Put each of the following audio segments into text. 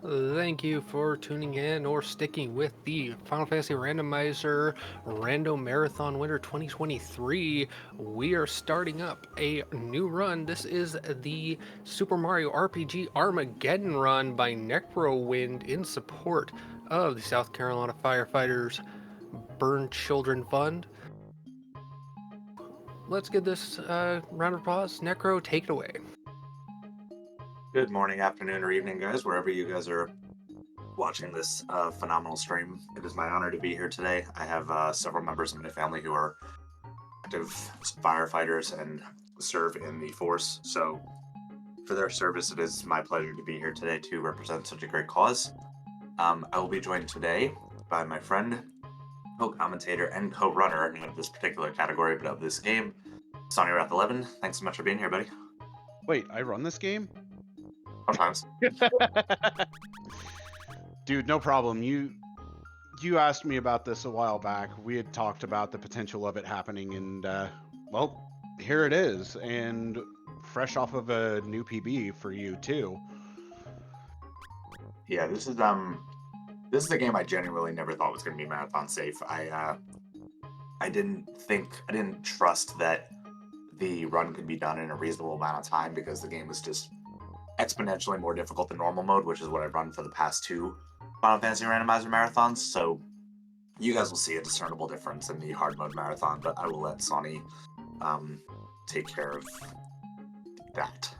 Thank you for tuning in or sticking with the Final Fantasy Randomizer Random Marathon Winter 2023. We are starting up a new run. This is the Super Mario RPG Armageddon run by Necrowind in support of the South Carolina Firefighters Burn Children Fund. Let's get this round of applause. Necro, take it away. Good morning, afternoon, or evening, guys, wherever you guys are watching this phenomenal stream. It is my honor to be here today. I have several members of my family who are active firefighters and serve in the force. So, for their service, it is my pleasure to be here today to represent such a great cause. I will be joined today by my friend, co-commentator, and co-runner, not of this particular category, but of this game, Sonny Wrath 11. Thanks so much for being here, buddy. Wait, I run this game? Sometimes. Dude, no problem. You asked me about this a while back. We had talked about the potential of it happening, and well, here it is, and fresh off of a new PB for you too. Yeah, this is a game I genuinely never thought was going to be marathon safe. I didn't trust that the run could be done in a reasonable amount of time because the game was just exponentially more difficult than normal mode, which is what I've run for the past two Final Fantasy Randomizer marathons. So you guys will see a discernible difference in the hard mode marathon, but I will let Sonny take care of that.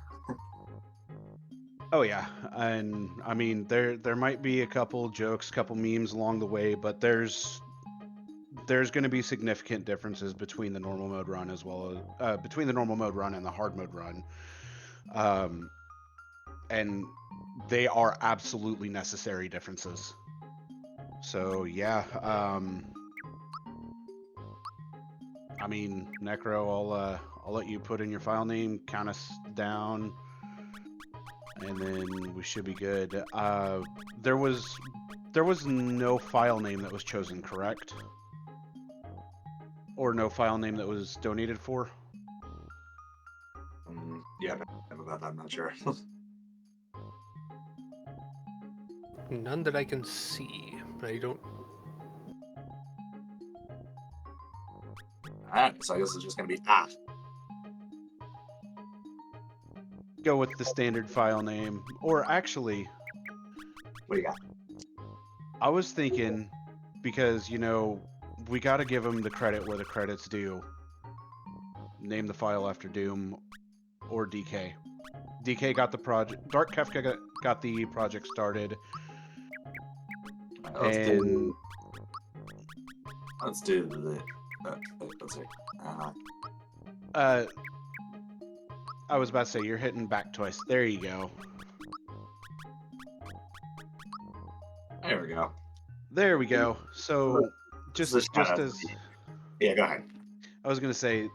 Oh yeah, and I mean there might be a couple jokes, couple memes along the way, but there's going to be significant differences between the normal mode run as well as between the normal mode run and the hard mode run. And they are absolutely necessary differences. So yeah, I mean, Necro, I'll let you put in your file name, count us down, and then we should be good. There was no file name that was chosen, correct? Or no file name that was donated for? Yeah, about that, I'm not sure. None that I can see. I don't. Alright, so I guess it's just going to be Go with the standard file name. Or actually, what do you got? I was thinking, because, you know, we got to give them the credit where the credit's due. Name the file after Doom or DK. DK got the project. Dark Kefka got the project started. Let's And do the. Let's see. I was about to say, you're hitting back twice. There you go. There we go. There we go. So just as yeah, go ahead. I was gonna say,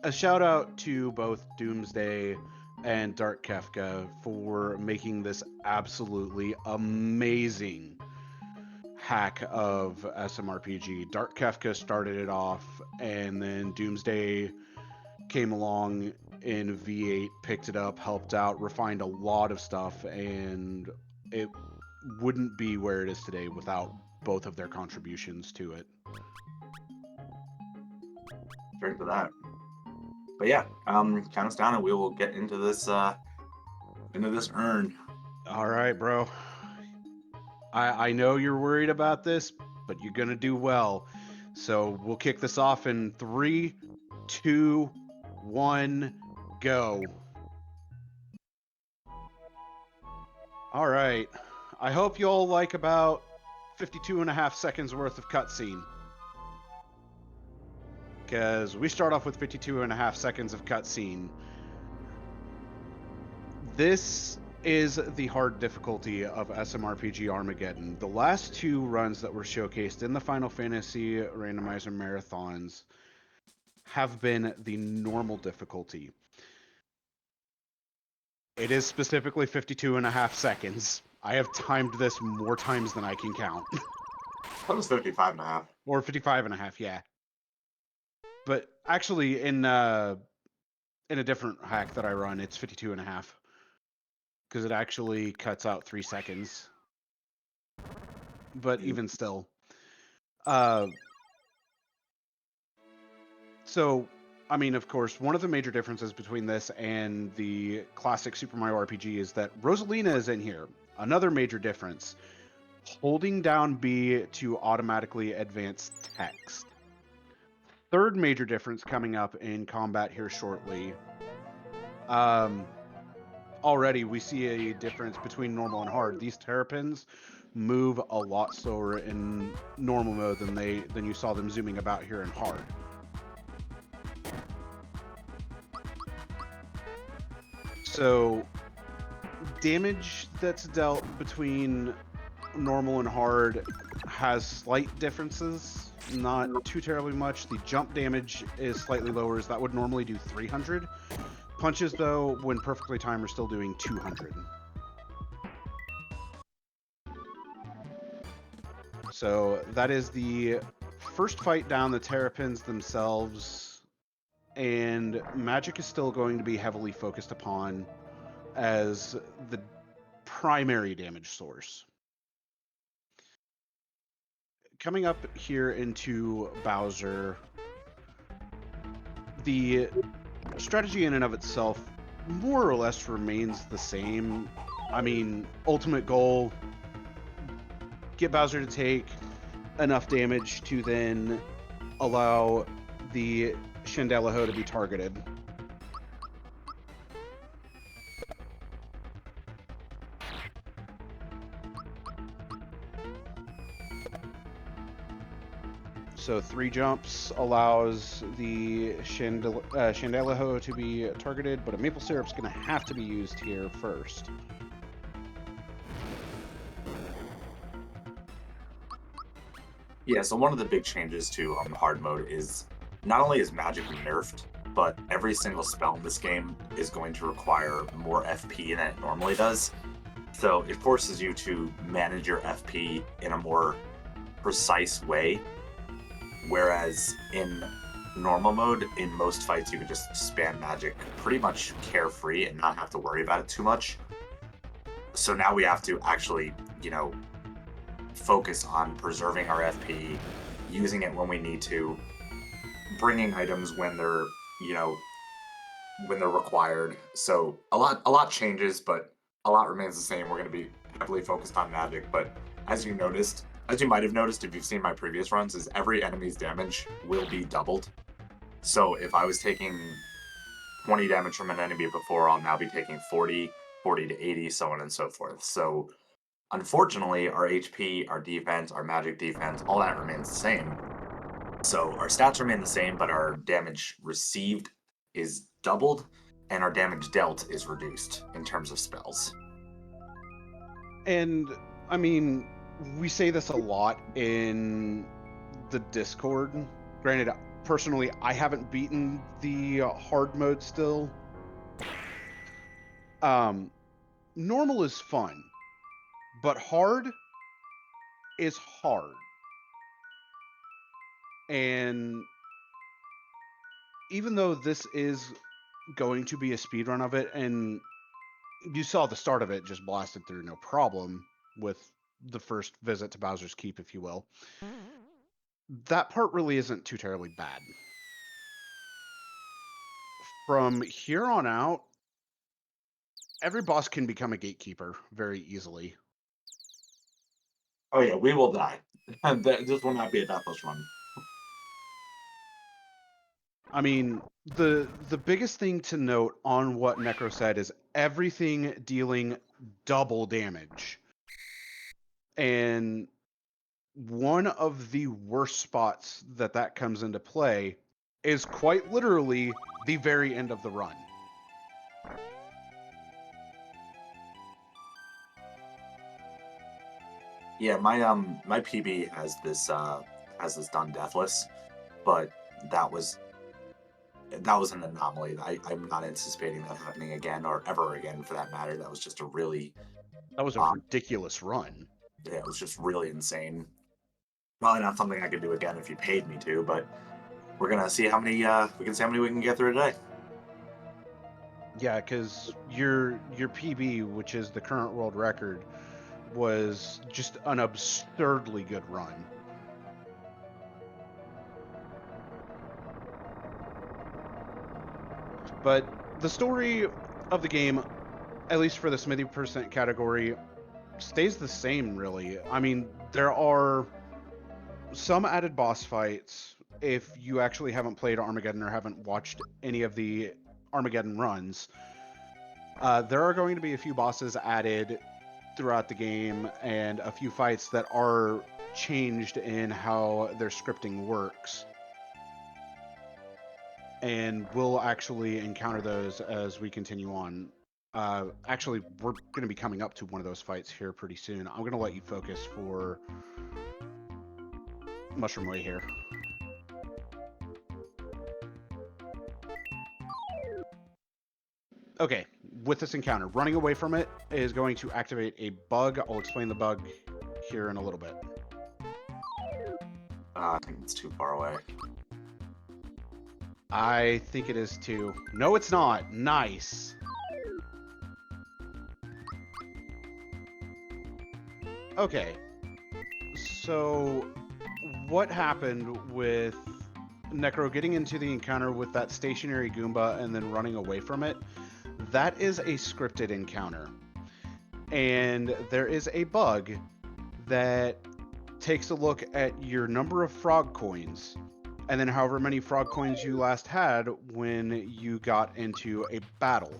a shout out to both Doomsday and Dark Kefka for making this absolutely amazing hack of SMRPG. Dark Kefka started it off, and then Doomsday came along in V8, picked it up, helped out, refined a lot of stuff, and it wouldn't be where it is today without both of their contributions to it. Drink to that. But yeah, count us down and we will get into this urn. All right, bro. I know you're worried about this, but you're gonna do well. So we'll kick this off in 3, 2, 1, go. All right. I hope you all like about 52 and a half seconds worth of cutscene. Because we start off with 52 and a half seconds of cutscene. This is the hard difficulty of SMRPG Armageddon. The last two runs that were showcased in the Final Fantasy Randomizer Marathons have been the normal difficulty. It is specifically 52 and a half seconds. I have timed this more times than I can count. That was 55 and a half. Or 55 and a half, yeah. But actually, in a different hack that I run, it's 52 and a half. because it actually cuts out 3 seconds. But even still. So, I mean, of course, one of the major differences between this and the classic Super Mario RPG is that Rosalina is in here. Another major difference. Holding down B to automatically advance text. Third major difference coming up in combat here shortly. Already we see a difference between normal and hard. These terrapins move a lot slower in normal mode than you saw them zooming about here in hard. So damage that's dealt between normal and hard has slight differences, not too terribly much. The jump damage is slightly lower, as that would normally do 300. Punches, though, when perfectly timed, are still doing 200. So that is the first fight down, the terrapins themselves, and magic is still going to be heavily focused upon as the primary damage source. Coming up here into Bowser, the strategy in and of itself more or less remains the same. I mean, ultimate goal, get Bowser to take enough damage to then allow the Chandelier to be targeted. So 3 jumps allows the Chandelier to be targeted, but a maple syrup's going to have to be used here first. Yeah, so one of the big changes to hard mode is not only is magic nerfed, but every single spell in this game is going to require more FP than it normally does. So it forces you to manage your FP in a more precise way. Whereas in normal mode, in most fights, you can just spam magic pretty much carefree and not have to worry about it too much. So now we have to actually, focus on preserving our FP, using it when we need to, bringing items when they're, when they're required. So a lot changes, but a lot remains the same. We're going to be heavily focused on magic, but as you might have noticed if you've seen my previous runs, is every enemy's damage will be doubled. So if I was taking 20 damage from an enemy before, I'll now be taking 40 to 80, so on and so forth. So unfortunately, our HP, our defense, our magic defense, all that remains the same. So our stats remain the same, but our damage received is doubled, and our damage dealt is reduced in terms of spells. And, I mean, we say this a lot in the Discord. Granted, personally, I haven't beaten the hard mode still. Normal is fun, but hard is hard. And even though this is going to be a speedrun of it, and you saw the start of it just blasted through no problem with the first visit to Bowser's Keep, if you will, that part really isn't too terribly bad. From here on out, every boss can become a gatekeeper very easily. Oh yeah, we will die. This will not be a deathless run. I mean, the biggest thing to note on what Necro said is everything dealing double damage. And one of the worst spots that comes into play is quite literally the very end of the run. Yeah, my PB has this done deathless, but that was an anomaly. I'm not anticipating that happening again or ever again for that matter. That was just a really That was a ridiculous run. yeah, it was just really insane. Probably not something I could do again if you paid me to, but we're gonna see how many we can get through today. Yeah, because your PB, which is the current world record, was just an absurdly good run. But the story of the game, at least for the Smithy percent category, stays the same, really. I mean, there are some added boss fights if you actually haven't played Armageddon or haven't watched any of the Armageddon runs. There are going to be a few bosses added throughout the game and a few fights that are changed in how their scripting works. And we'll actually encounter those as we continue on. Actually, we're going to be coming up to one of those fights here pretty soon. I'm going to let you focus for Mushroom Way here. Okay, with this encounter, running away from it is going to activate a bug. I'll explain the bug here in a little bit. I think it's too far away. I think it is too. No, it's not. Nice. Okay. So, what happened with Necro getting into the encounter with that stationary Goomba and then running away from it? That is a scripted encounter. And there is a bug that takes a look at your number of frog coins and then however many frog coins you last had when you got into a battle.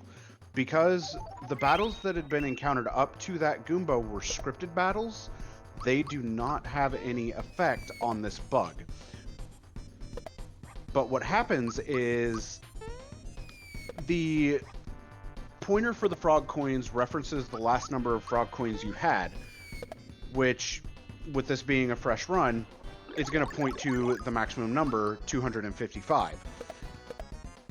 Because the battles that had been encountered up to that Goomba were scripted battles, they do not have any effect on this bug. But what happens is the pointer for the frog coins references the last number of frog coins you had, which, with this being a fresh run, is going to point to the maximum number, 255.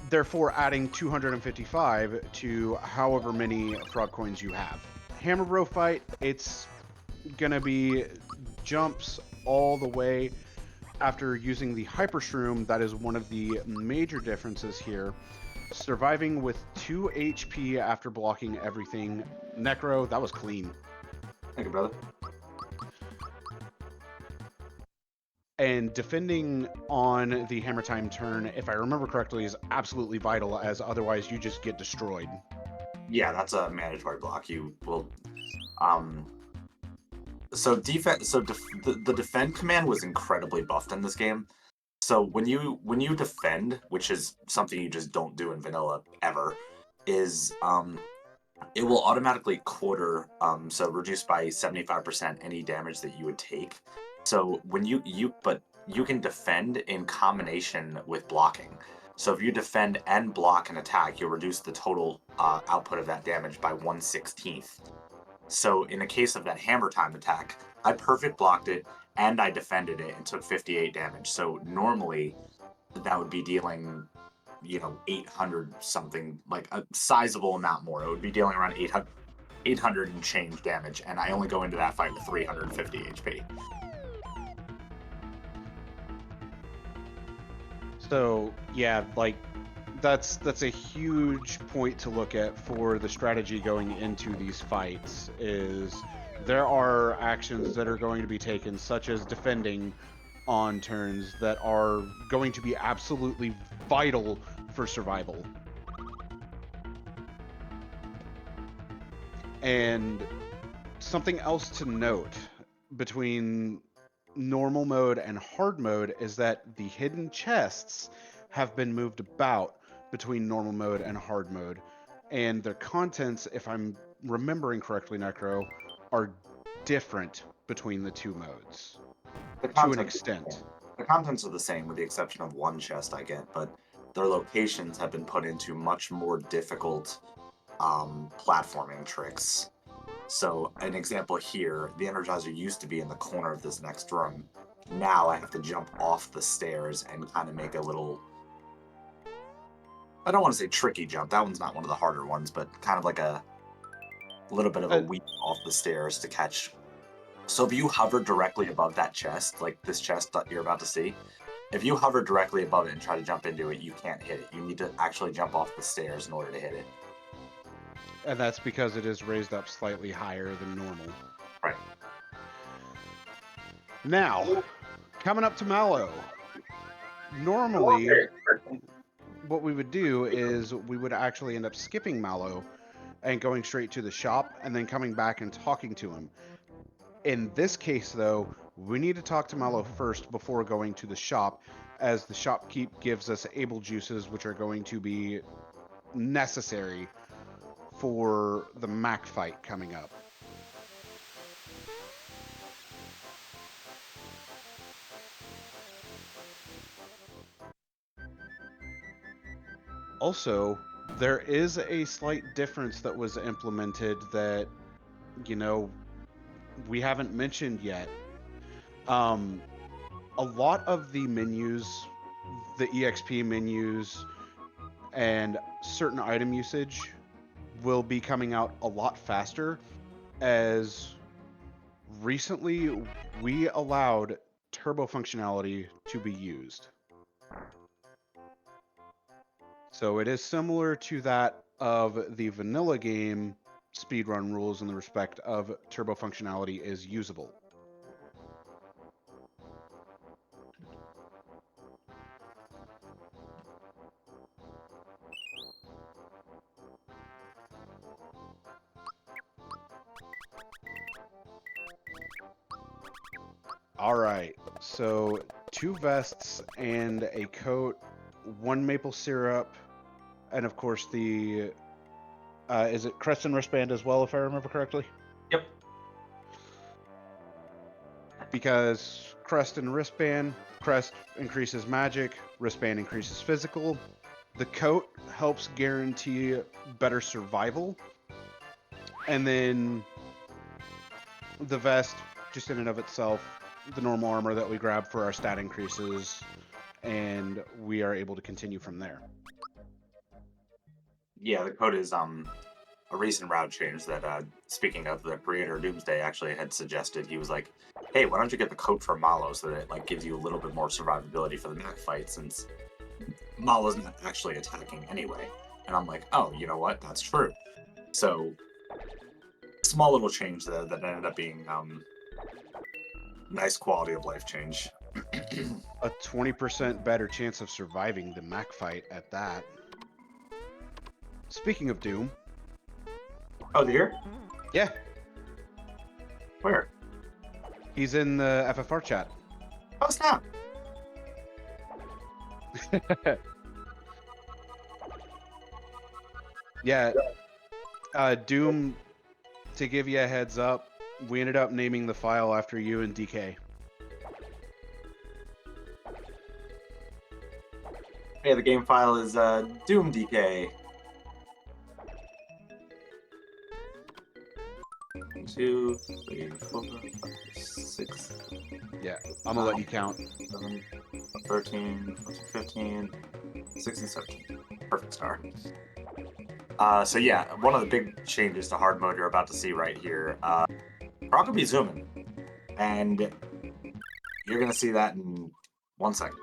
Therefore, adding 255 to however many frog coins you have. Hammer Bro fight, it's going to be jumps all the way after using the Hyper Shroom. That is one of the major differences here. Surviving with 2 HP after blocking everything. Necro, that was clean. Thank you, brother. And defending on the Hammer Time turn, if I remember correctly, is absolutely vital, as otherwise you just get destroyed. Yeah, that's a mandatory block. You will. So defense. So the defend command was incredibly buffed in this game. So when you defend, which is something you just don't do in vanilla ever, is it will automatically quarter, so reduce by 75% any damage that you would take. So when you can defend in combination with blocking. So if you defend and block an attack, you'll reduce the total output of that damage by 1/16. So in the case of that Hammer Time attack, I perfect blocked it and I defended it and took 58 damage. So normally that would be dealing, 800 something, like a sizable amount more. It would be dealing around 800 and change damage, and I only go into that fight with 350 HP. So yeah, like that's a huge point to look at for the strategy going into these fights. Is there are actions that are going to be taken, such as defending on turns, that are going to be absolutely vital for survival. And something else to note between normal mode and hard mode is that the hidden chests have been moved about between normal mode and hard mode, and their contents, if I'm remembering correctly, Necro, are different between the two modes to an extent. The contents are the same with the exception of one chest I get, but their locations have been put into much more difficult platforming tricks. So an example here, the Energizer used to be in the corner of this next room. Now I have to jump off the stairs and kind of make a little, I don't want to say tricky jump, that one's not one of the harder ones, but kind of like a little bit of a weave off the stairs to catch. So if you hover directly above that chest, like this chest that you're about to see, if you hover directly above it and try to jump into it, you can't hit it. You need to actually jump off the stairs in order to hit it. And that's because it is raised up slightly higher than normal. Right. Now, coming up to Mallow. Normally, what we would do is we would actually end up skipping Mallow and going straight to the shop and then coming back and talking to him. In this case, though, we need to talk to Mallow first before going to the shop, as the shopkeep gives us able juices, which are going to be necessary for the Mac fight coming up. Also, there is a slight difference that was implemented that, we haven't mentioned yet. A lot of the menus, the EXP menus, and certain item usage will be coming out a lot faster, as recently we allowed turbo functionality to be used. So it is similar to that of the vanilla game speedrun rules in the respect of turbo functionality is usable. All right, so 2 vests and a coat, 1 maple syrup, and of course the, is it crest and wristband as well, if I remember correctly? Yep. Because crest and wristband, crest increases magic, wristband increases physical. The coat helps guarantee better survival. And then the vest, just in and of itself, the normal armor that we grab for our stat increases, and we are able to continue from there. Yeah, the code is a recent route change that, speaking of, the creator Doomsday actually had suggested. He was like, hey, why don't you get the coat for Malo so that it gives you a little bit more survivability for the Mac fight, since Malo's not actually attacking anyway. And I'm like, oh, you know what? That's true. So, small little change there that ended up being nice quality of life change. A 20% better chance of surviving the Mac fight at that. Speaking of Doom. Oh, here? Yeah. Where? He's in the FFR chat. Oh, snap! Yeah. Doom, to give you a heads up, we ended up naming the file after you and DK. Hey, the game file is Doom DK. 2, 3, 4, 5, 6. Yeah, I'm gonna let you count. 7, 13, 14, 15, 16, 17. Perfect star. So yeah, one of the big changes to hard mode you're about to see right here. Croc will be zooming, and you're gonna see that in 1 second.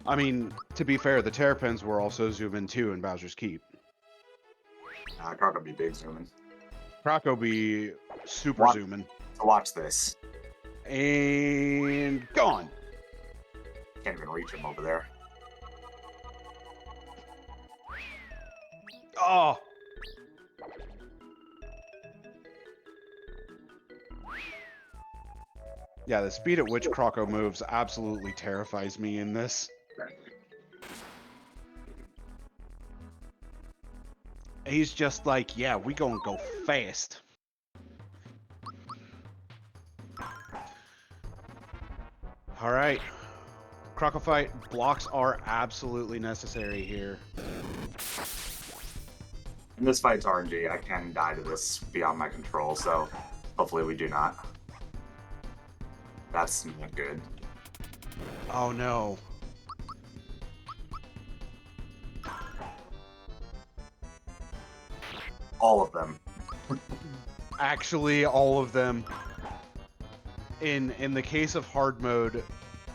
I mean, to be fair, the Terrapins were also zooming too in Bowser's Keep. Croc will be big zooming. Croc will be super zooming. So watch this. And gone. Can't even reach him over there. Oh. Yeah, the speed at which Croco moves absolutely terrifies me in this. He's just like, yeah, we gonna go fast. All right. Croco fight blocks are absolutely necessary here. And this fight's RNG. I can die to this beyond my control, so hopefully we do not. That's not good. Oh no. All of them. Actually, all of them. In the case of hard mode,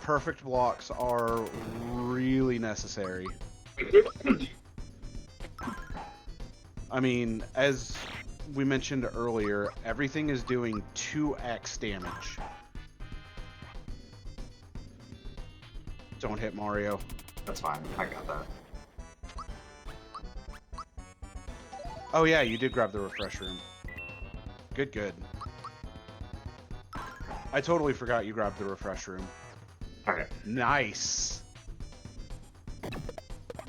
perfect blocks are really necessary. I mean, as we mentioned earlier, everything is doing 2x damage. Don't hit Mario. That's fine. I got that. Oh yeah, you did grab the refresh room. Good, good. I totally forgot you grabbed the refresh room. Okay. Nice.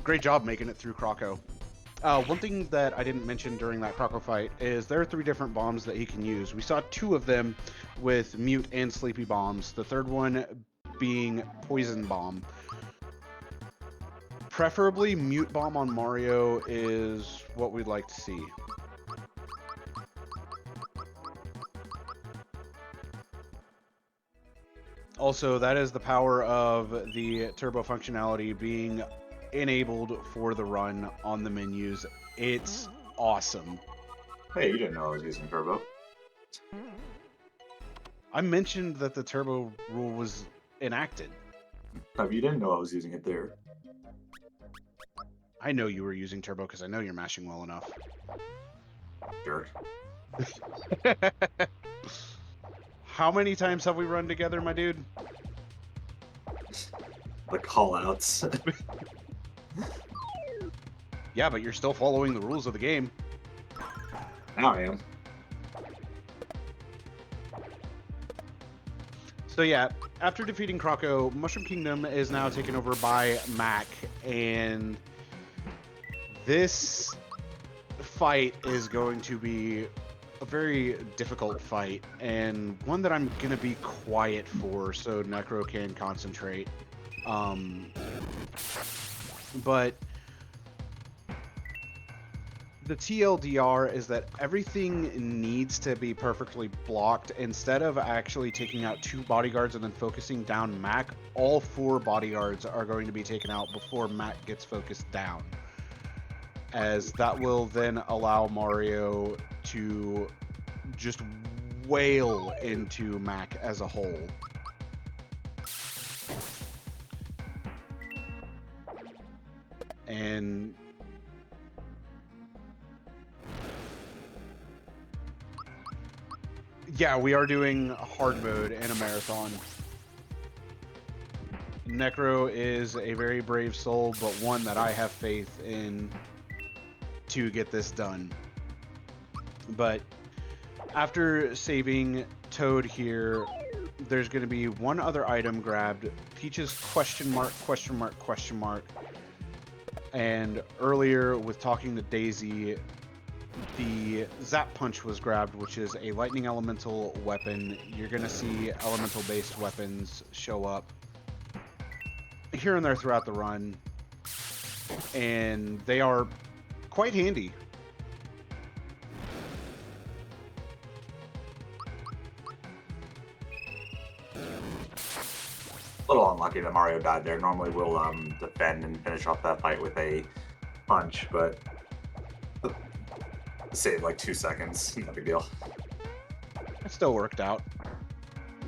Great job making it through Croco. One thing that I didn't mention during that Croco fight is there are 3 different bombs that he can use. We saw 2 of them with Mute and Sleepy bombs. The third one being Poison Bomb. Preferably Mute Bomb on Mario is what we'd like to see. Also, that is the power of the turbo functionality being enabled for the run on the menus. It's awesome. Hey, you didn't know I was using turbo. I mentioned that the turbo rule was enacted. No, you didn't know I was using it there. I know you were using turbo because I know you're mashing well enough. Jerk. How many times have we run together, my dude? The call-outs. Yeah, but you're still following the rules of the game. Now I am. So yeah, after defeating Croco, Mushroom Kingdom is now taken over by Mac, and this fight is going to be a very difficult fight, and one that I'm going to be quiet for so Necro can concentrate. But the TLDR is that everything needs to be perfectly blocked. Instead of actually taking out 2 bodyguards and then focusing down Mac, all 4 bodyguards are going to be taken out before Mac gets focused down, as that will then allow Mario to just wail into Mac as a whole. And yeah, we are doing hard mode and a marathon. Necro is a very brave soul, but one that I have faith in to get this done. But after saving Toad here, there's going to be one other item grabbed. Peach's question mark, question mark, question mark. And earlier with talking to Daisy, the Zap Punch was grabbed, which is a lightning elemental weapon. You're going to see elemental based weapons show up here and there throughout the run, and they are quite handy. A little unlucky that Mario died there. Normally we'll defend and finish off that fight with a punch, but saved like 2 seconds. No big deal. It still worked out.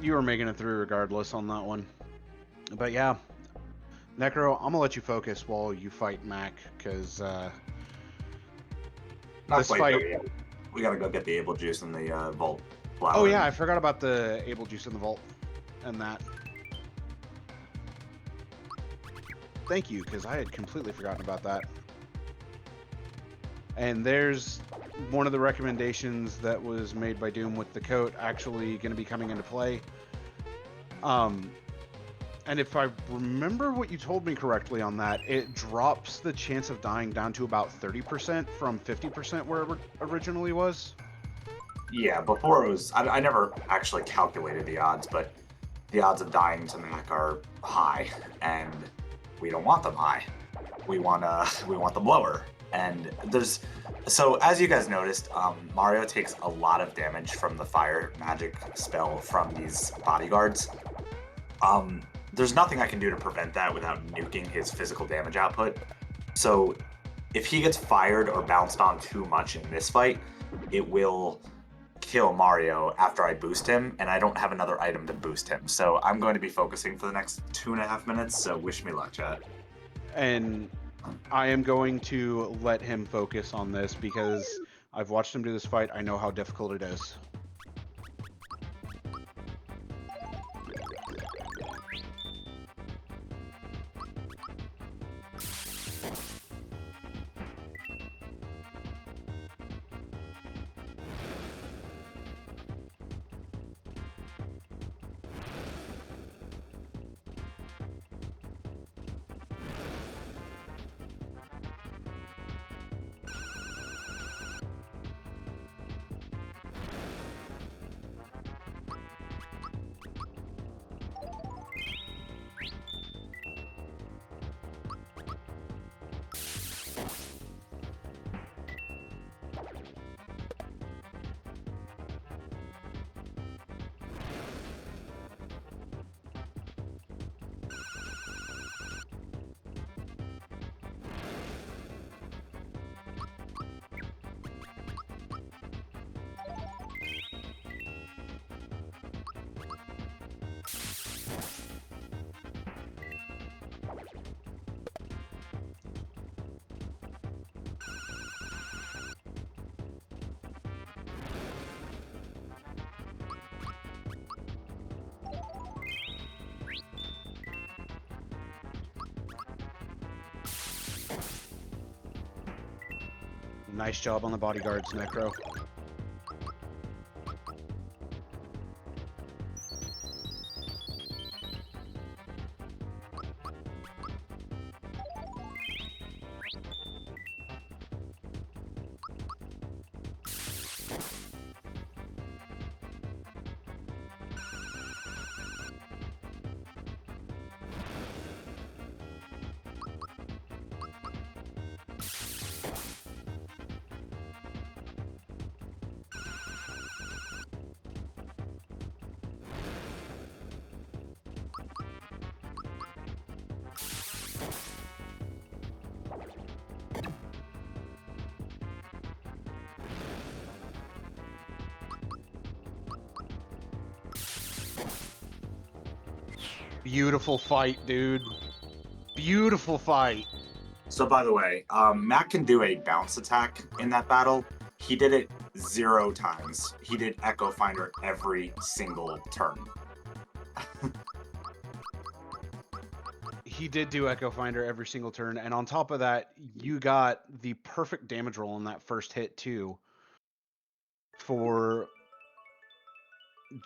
You were making it through regardless on that one. But yeah, Necro, I'm gonna let you focus while you fight Mac, because this fight. We gotta go get the able juice in the vault. Flower. Oh yeah, I forgot about the able juice in the vault and that. Thank you, because I had completely forgotten about that. And there's one of the recommendations that was made by Doom with the coat actually going to be coming into play. And if I remember what you told me correctly on that, it drops the chance of dying down to about 30% from 50% where it originally was. Yeah, before it was... I never actually calculated the odds, but the odds of dying to Mac are high, and we don't want them high. We want them lower. And there's... So, as you guys noticed, Mario takes a lot of damage from the fire magic spell from these bodyguards. There's nothing I can do to prevent that without nuking his physical damage output. So, if he gets fired or bounced on too much in this fight, it will kill Mario after I boost him, and I don't have another item to boost him. So I'm going to be focusing for the next 2.5 minutes, so wish me luck, chat. And I am going to let him focus on this because I've watched him do this fight. I know how difficult it is. Nice job on the bodyguards, Necro. Beautiful fight, dude. Beautiful fight. So, by the way, Matt can do a bounce attack in that battle. He did it 0 times. He did Echo Finder every single turn. He did do Echo Finder every single turn, and on top of that, you got the perfect damage roll on that first hit too, for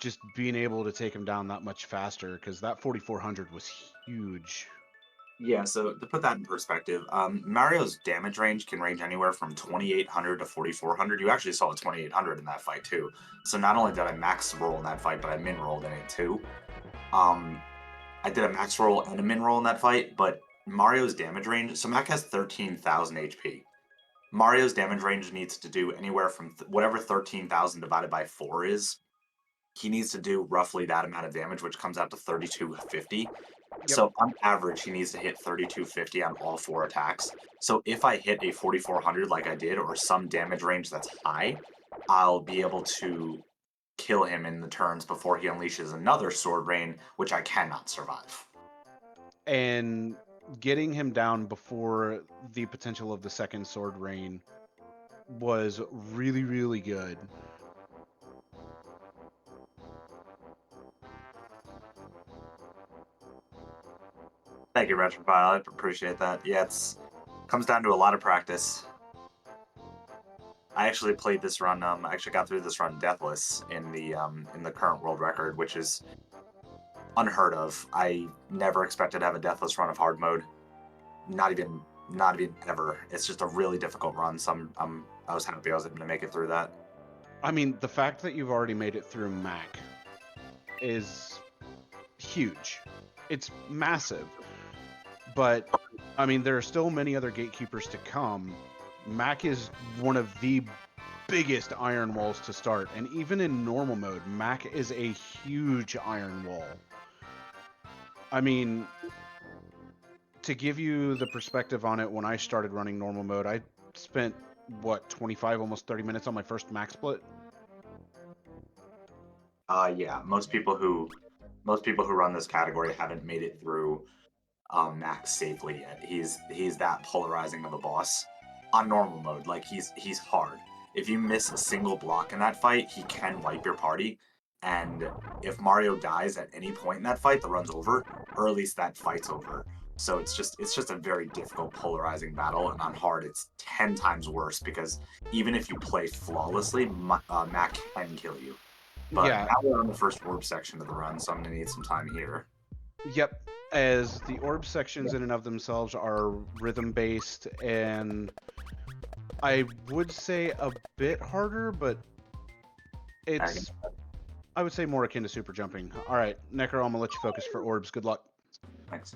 just being able to take him down that much faster, because that 4400 was huge. Yeah, so to put that in perspective, Mario's damage range can range anywhere from 2800 to 4400. You actually saw a 2800 in that fight too. So not only did I max roll in that fight, but I min rolled in it too. I did a max roll and a min roll in that fight, but Mario's damage range, so Mac has 13,000 HP. Mario's damage range needs to do anywhere from whatever 13,000 divided by 4 is. He needs to do roughly that amount of damage, which comes out to 3250. Yep. So on average, he needs to hit 3250 on all 4 attacks. So if I hit a 4400 like I did, or some damage range that's high, I'll be able to kill him in the turns before he unleashes another sword rain, which I cannot survive. And getting him down before the potential of the second sword rain was really, really good. Thank you, Retrofile. I appreciate that. Yeah, it's comes down to a lot of practice. I actually played this run. I actually got through this run deathless in the current world record, which is unheard of. I never expected to have a deathless run of hard mode. Not even ever. It's just a really difficult run. So I was happy I was able to make it through that. I mean, the fact that you've already made it through Mac is huge. It's massive. But, I mean, there are still many other gatekeepers to come. Mac is one of the biggest iron walls to start. And even in normal mode, Mac is a huge iron wall. I mean, to give you the perspective on it, when I started running normal mode, I spent, what, 25, almost 30 minutes on my first Mac split? Yeah, most people who run this category haven't made it through Max safely yet. He's that polarizing of a boss on normal mode. Like he's hard. If you miss a single block in that fight, he can wipe your party. And if Mario dies at any point in that fight, the run's over, or at least that fight's over. So it's just a very difficult polarizing battle, and on hard it's 10 times worse because even if you play flawlessly, Mac can kill you. But Yeah. now we're on the first orb section of the run, so I'm gonna need some time here. Yep. As the orb sections in and of themselves are rhythm based and I would say a bit harder, but it's I would say more akin to super jumping. All right, Necro, I'm gonna let you focus for orbs. Good luck. Thanks.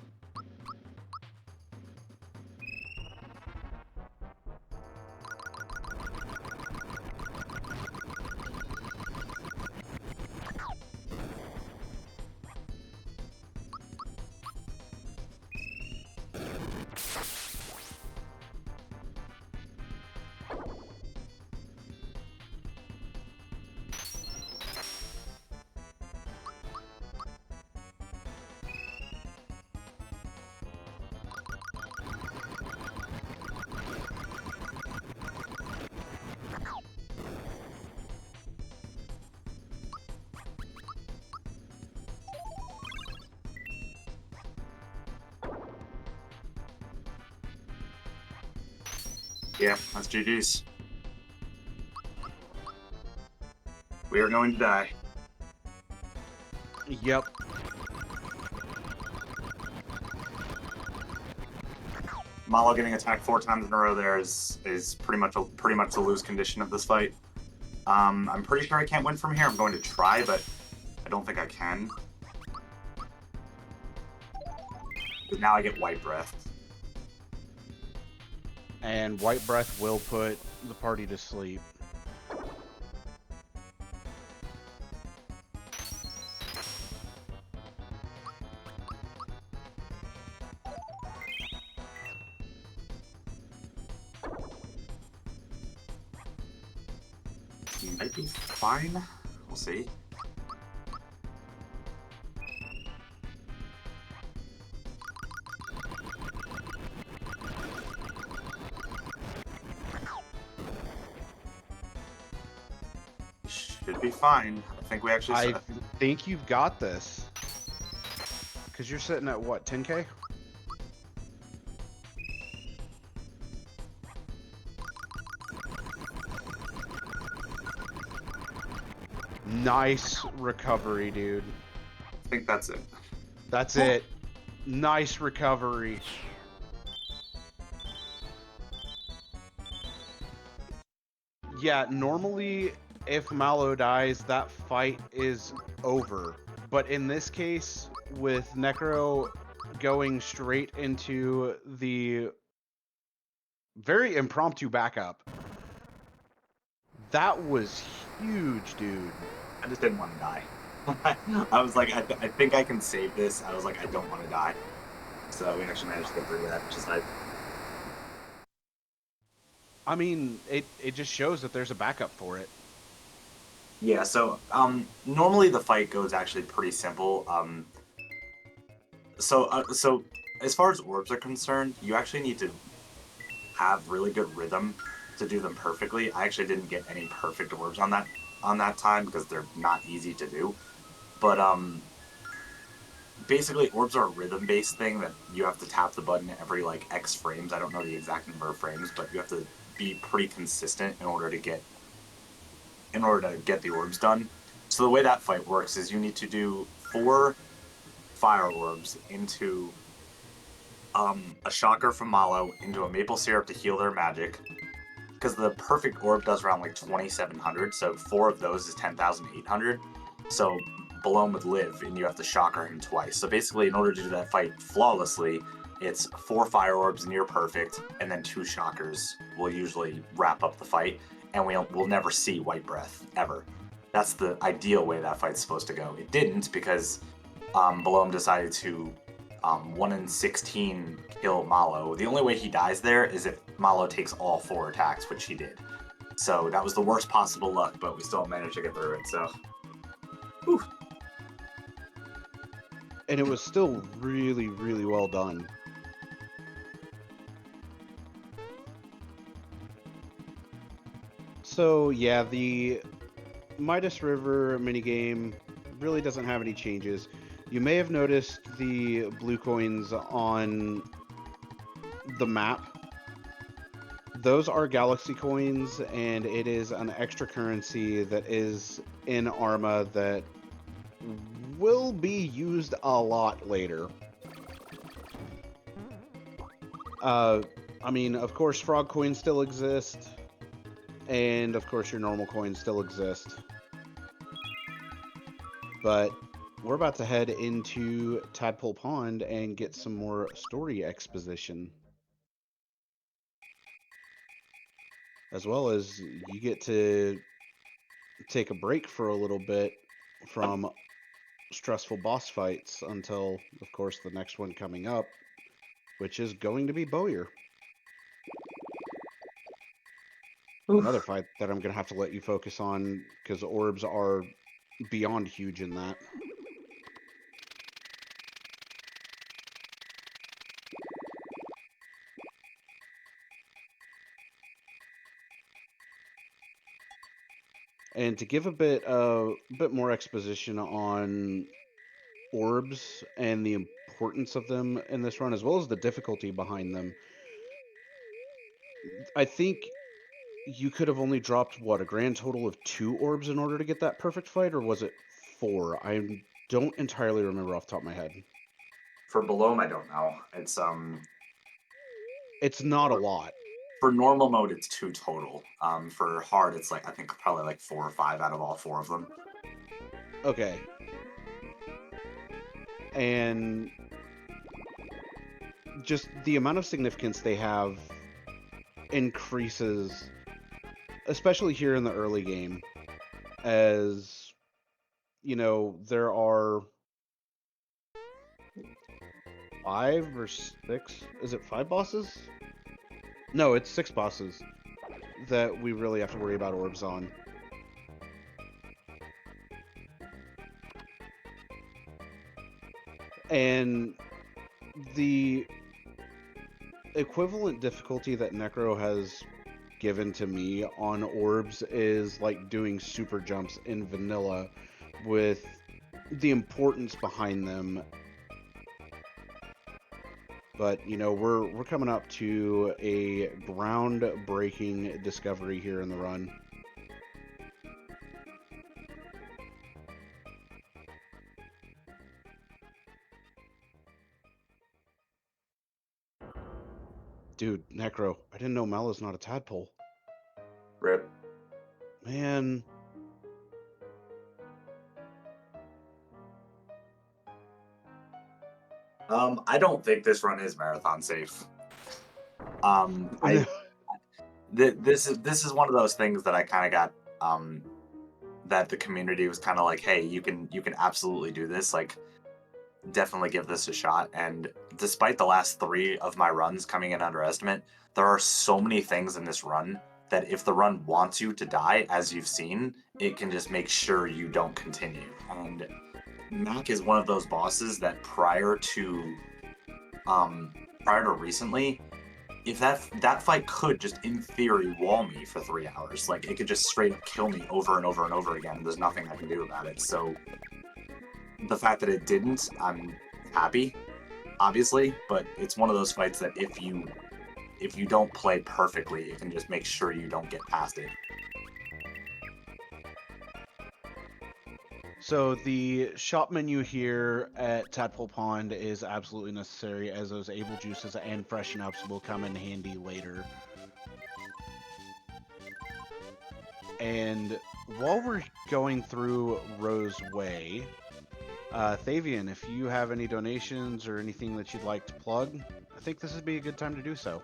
Yeah, that's GG's. We are going to die. Yep. Malo getting attacked 4 times in a row there is pretty much the lose condition of this fight. I'm pretty sure I can't win from here. I'm going to try, but I don't think I can. But now I get White Breath. And White Breath will put the party to sleep. Might be fine. We'll see. Should be fine. I think we actually. I think you've got this. Because you're sitting at what, 10K? Nice recovery, dude. I think that's it. That's it. Nice recovery. Yeah, normally if Mallow dies, that fight is over. But in this case, with Necro going straight into the very impromptu backup, that was huge, dude. I just didn't want to die. I was like, I think I can save this. I was like, I don't want to die. So we actually managed to get through that, which is nice. I mean, it just shows that there's a backup for it. Yeah, so normally the fight goes actually pretty simple. So as far as orbs are concerned, you actually need to have really good rhythm to do them perfectly. I actually didn't get any perfect orbs on that time because they're not easy to do. But basically orbs are a rhythm-based thing that you have to tap the button every like X frames. I don't know the exact number of frames, but you have to be pretty consistent in order to get the orbs done. So the way that fight works is you need to do 4 fire orbs into a shocker from Malo, into a maple syrup to heal their magic. Because the perfect orb does around like 2,700, so 4 of those is 10,800. So Balone would live, and you have to shocker him twice. So basically, in order to do that fight flawlessly, it's 4 fire orbs near perfect, and then 2 shockers will usually wrap up the fight, and we'll never see White Breath, ever. That's the ideal way that fight's supposed to go. It didn't, because Balone decided to 1 in 16 kill Malo. The only way he dies there is if Malo takes all 4 attacks, which he did. So that was the worst possible luck, but we still managed to get through it, so... Whew. and it was still really, really well done. So yeah, the Midas River minigame really doesn't have any changes. You may have noticed the blue coins on the map. Those are galaxy coins, and it is an extra currency that is in Arma that will be used a lot later. I mean, of course, frog coins still exist, and of course, your normal coins still exist. But we're about to head into Tadpole Pond and get some more story exposition. As well as you get to take a break for a little bit from stressful boss fights until, of course, the next one coming up, which is going to be Bowyer. Another fight that I'm going to have to let you focus on because orbs are beyond huge in that. And to give a bit more exposition on orbs and the importance of them in this run, as well as the difficulty behind them, I think you could have only dropped, what, a grand total of 2 orbs in order to get that perfect fight, or was it 4? I don't entirely remember off the top of my head. For Belome, I don't know. It's not a lot. For normal mode, it's 2 total. For hard, it's like I think probably like 4 or 5 out of all 4 of them. Okay. And just the amount of significance they have increases, especially here in the early game, as you know, there are 5 or 6. Is it 5 bosses? No, it's 6 bosses that we really have to worry about orbs on. And the equivalent difficulty that Necro has given to me on orbs is like doing super jumps in vanilla, with the importance behind them. But you know, we're coming up to a groundbreaking discovery here in the run. Dude, Necro, I didn't know Mala's not a tadpole. Rip. Man. I don't think this run is marathon safe. This is one of those things that I kind of got. That the community was kind of like, hey, you can absolutely do this. Like, definitely give this a shot. And despite the last 3 of my runs coming in under estimate, there are so many things in this run that if the run wants you to die, as you've seen, it can just make sure you don't continue. And Mac is one of those bosses that prior to recently, if that fight could just in theory wall me for 3 hours, like it could just straight up kill me over and over and over again, and there's nothing I can do about it. So the fact that it didn't, I'm happy, obviously, but it's one of those fights that if you don't play perfectly, it can just make sure you don't get past it. So the shop menu here at Tadpole Pond is absolutely necessary, as those able juices and freshen ups will come in handy later. And while we're going through Rose Way, Thavian, if you have any donations or anything that you'd like to plug, I think this would be a good time to do so.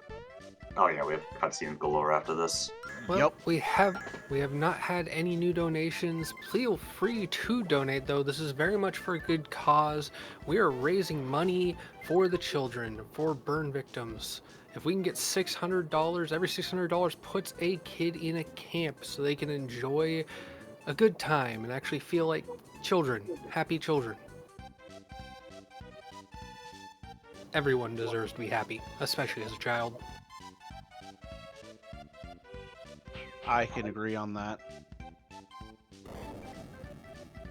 Oh yeah, we have cutscene galore after this. Well, Yep. we have not had any new donations. Feel free to donate, though. This is very much for a good cause. We are raising money for the children, for burn victims. If we can get $600, every $600 puts a kid in a camp so they can enjoy a good time and actually feel like children, happy children. everyone deserves to be happy, especially as a child. I can agree on that.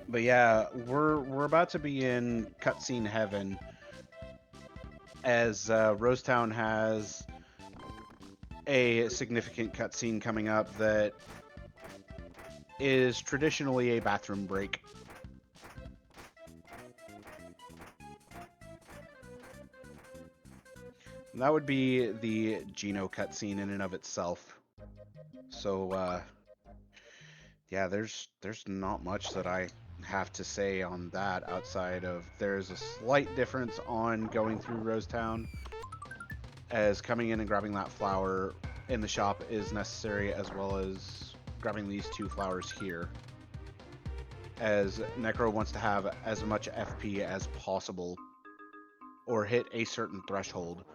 But yeah, we're about to be in cutscene heaven, as Rosetown has a significant cutscene coming up that is traditionally a bathroom break. And that would be the Geno cutscene in and of itself. So yeah, there's not much that I have to say on that outside of there's a slight difference on going through Rosetown, as coming in and grabbing that flower in the shop is necessary, as well as grabbing these 2 flowers here, as Necro wants to have as much FP as possible or hit a certain threshold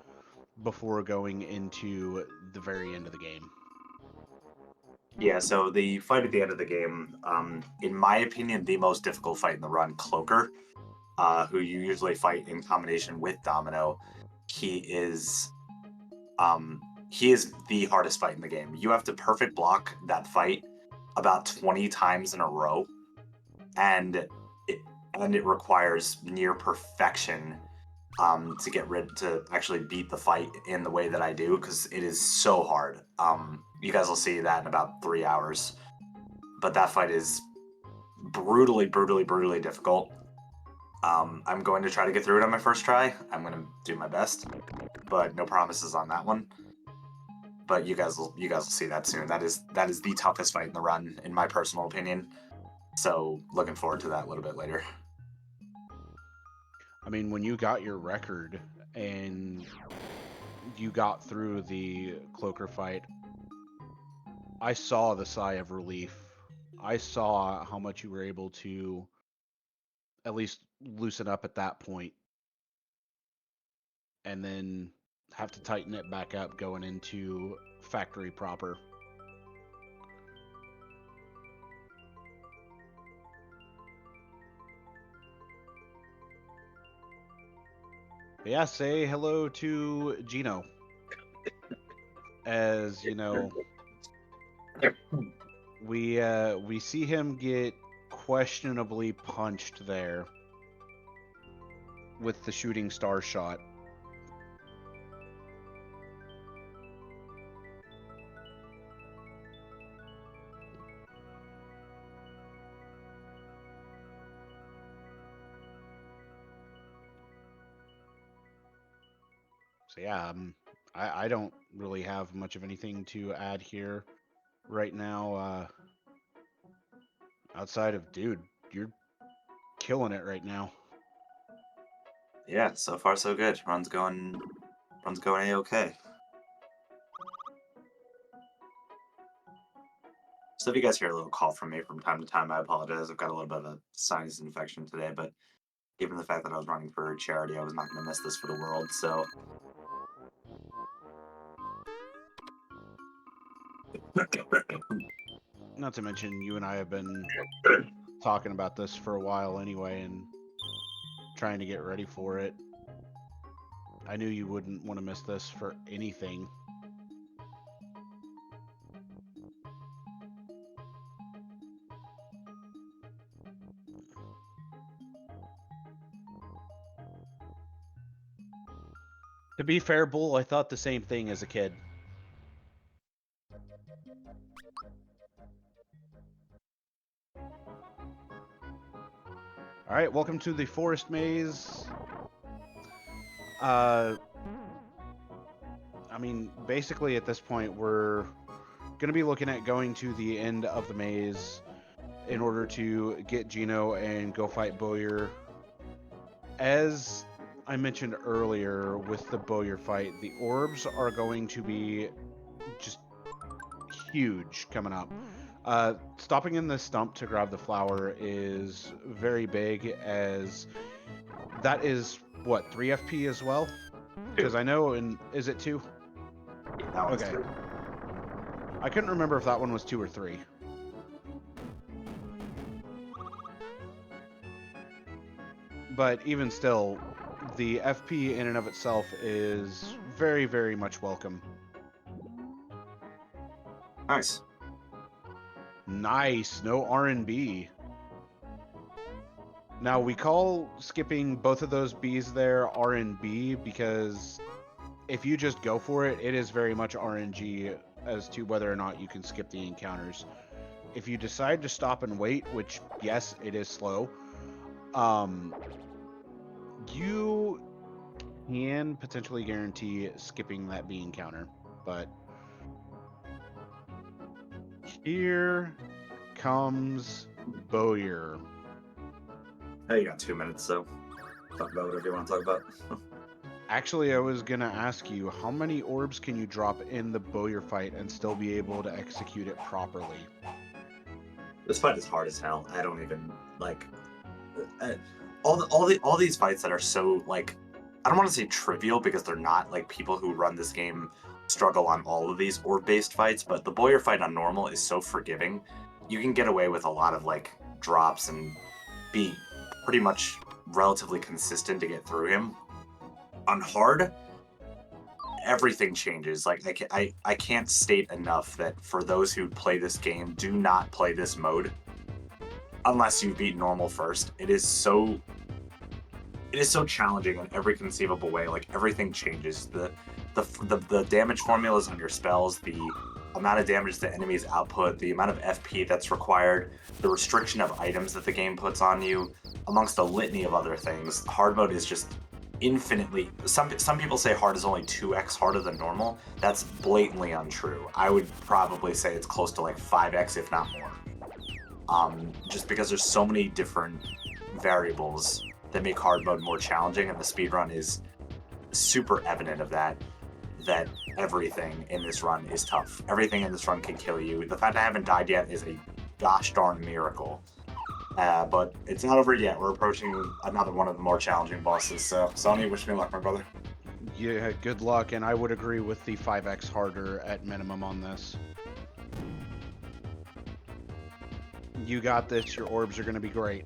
before going into the very end of the game. Yeah, so the fight at the end of the game, in my opinion, the most difficult fight in the run, Cloaker, who you usually fight in combination with Domino, he is the hardest fight in the game. You have to perfect block that fight about 20 times in a row, and it requires near perfection to actually beat the fight in the way that I do, because it is so hard. You guys will see that in about 3 hours. But that fight is brutally difficult. I'm going to try to get through it on my first try. I'm going to do my best, but no promises on that one. But you guys will see that soon. That is the toughest fight in the run, in my personal opinion. So looking forward to that a little bit later. I mean, when you got your record and you got through the Cloaker fight, I saw the sigh of relief. I saw how much you were able to at least loosen up at that point, and then have to tighten it back up going into factory proper. But yeah, say hello to Geno. As you know, we see him get questionably punched there with the shooting star shot. So yeah, I don't really have much of anything to add here right now. Outside of, dude, you're killing it right now. Yeah, so far so good. Run's going A-okay. So if you guys hear a little call from me from time to time, I apologize. I've got a little bit of a sinus infection today, but given the fact that I was running for charity, I was not going to miss this for the world. So Not to mention, you and I have been talking about this for a while anyway, and trying to get ready for it. I knew you wouldn't want to miss this for anything. To be fair, Bull, I thought the same thing as a kid. All right, welcome to the Forest Maze. I mean, basically at this point, we're going to be looking at going to the end of the maze in order to get Geno and go fight Bowyer. As I mentioned earlier with the Bowyer fight, the orbs are going to be just huge coming up. Stopping in the stump to grab the flower is very big, as that is, what, 3 FP as well? Because I know, is it 2? yeah, that one's Okay. good. I couldn't remember if that one was 2 or 3. But even still, the FP in and of itself is very, very much welcome. Nice. Nice, no R&B. Now, we call skipping both of those Bs there R&B because if you just go for it, it is very much RNG as to whether or not you can skip the encounters. If you decide to stop and wait, which, yes, it is slow, you can potentially guarantee skipping that B encounter. But here comes Bowyer. Hey, you got 2 minutes, so talk about whatever you want to talk about. Actually, I was going to ask you, how many orbs can you drop in the Bowyer fight and still be able to execute it properly? This fight is hard as hell. I don't even like all these fights that are so like, I don't want to say trivial because they're not. Like, people who run this game struggle on all of these orb-based fights, but the Bowyer fight on normal is so forgiving. You can get away with a lot of like drops and be pretty much relatively consistent to get through him. On hard, everything changes. Like, I can't state enough that for those who play this game, do not play this mode unless you beat normal first. It is so challenging in every conceivable way. Like, everything changes. The damage formulas on your spells, the amount of damage the enemies output, the amount of FP that's required, the restriction of items that the game puts on you, amongst a litany of other things. Hard mode is just infinitely. Some people say hard is only 2x harder than normal. That's blatantly untrue. I would probably say it's close to like 5x, if not more. Just because there's so many different variables that make hard mode more challenging, and the speedrun is super evident of that everything in this run is tough. Everything in this run can kill you. The fact I haven't died yet is a gosh darn miracle. But it's not over yet. We're approaching another one of the more challenging bosses. So, Sonny, wish me luck, my brother. Yeah, good luck, and I would agree with the 5x harder at minimum on this. You got this. Your orbs are going to be great.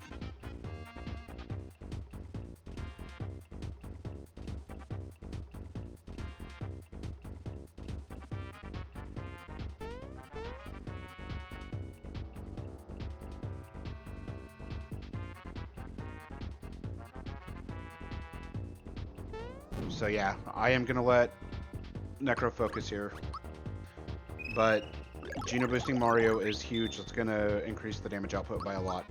So yeah, I am going to let Necro focus here. But Geno boosting Mario is huge. It's going to increase the damage output by a lot.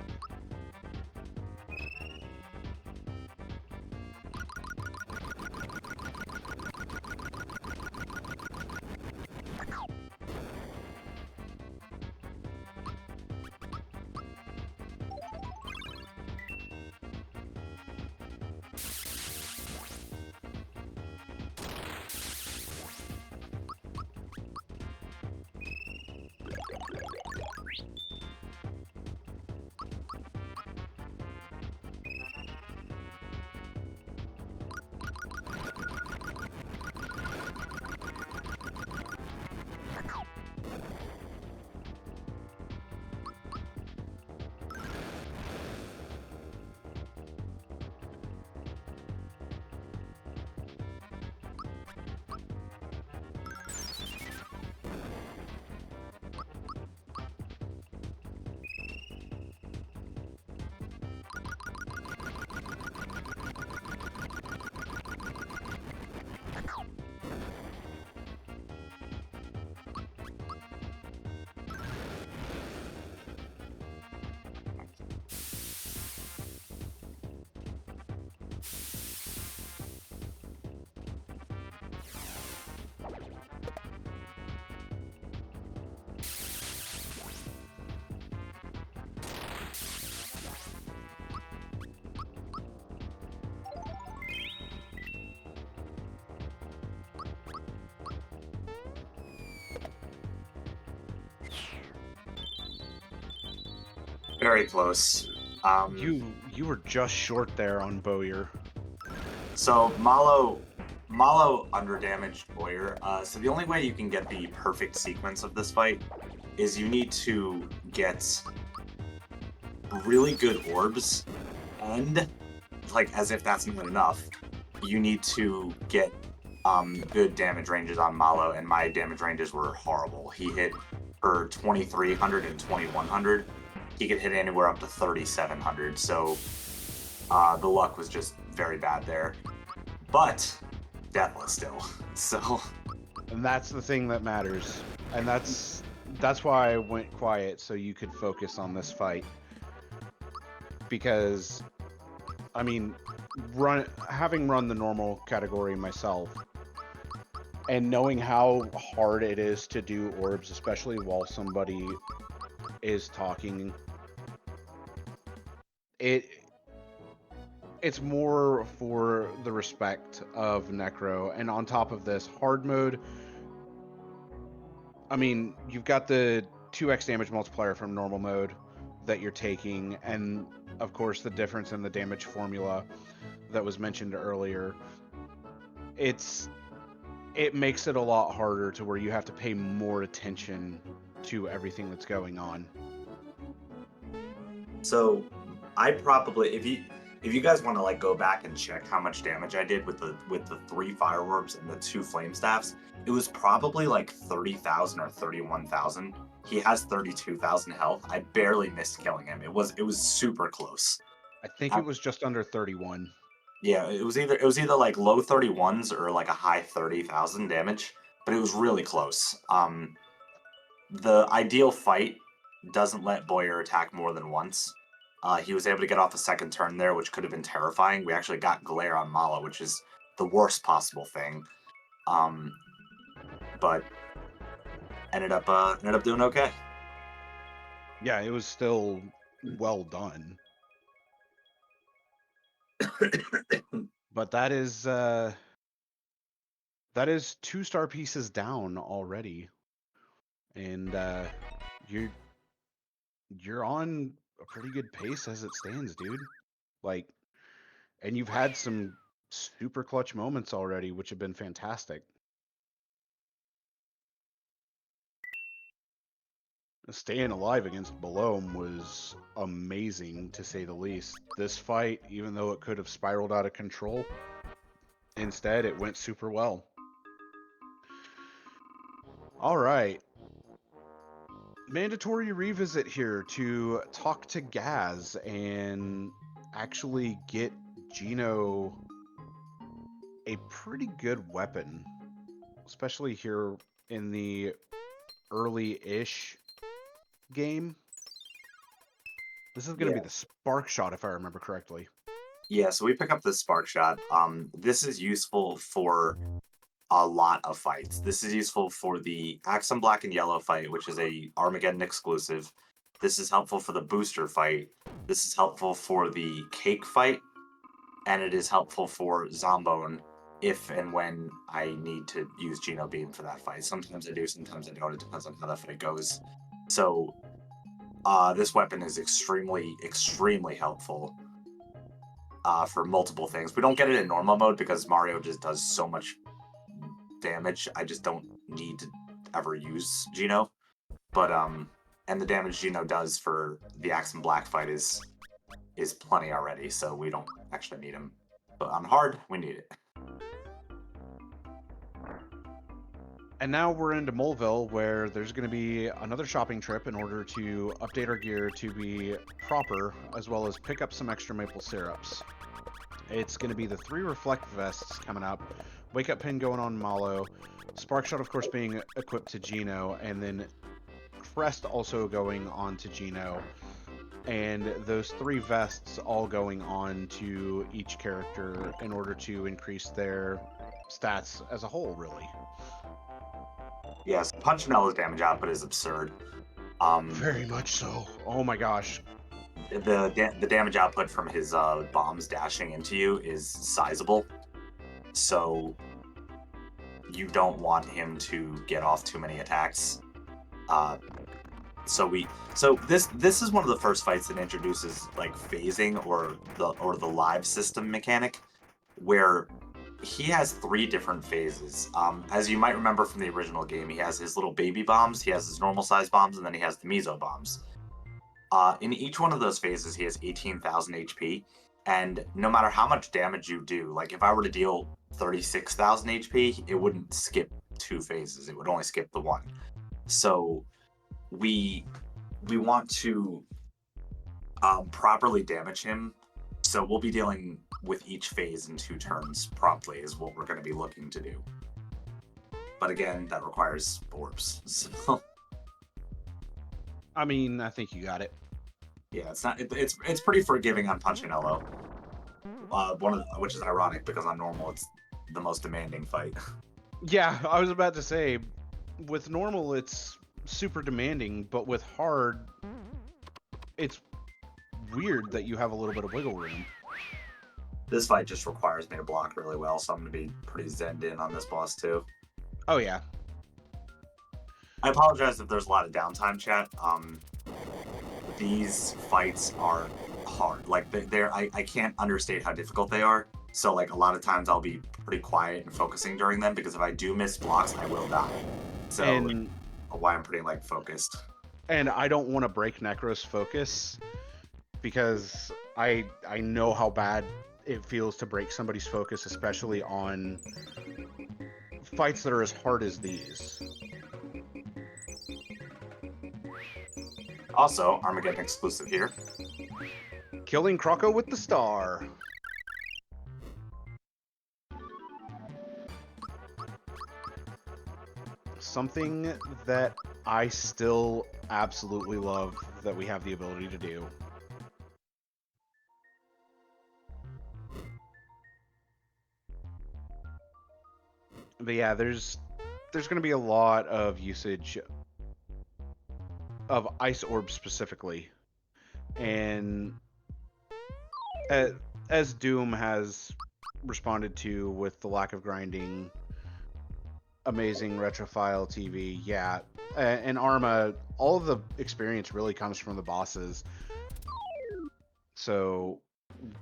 Very close. You were just short there on Bowyer. So Malo underdamaged Bowyer. So the only way you can get the perfect sequence of this fight is you need to get really good orbs, and, like, as if that's not enough, you need to get good damage ranges on Malo, and my damage ranges were horrible. He hit for 2300 and 2100. He could hit anywhere up to 3700, so the luck was just very bad there. But deathless still, so. And that's the thing that matters, and that's why I went quiet, so you could focus on this fight. Because, I mean, having run the normal category myself, and knowing how hard it is to do orbs, especially while somebody is talking, it's more for the respect of Necro. And on top of this, hard mode, I mean, you've got the 2x damage multiplier from normal mode that you're taking, and of course the difference in the damage formula that was mentioned earlier. It makes it a lot harder to where you have to pay more attention to everything that's going on. So I probably, if you guys want to like go back and check how much damage I did with the 3 fire orbs and the 2 flame staffs, it was probably like 30,000 or 31,000. He has 32,000 health. I barely missed killing him. It was super close. I think it was just under 31. Yeah, it was either like low 31s or like a high 30,000 damage, but it was really close. The ideal fight doesn't let Boyer attack more than once. He was able to get off a second turn there, which could have been terrifying. We actually got glare on Mala, which is the worst possible thing. But ended up doing okay. Yeah, it was still well done. But that is 2 star pieces down already, and you're on a pretty good pace as it stands, dude. Like, and you've had some super clutch moments already, which have been fantastic. Staying alive against Balome was amazing, to say the least. This fight, even though it could have spiraled out of control, instead it went super well. All right. Mandatory revisit here to talk to Gaz and actually get Gino a pretty good weapon, especially here in the early-ish game. This is going to be the Spark Shot, if I remember correctly. Yeah, so we pick up the Spark Shot. This is useful for a lot of fights. This is useful for the Axum Black and Yellow fight, which is a Armageddon exclusive. This is helpful for the booster fight. This is helpful for the cake fight, and it is helpful for Zombone if and when I need to use Geno Beam for that fight. Sometimes I do, sometimes I don't. It depends on how that fight goes. So this weapon is extremely, extremely helpful for multiple things. We don't get it in normal mode because Mario just does so much damage. I just don't need to ever use Geno. But and the damage Geno does for the Axum Black fight is plenty already, so we don't actually need him. But on hard, we need it. And now we're into Moleville, where there's going to be another shopping trip in order to update our gear to be proper, as well as pick up some extra maple syrups. It's going to be the 3 reflect vests coming up, wake up pin going on Malo, Spark Shot of course being equipped to Geno, and then Crest also going on to Geno, and those 3 vests all going on to each character in order to increase their stats as a whole, really. Yes, Punchanella's damage output is absurd. Very much so. Oh my gosh. The damage output from his bombs dashing into you is sizable, so you don't want him to get off too many attacks. So this is one of the first fights that introduces like phasing or the live system mechanic, where he has 3 different phases. As you might remember from the original game, he has his little baby bombs, he has his normal size bombs, and then he has the meso bombs. In each one of those phases, he has 18,000 HP. And no matter how much damage you do, like if I were to deal 36,000 HP, it wouldn't skip 2 phases. It would only skip the 1. So we want to properly damage him. So we'll be dealing with each phase in 2 turns promptly is what we're going to be looking to do. But again, that requires orbs. So I mean, I think you got it. yeah, it's pretty forgiving on Punchinello. Which is ironic because on normal it's the most demanding fight. Yeah, I was about to say, with normal it's super demanding, but with hard, it's weird that you have a little bit of wiggle room. This fight just requires me to block really well, so I'm going to be pretty zenned in on this boss too. Oh yeah. I apologize if there's a lot of downtime, chat. These fights are hard. Like I can't understate how difficult they are. So like a lot of times I'll be pretty quiet and focusing during them because if I do miss blocks, I will die. So And why I'm pretty like focused. and I don't want to break Necro's focus because I know how bad it feels to break somebody's focus, especially on fights that are as hard as these. Also, Armageddon exclusive here. Killing Croco with the star. Something that I still absolutely love that we have the ability to do. But yeah, there's going to be a lot of usage of ice orbs specifically, and as Doom has responded to with the lack of grinding, amazing retrophile TV, yeah, and Arma, all of the experience really comes from the bosses. So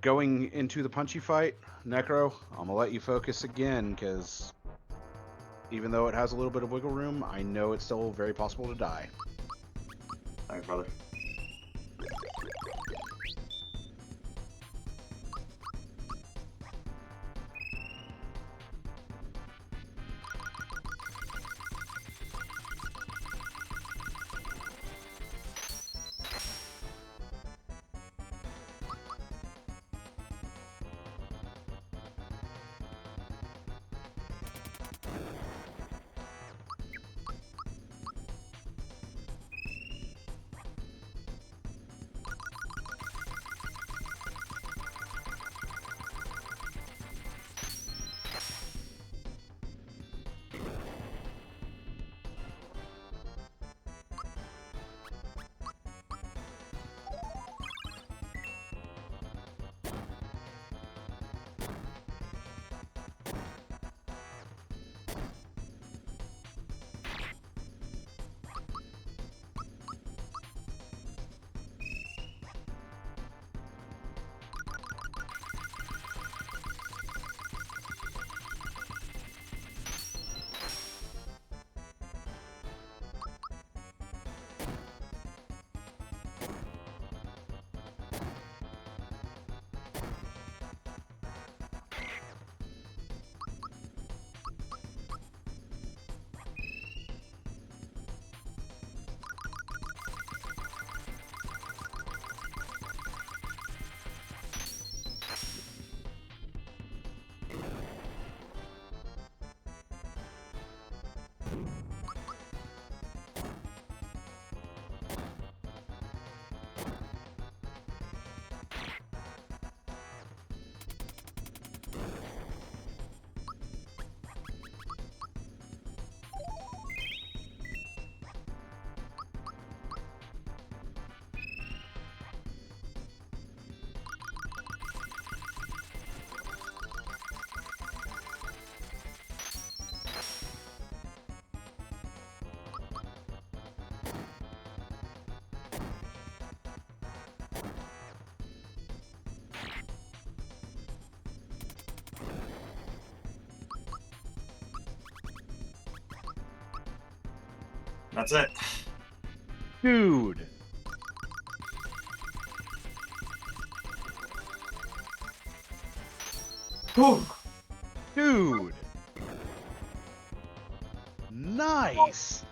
going into the punchy fight, Necro, I'm gonna let you focus again because even though it has a little bit of wiggle room, I know it's still very possible to die. Thanks, brother. That's it. Dude. Whew. Dude. Nice.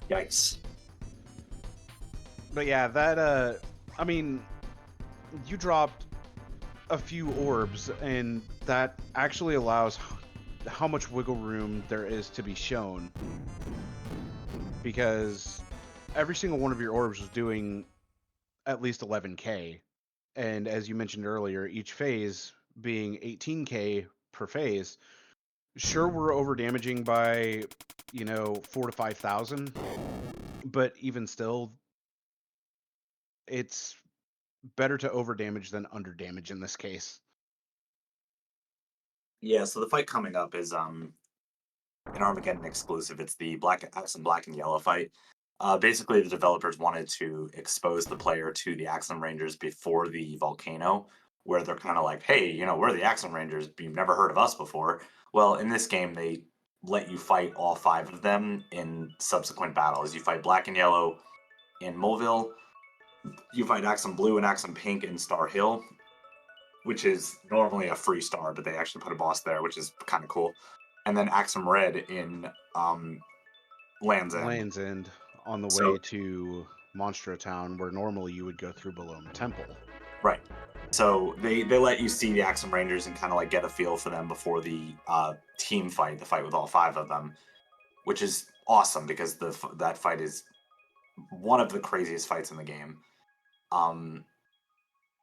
Yikes. But yeah, that I mean, you dropped a few orbs, and that actually allows how much wiggle room there is to be shown, because every single one of your orbs was doing at least 11k, and as you mentioned earlier, each phase being 18k per phase. Sure, we're over damaging by 4 to 5,000, but even still, it's better to over damage than under damage in this case. Yeah, so the fight coming up is an Armageddon exclusive. It's the Axum Black and Yellow fight. Basically, the developers wanted to expose the player to the Axum Rangers before the volcano, where they're kind of like, "Hey, we're the Axum Rangers. You've never heard of us before." Well, in this game, they let you fight all 5 of them in subsequent battles. You fight Black and Yellow in Mulville. You fight Axum Blue and Axum Pink in Star Hill, which is normally a free star, but they actually put a boss there, which is kind of cool. And then Axum Red in Land's End. Land's End, on the So way to Monstro Town, where normally you would go through Belome Temple. right. So they let you see the Axum Rangers and kind of like get a feel for them before the team fight, the fight with all 5 of them, which is awesome because that fight is one of the craziest fights in the game.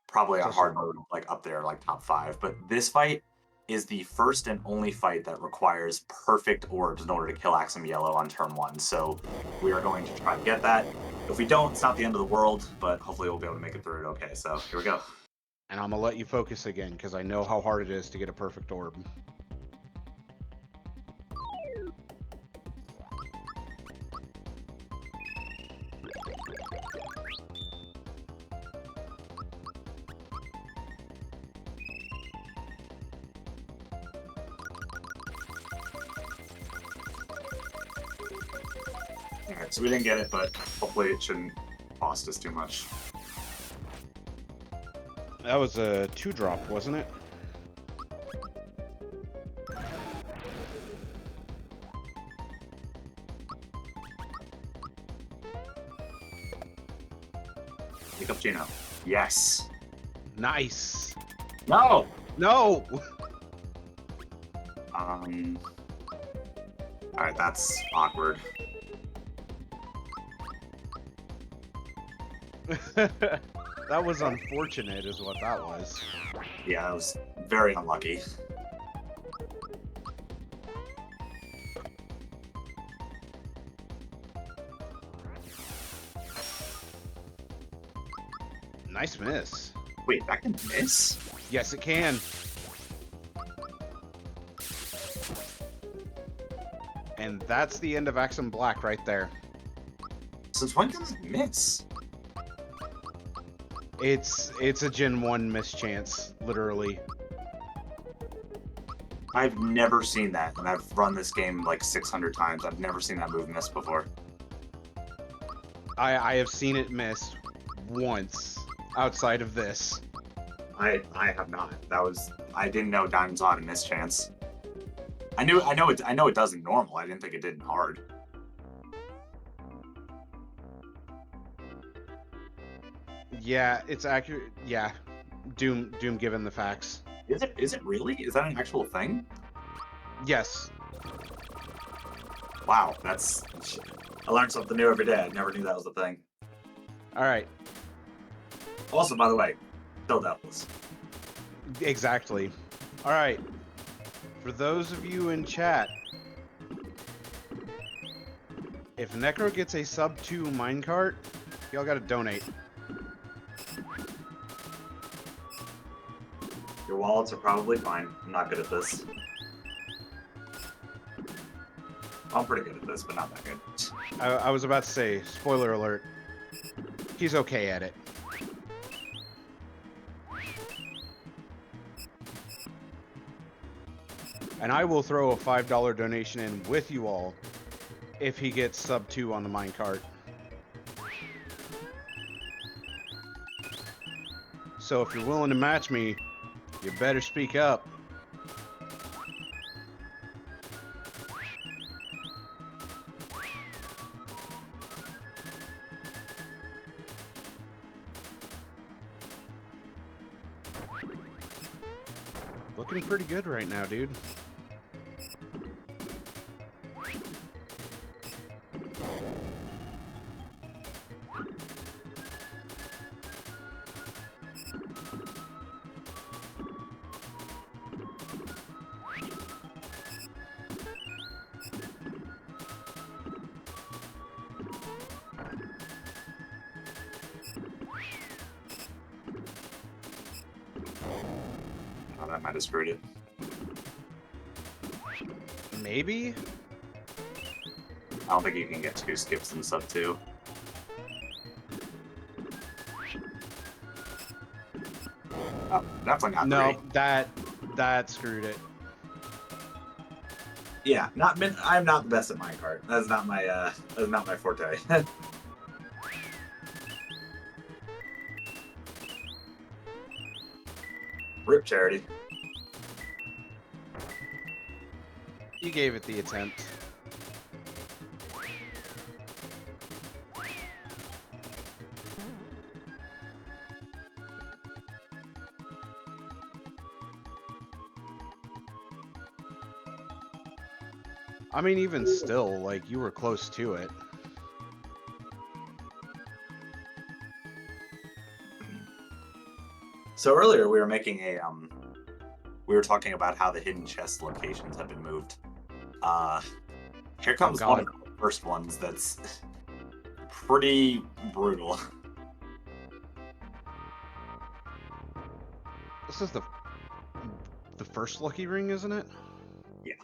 Probably on hard mode, like up there, like top 5. But this fight is the first and only fight that requires perfect orbs in order to kill Axum Yellow on turn 1. So we are going to try to get that. If we don't, it's not the end of the world, but hopefully we'll be able to make it through it okay. So here we go. And I'm gonna let you focus again, because I know how hard it is to get a perfect orb. Alright, so we didn't get it, but hopefully it shouldn't cost us too much. That was a 2-drop, wasn't it? Pick up Gino. Yes. Nice. No! No! Alright, that's awkward. That was unfortunate, is what that was. Yeah, it was very unlucky. Nice miss. Wait, that can miss? Yes, it can. And that's the end of Axum Black right there. Since when can it miss? It's a Gen 1 mischance, literally. I've never seen that, and I've run this game like 600 times. I've never seen that move miss before. I have seen it miss once outside of this. I have not. I didn't know Diamond's on in this chance. I know it does in normal. I didn't think it did in hard. Yeah, it's accurate. Yeah, Doom given the facts. Is it really? Is that an actual thing? Yes. Wow, I learned something new every day. I never knew that was a thing. All right. Also, by the way, still deathless. Exactly. All right. For those of you in chat, if Necro gets a sub 2 minecart, y'all gotta donate. Your wallets are probably fine. I'm not good at this. I'm pretty good at this, but not that good. I was about to say, spoiler alert, he's okay at it. And I will throw a $5 donation in with you all if he gets sub 2 on the minecart. So if you're willing to match me, you better speak up. Looking pretty good right now, dude. Oh, that might have screwed it. Maybe? I don't think you can get 2 skips in sub 2. Oh, definitely not No, 3. that screwed it. Yeah, I'm not the best at minecart. That's not my forte. Rip Charity. You gave it the attempt. I mean, even still, like, you were close to it. So earlier we were making we were talking about how the hidden chest locations have been moved. Here comes one of the first ones that's pretty brutal. This is the first lucky ring, isn't it? Yeah.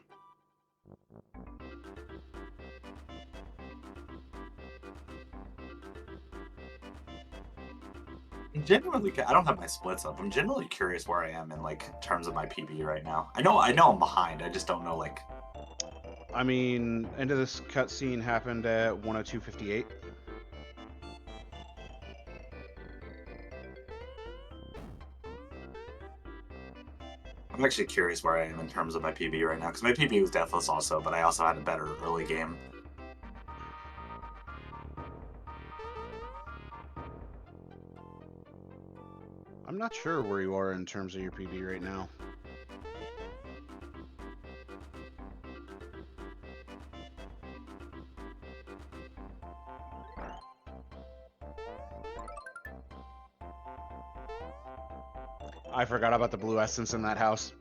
I'm genuinely, I don't have my splits up. I'm genuinely curious where I am in like terms of my PB right now. I know I'm behind. I just don't know like. I mean, end of this cutscene happened at 102.58. I'm actually curious where I am in terms of my PB right now because my PB was deathless also, but I also had a better early game. I'm not sure where you are in terms of your PB right now. I forgot about the blue essence in that house.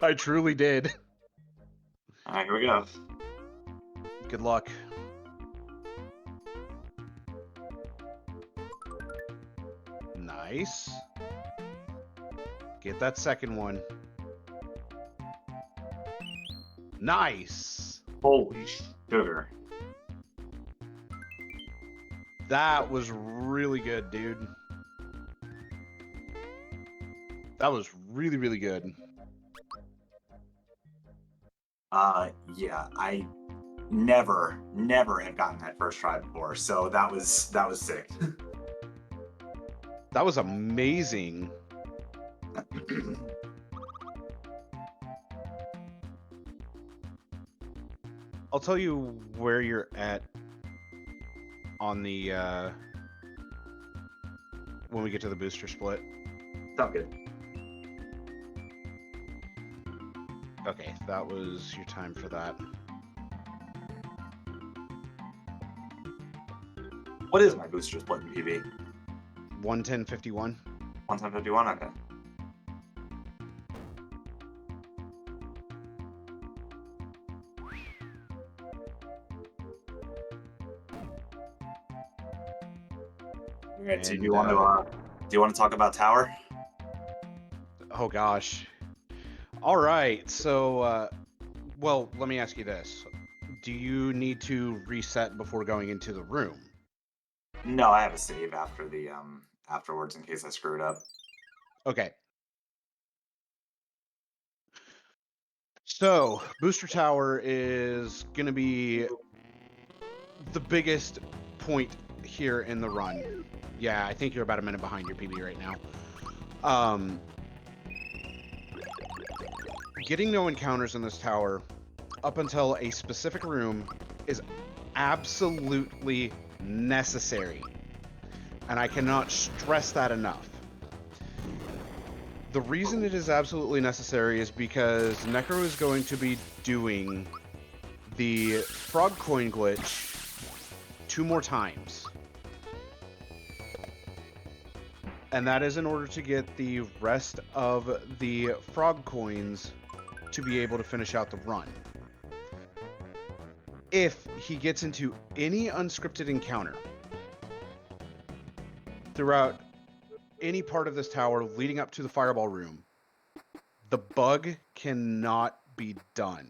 I truly did. All right, here we go. Good luck. Nice. Get that second one. Nice. Holy sugar. That was really good, dude. That was really, really good. Yeah, I never have gotten that first try before, so that was sick. That was amazing. I'll tell you where you're at on the when we get to the booster split. Sounds good. Okay, that was your time for that. What is my booster split in PB? 110.51. 151. Okay. Alright, so do you want to talk about tower? Oh gosh. All right, so well, let me ask you this: do you need to reset before going into the room? No, I have a save after the afterwards in case I screw it up. Okay. So booster tower is gonna be the biggest point here in the run. Yeah, I think you're about a minute behind your PB right now. Getting no encounters in this tower up until a specific room is absolutely necessary. And I cannot stress that enough. The reason it is absolutely necessary is because Necro is going to be doing the frog coin glitch 2 more times. And that is in order to get the rest of the frog coins to be able to finish out the run. If he gets into any unscripted encounter throughout any part of this tower leading up to the fireball room, the bug cannot be done.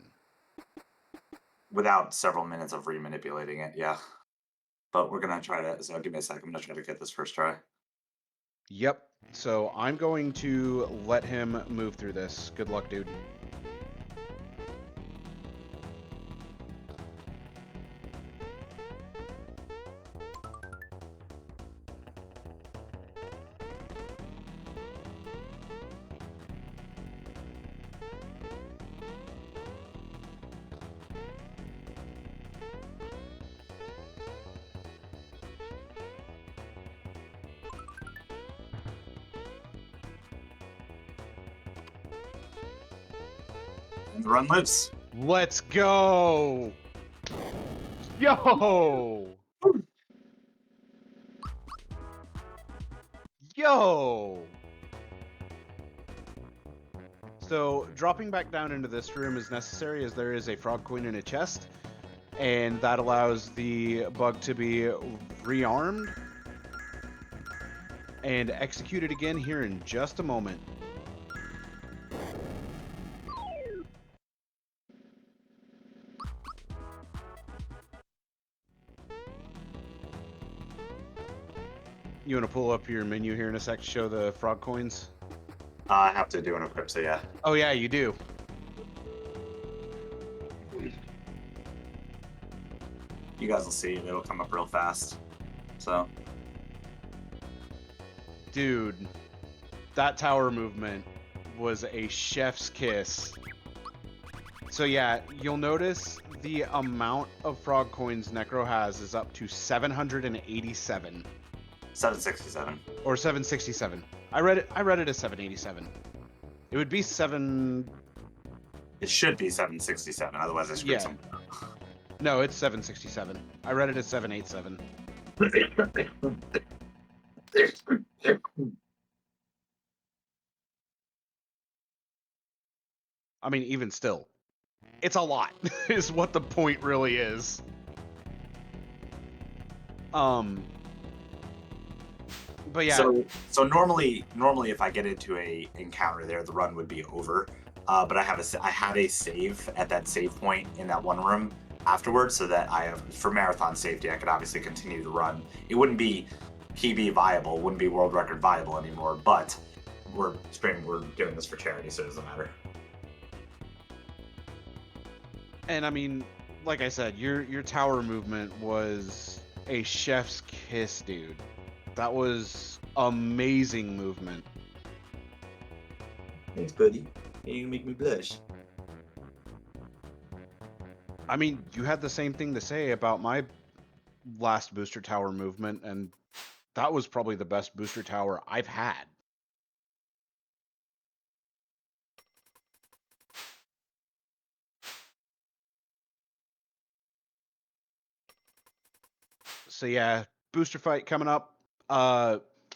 Without several minutes of remanipulating it, yeah. But we're gonna try to, so give me a second, I'm gonna try to get this first try. Yep. So I'm going to let him move through this. Good luck, dude. And the run lives. Let's go! Yo! Yo! So, dropping back down into this room is necessary as there is a frog coin in a chest, and that allows the bug to be rearmed and executed again here in just a moment. You want to pull up your menu here in a sec to show the frog coins? I have to do an equip, so yeah. Oh yeah, you do. You guys will see, it'll come up real fast. So, Dude, that tower movement was a chef's kiss. So yeah, you'll notice the amount of frog coins Necro has is up to 787. 767. Or 767. I read it as 787. It would be 7... It should be 767, otherwise I screwed Yeah. something up. No, it's 767. I read it as 787. I mean, even still, it's a lot, is what the point really is. But yeah. So normally if I get into a encounter there, the run would be over. But I had a save at that save point in that one room afterwards, so that I have, for marathon safety, I could obviously continue the run. It wouldn't be PB viable, wouldn't be world record viable anymore. But we're doing this for charity, so it doesn't matter. And I mean, like I said, your tower movement was a chef's kiss, dude. That was amazing movement. Thanks, buddy. You make me blush. I mean, you had the same thing to say about my last booster tower movement, and that was probably the best booster tower I've had. So yeah, booster fight coming up.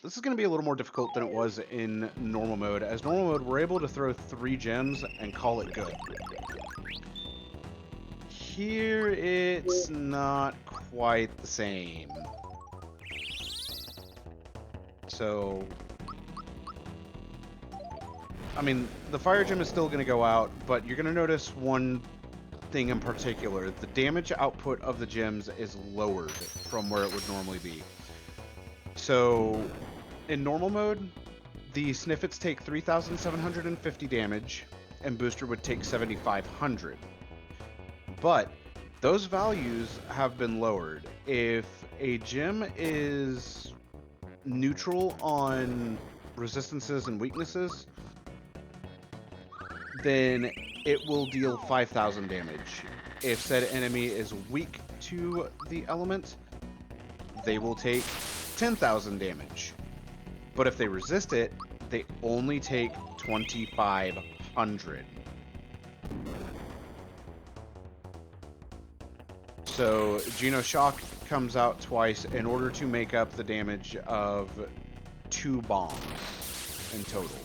This is going to be a little more difficult than it was in normal mode. As normal mode, we're able to throw 3 gems and call it good. Here, it's not quite the same. So, I mean, the fire gem is still going to go out, but you're going to notice one thing in particular. The damage output of the gems is lowered from where it would normally be. So, in normal mode, the Sniffets take 3,750 damage, and Booster would take 7,500. But those values have been lowered. If a gem is neutral on resistances and weaknesses, then it will deal 5,000 damage. If said enemy is weak to the element, they will take 10,000 damage. But if they resist it, they only take 2,500. So Geno Shock comes out twice in order to make up the damage of 2 bombs in total.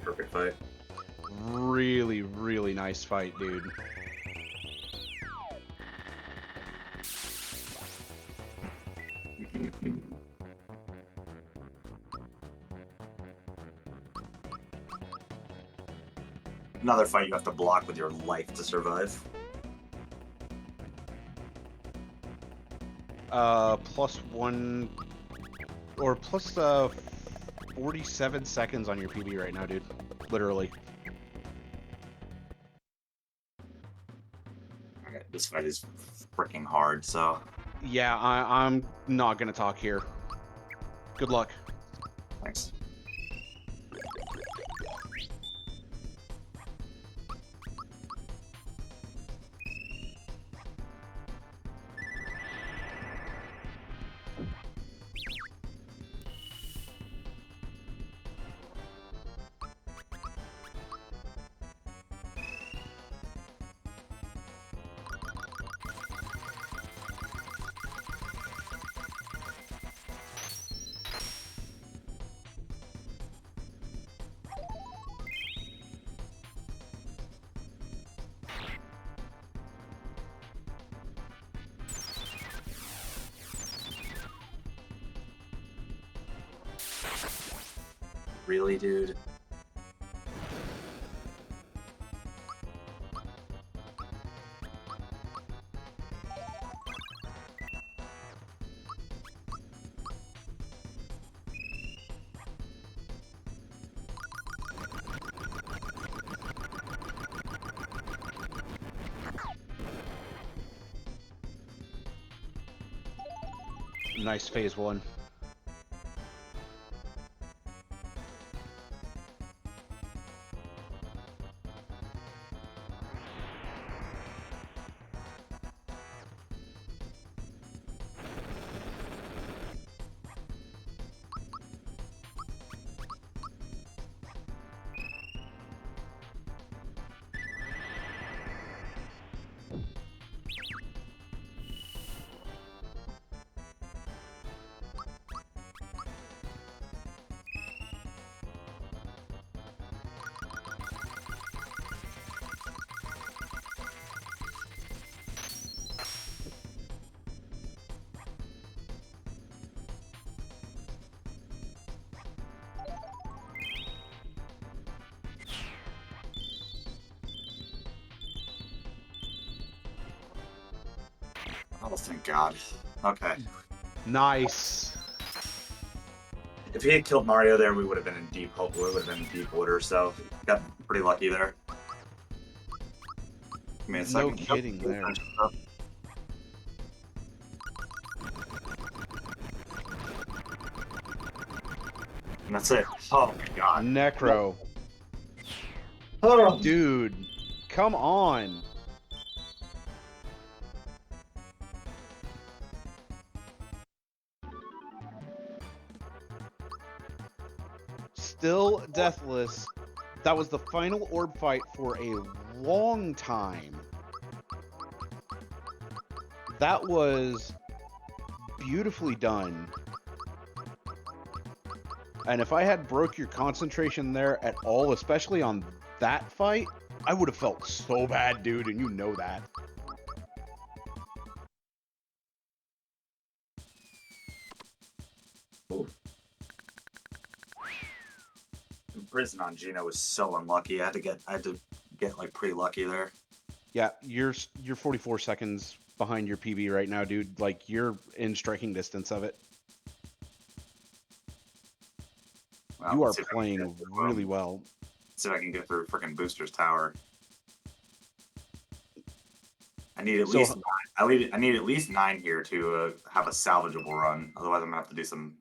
Perfect fight. Really, really nice fight, dude. Another fight you have to block with your life to survive. +1 or plus 47 seconds on your PB right now, dude. Literally. Okay, this fight is freaking hard, so Yeah, I'm not gonna talk here. Good luck. thanks. Really, dude? Nice phase 1. Oh, thank God. Okay. Nice. If he had killed Mario there, we would have been in deep hope. We would have been in deep water, so got pretty lucky there. Give me a No second. kidding there. And that's it. Oh my God. Necro. Oh. Dude, come on. Still deathless. That was the final orb fight for a long time. That was beautifully done. And if I had broke your concentration there at all, especially on that fight, I would have felt so bad, dude, and you know that. Prison on Gino was so unlucky. I had to get like pretty lucky there. Yeah, you're 44 seconds behind your PB right now, dude. Like, you're in striking distance of it. You are let's see if I can playing get through, really well. see if I can get through freaking Booster's Tower. I need at So- least 9. I need at least 9 here to have a salvageable run. Otherwise, I'm gonna have to do some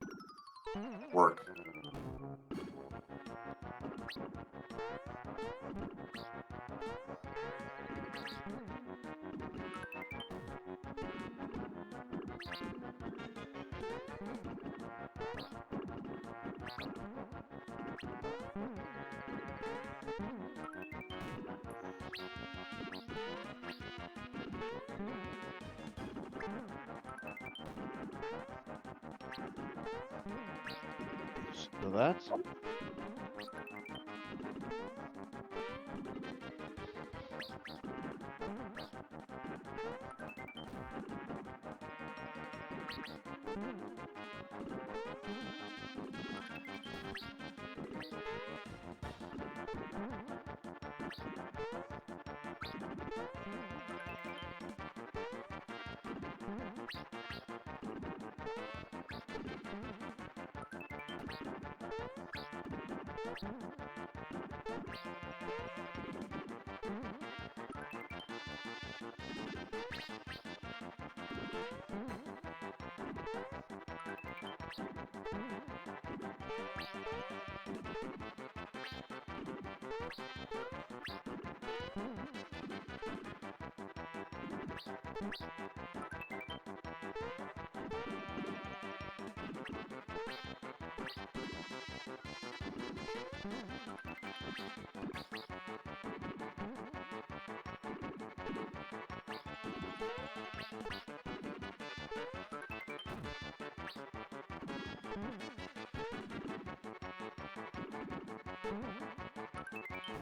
work. So that's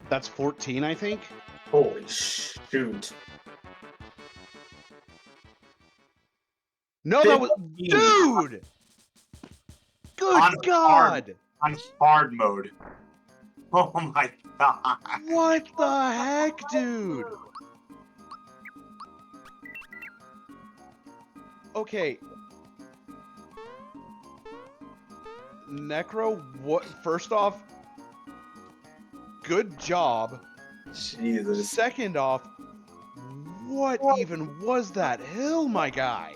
That's 14, I think. Holy shoot. No, that was 15. dude. Good On God! On hard mode. Oh my god. What the heck, dude? Okay. Necro, what? First off, good job. Jesus. Second off, what even was that hill, my guy?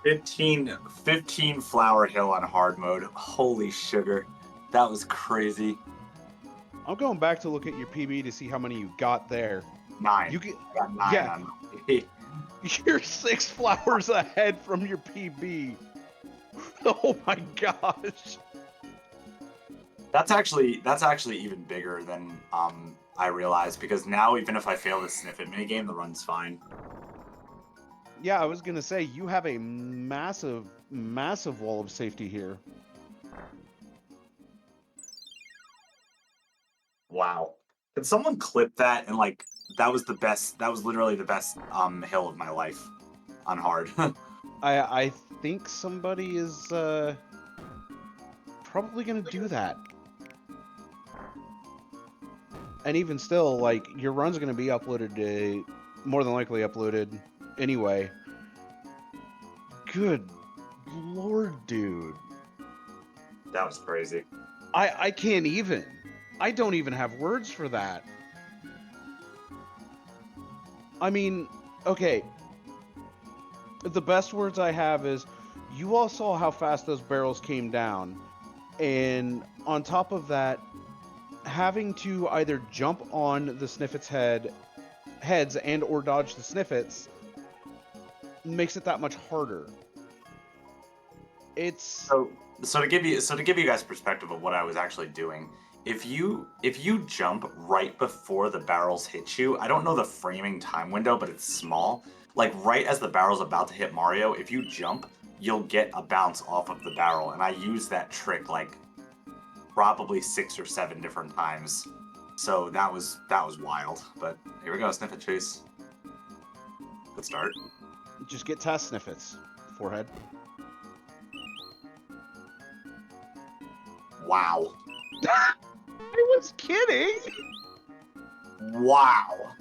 Fifteen Flower Hill on hard mode. Holy sugar. That was crazy. I'm going back to look at your PB to see how many you got there. 9. You get, I got 9 yeah. on my You're 6 flowers ahead from your PB. Oh my gosh. That's actually even bigger than I realized, because now even if I fail the sniff it minigame, the run's fine. Yeah, I was gonna say you have a massive, massive wall of safety here. Wow. Can someone clip that and like that was literally the best hill of my life on hard. I think somebody is probably gonna do that. And even still, like, your run's gonna be uploaded more than likely uploaded anyway. Good lord, dude. That was crazy. I can't even. I don't even have words for that. I mean, okay. The best words I have is, you all saw how fast those barrels came down. And on top of that, having to either jump on the Sniffet's heads and or dodge the Sniffets makes it that much harder. It's so to give you guys perspective of what I was actually doing, if you jump right before the barrels hit you, I don't know the framing time window, but it's small. Like right as the barrel's about to hit Mario, if you jump, you'll get a bounce off of the barrel, and I used that trick like probably 6 or 7 different times. So that was wild. But here we go, Sniffet Chase. Good start. just get test Sniffets. Forehead. Wow. I was kidding. Wow.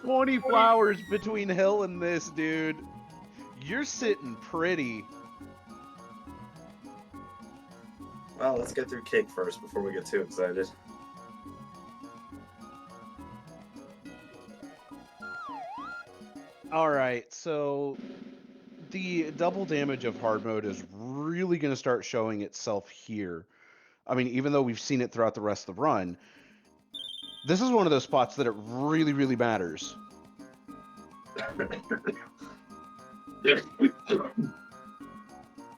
20 flowers between hill and this, dude. You're sitting pretty. Well, let's get through cake first before we get too excited. All right, so the double damage of hard mode is really going to start showing itself here. I mean, even though we've seen it throughout the rest of the run, this is one of those spots that it really, really matters.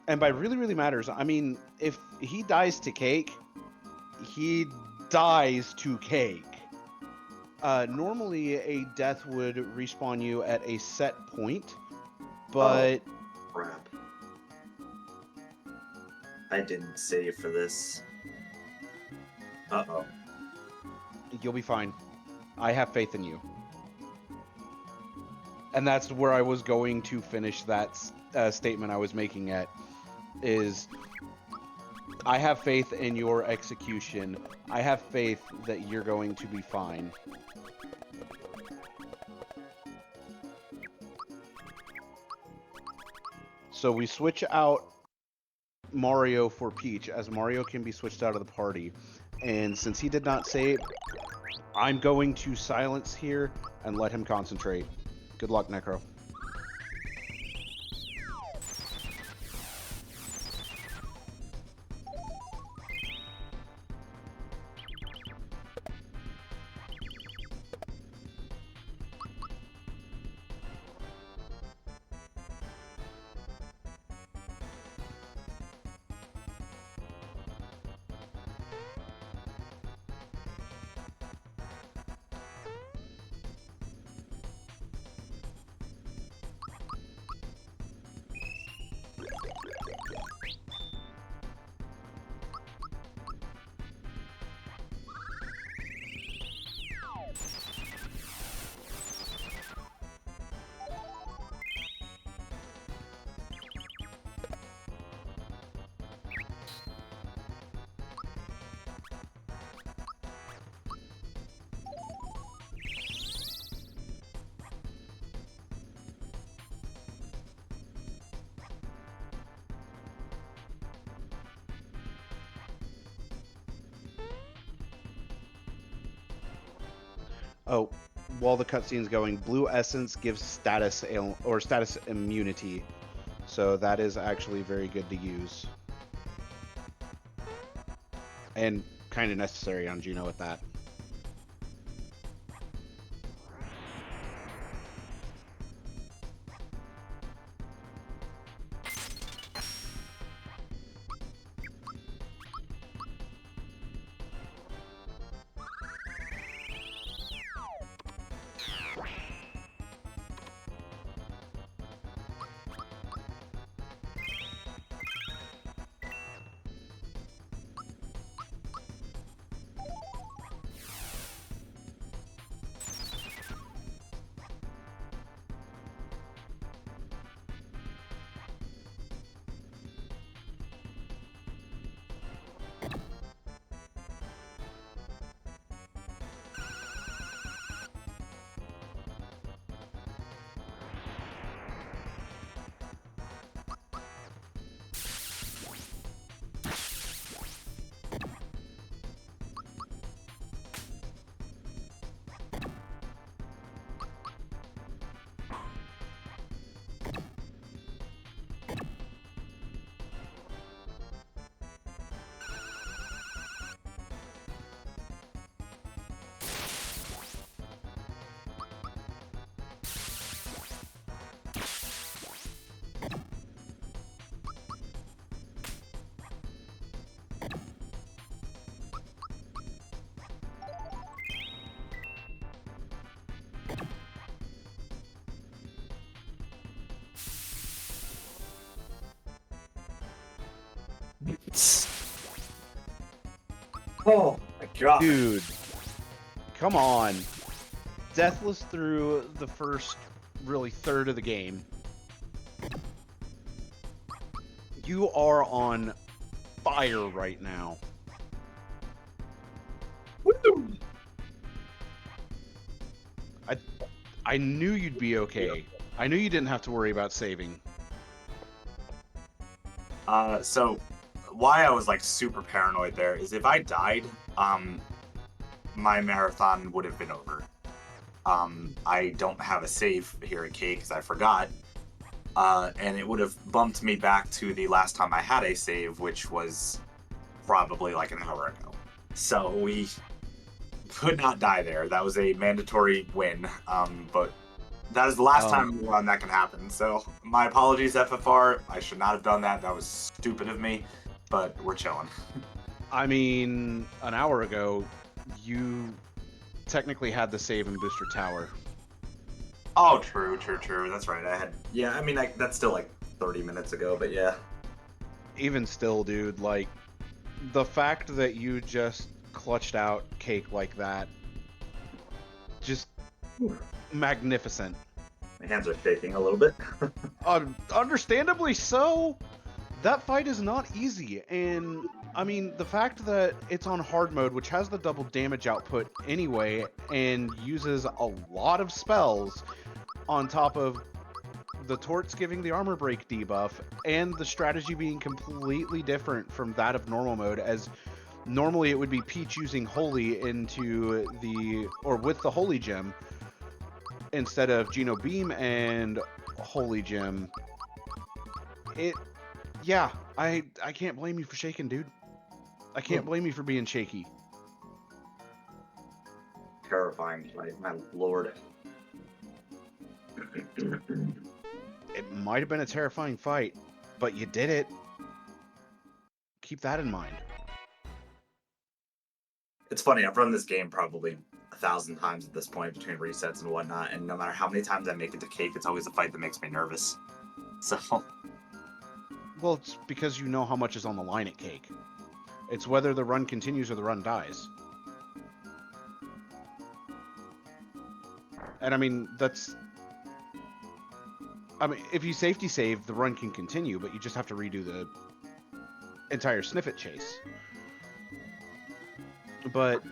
And by really, really matters, I mean, if he dies to cake, he dies to cake. Normally, a death would respawn you at a set point, but... Oh, crap. I didn't save for this. Uh-oh. You'll be fine. I have faith in you. And that's where I was going to finish that statement I was making at, is I have faith in your execution. I have faith that you're going to be fine. So we switch out Mario for Peach, as Mario can be switched out of the party. And since he did not save, I'm going to silence here and let him concentrate. Good luck, Necro. Oh, while the cutscene's going, blue essence gives status immunity, so that is actually very good to use, and kind of necessary on Juno with that. Oh my god. Dude, come on. Deathless through the first, really, third of the game. You are on fire right now. I knew you'd be okay. I knew you didn't have to worry about saving. So why I was like super paranoid there is if I died, my marathon would have been over. I don't have a save here at K because I forgot. And it would have bumped me back to the last time I had a save, which was probably like an hour ago. So we could not die there. That was a mandatory win. But that is the last time in the run that can happen. So my apologies, FFR. I should not have done that. That was stupid of me. But we're chilling. I mean, an hour ago, you technically had the save in Booster Tower. Oh, true. That's right. I mean, that's still like 30 minutes ago, but yeah. Even still, dude, like, the fact that you just clutched out Cake like that, just magnificent. My hands are shaking a little bit. Understandably so. That fight is not easy, and I mean, the fact that it's on hard mode, which has the double damage output anyway, and uses a lot of spells on top of the Torts giving the armor break debuff, and the strategy being completely different from that of normal mode, as normally it would be Peach using Holy with the Holy Gem, instead of Geno Beam and Holy Gem. Yeah, I can't blame you for shaking, dude. I can't blame you for being shaky. Terrifying, my lord. It might have been a terrifying fight, but you did it. Keep that in mind. It's funny, I've run this game probably 1,000 times at this point between resets and whatnot, and no matter how many times I make it to Cake, it's always a fight that makes me nervous. So... Well, it's because you know how much is on the line at Cake. It's whether the run continues or the run dies. And I mean, if you safety save, the run can continue, but you just have to redo the entire Sniffet chase. But,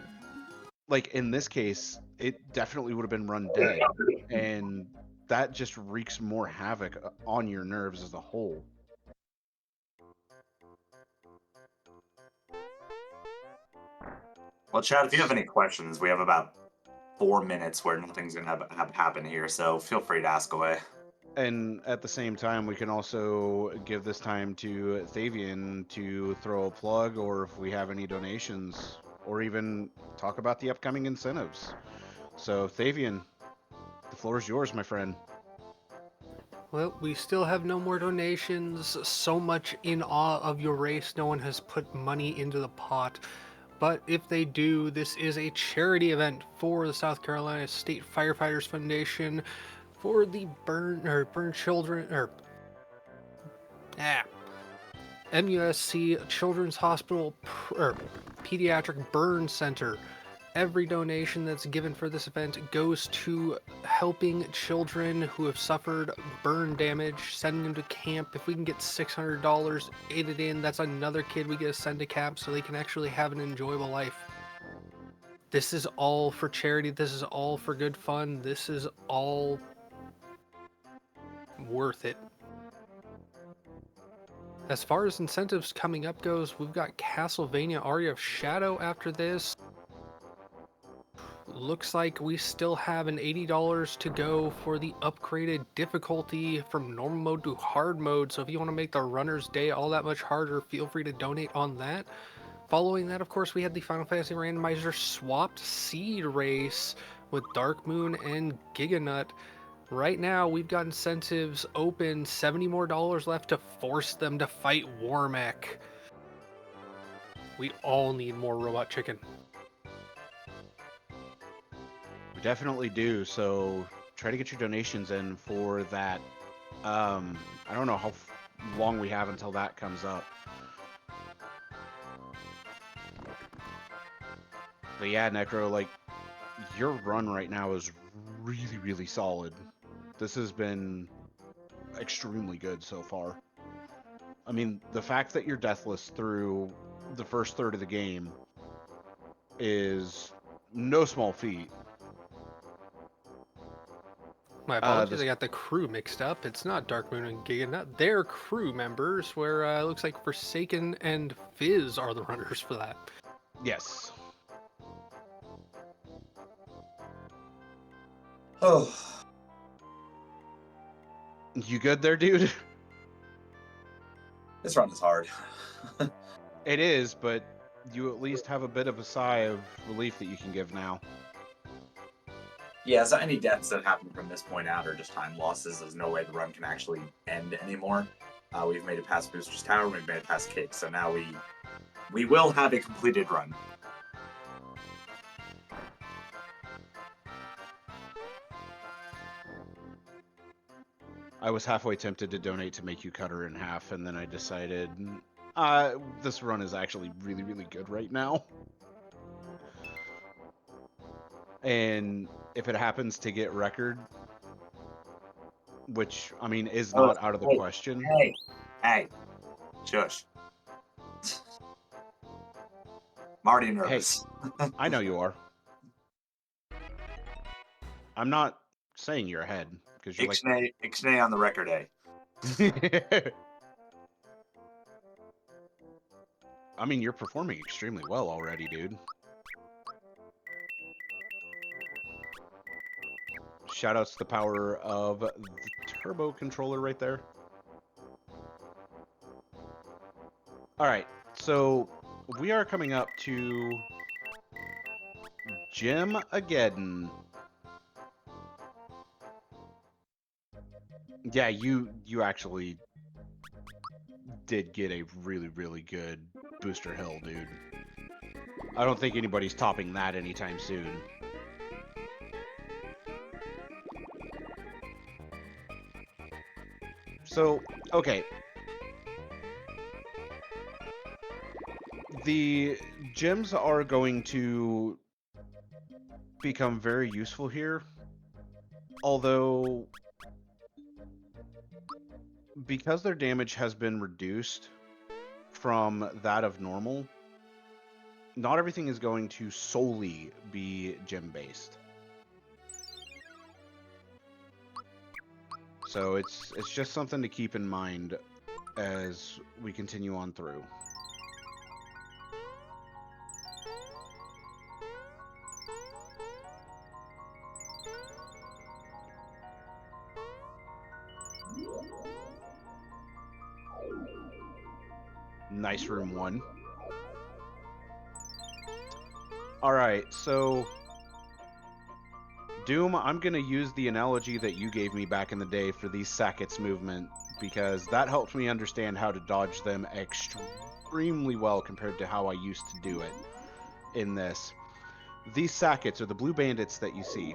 like, in this case, it definitely would have been run dead. And that just wreaks more havoc on your nerves as a whole. Well, Chad, if you have any questions, we have about 4 minutes where nothing's going to happen here, so feel free to ask away. And at the same time, we can also give this time to Thavian to throw a plug, or if we have any donations, or even talk about the upcoming incentives. So, Thavian, the floor is yours, my friend. Well, we still have no more donations. So much in awe of your race. No one has put money into the pot. But if they do, this is a charity event for the South Carolina State Firefighters Foundation for the burn children MUSC Children's Hospital Pediatric Burn Center. Every donation that's given for this event goes to helping children who have suffered burn damage, sending them to camp. If we can get $600 aided in, that's another kid we get to send to camp so they can actually have an enjoyable life. This is all for charity. This is all for good fun. This is all worth it. As far as incentives coming up goes, we've got Castlevania Aria of Shadow after this. Looks like we still have an $80 to go for the upgraded difficulty from normal mode to hard mode. So if you want to make the runner's day all that much harder, feel free to donate on that. Following that, of course, we had the Final Fantasy Randomizer swapped seed race with Dark Moon and Giganut. Right now, we've got incentives open, $70 more left to force them to fight Warmech. We all need more robot chicken. We definitely do, so try to get your donations in for that. I don't know how long we have until that comes up. But yeah, Necro, like, your run right now is really, really solid. This has been extremely good so far. I mean, the fact that you're deathless through the first third of the game is no small feat. My apologies, this- I got the crew mixed up. It's not Dark Moon and Giga Nut. They're crew members, where it looks like Forsaken and Fizz are the runners for that. Yes. Oh, You good there, dude? this run is hard. It is, but you at least have a bit of a sigh of relief that you can give now. Yeah, so any deaths that happen from this point out are just time losses. There's no way the run can actually end anymore. We've made it past Booster's Tower, we've made it past Cake, so now we will have a completed run. I was halfway tempted to donate to make you cut her in half, and then I decided this run is actually really, really good right now. And if it happens to get record, which, I mean, is not out of the question. Hey, shush. I'm already nervous. I know you are. I'm not saying you're ahead, because you're like... Ixnay on the record, I mean, you're performing extremely well already, dude. Shoutouts to the power of the turbo controller right there. Alright, so we are coming up to Armageddon. Yeah, you actually did get a really, really good booster hill, dude. I don't think anybody's topping that anytime soon. So, okay. The gems are going to become very useful here. Although, because their damage has been reduced from that of normal, not everything is going to solely be gem-based. So it's just something to keep in mind as we continue on through. Nice room one. Alright, so Doom, I'm going to use the analogy that you gave me back in the day for these Sackets movement, because that helped me understand how to dodge them extremely well compared to how I used to do it in this. These Sackets, or the blue bandits that you see,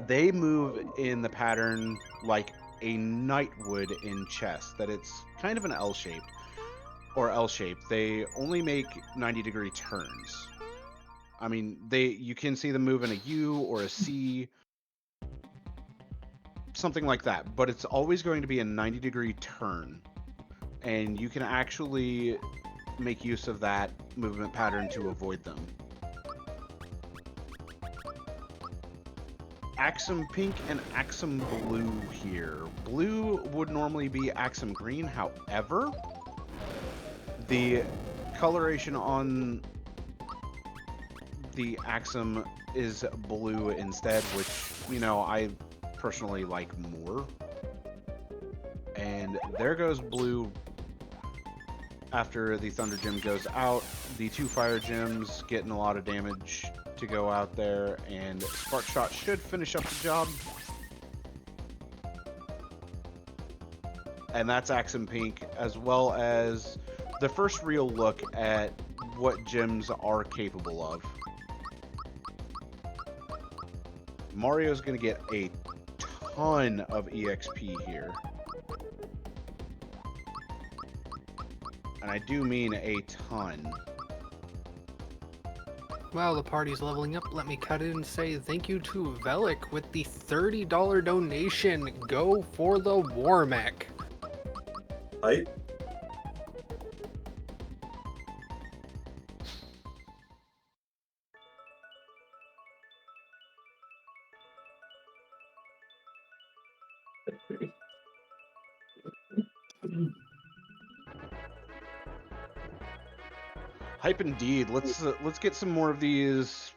they move in the pattern like a knight would in chess, that it's kind of an L-shaped, or L-shaped. They only make 90-degree turns. I mean, you can see them move in a U or a C, something like that, but it's always going to be a 90-degree turn, and you can actually make use of that movement pattern to avoid them. Axum Pink and Axum Blue here. Blue would normally be Axum Green, however, the coloration on the Axum is blue instead, which, you know, I personally like more. And there goes blue after the Thunder Gem goes out. The two Fire Gems getting a lot of damage to go out there, and Spark Shot should finish up the job. And that's Axum Pink, as well as the first real look at what gems are capable of. Mario's going to get a ton of EXP here. And I do mean a ton. Well, the party's leveling up. Let me cut in and say thank you to Velik with the $30 donation. Go for the War Mech. Right? Hype indeed. Let's get some more of these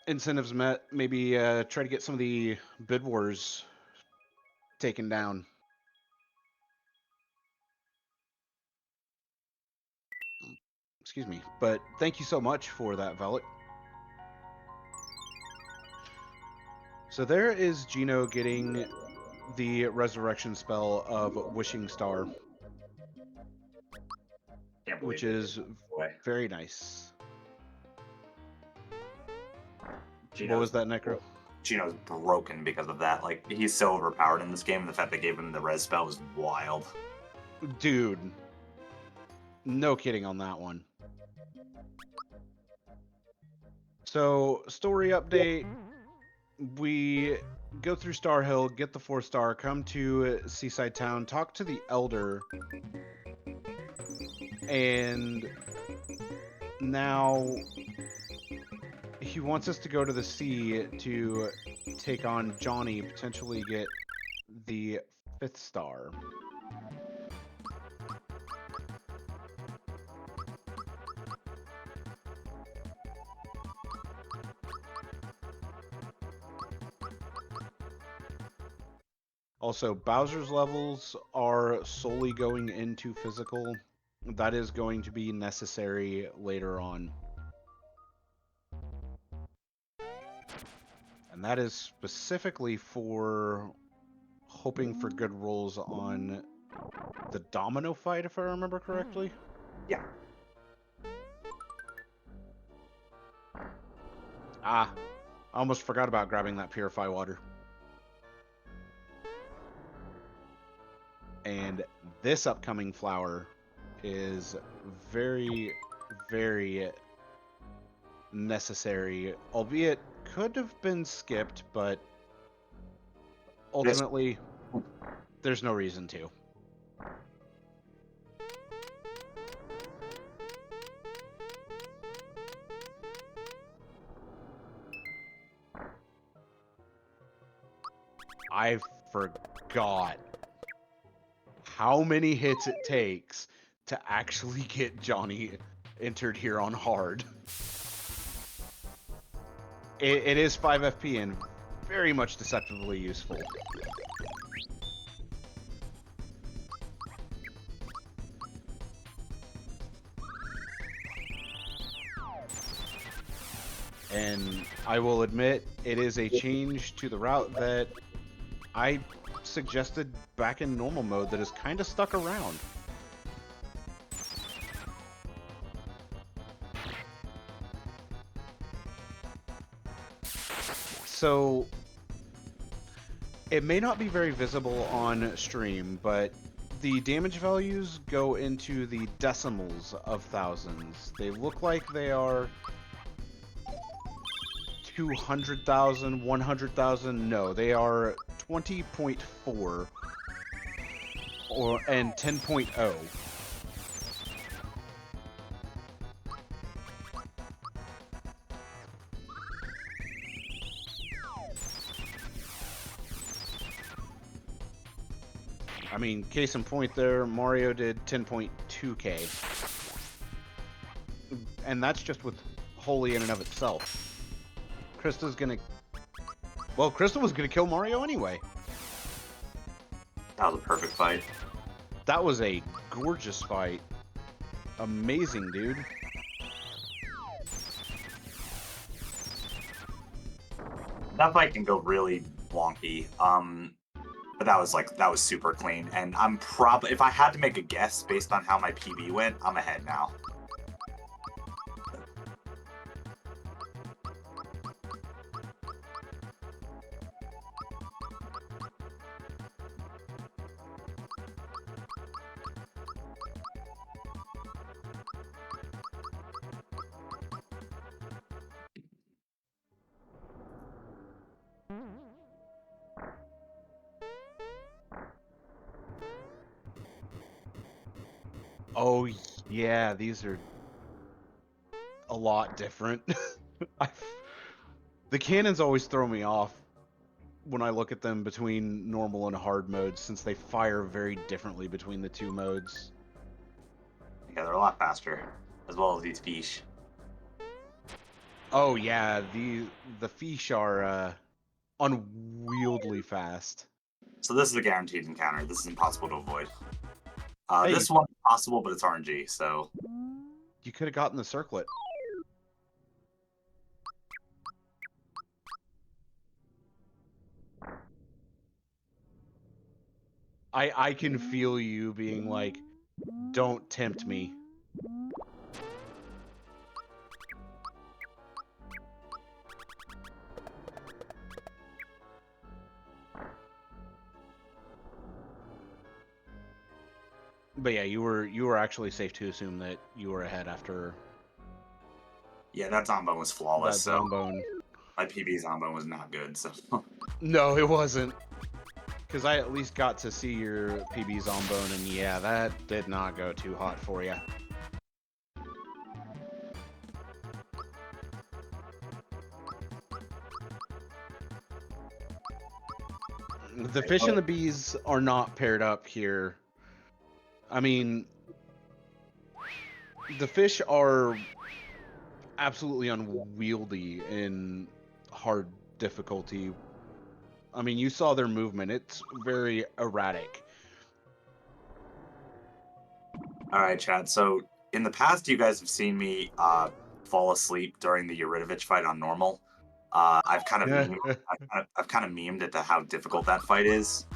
incentives met. Maybe try to get some of the bid wars taken down. Excuse me. But thank you so much for that, Velik. So there is Gino getting the resurrection spell of Wishing Star, Can't believe which they is did that way. very nice. Gino's, What was that, Necro? Gino's broken because of that. Like, he's so overpowered in this game, and the fact they gave him the res spell was wild. Dude, no kidding on that one. So, story update. We go through Star Hill, get the 4-star, come to Seaside Town, talk to the Elder, and now he wants us to go to the sea to take on Johnny, potentially get the 5th star. Also, Bowser's levels are solely going into physical. That is going to be necessary later on. And that is specifically for hoping for good rolls on the domino fight, if I remember correctly. Yeah. Ah, I almost forgot about grabbing that purify water. And this upcoming flower is very, very necessary, albeit could have been skipped, but ultimately there's no reason to. I forgot how many hits it takes to actually get Johnny entered here on hard. It is 5 FP and very much deceptively useful. And I will admit, it is a change to the route that I suggested back in normal mode that is kind of stuck around. So, it may not be very visible on stream, but the damage values go into the decimals of thousands. They look like they are 200,000, 100,000. No, they are 20.4 and 10.0. I mean, case in point there, Mario did 10.2k. And that's just with Holy in and of itself. Krista's gonna... Well, Krista was gonna kill Mario anyway. That was a perfect fight. That was a gorgeous fight. Amazing, dude. That fight can go really wonky. But that was super clean. And I'm probably, if I had to make a guess based on how my PB went, I'm ahead now. Oh, yeah, these are a lot different. The cannons always throw me off. when I look at them between normal and hard modes, since they fire very differently between the two modes. Yeah, they're a lot faster, as well as these fish. Oh yeah, the fish are unwieldy fast. So this is a guaranteed encounter. This is impossible to avoid. Hey, This one's possible, but it's RNG, so... you could have gotten the circlet. I can feel you being like, don't tempt me. But yeah, you were actually safe to assume that you were ahead after Yeah, that Zombone was flawless, that so... Zombone. My PB Zombone was not good, so... No, it wasn't. Because I at least got to see your PB Zombone, and yeah, that did not go too hot for you. The fish and the bees are not paired up here. I mean, the fish are absolutely unwieldy in hard difficulty. I mean, you saw their movement. It's very erratic. Alright, Chad, so in the past you guys have seen me fall asleep during the Eurytovich fight on normal. I've kind of memed at how difficult that fight is.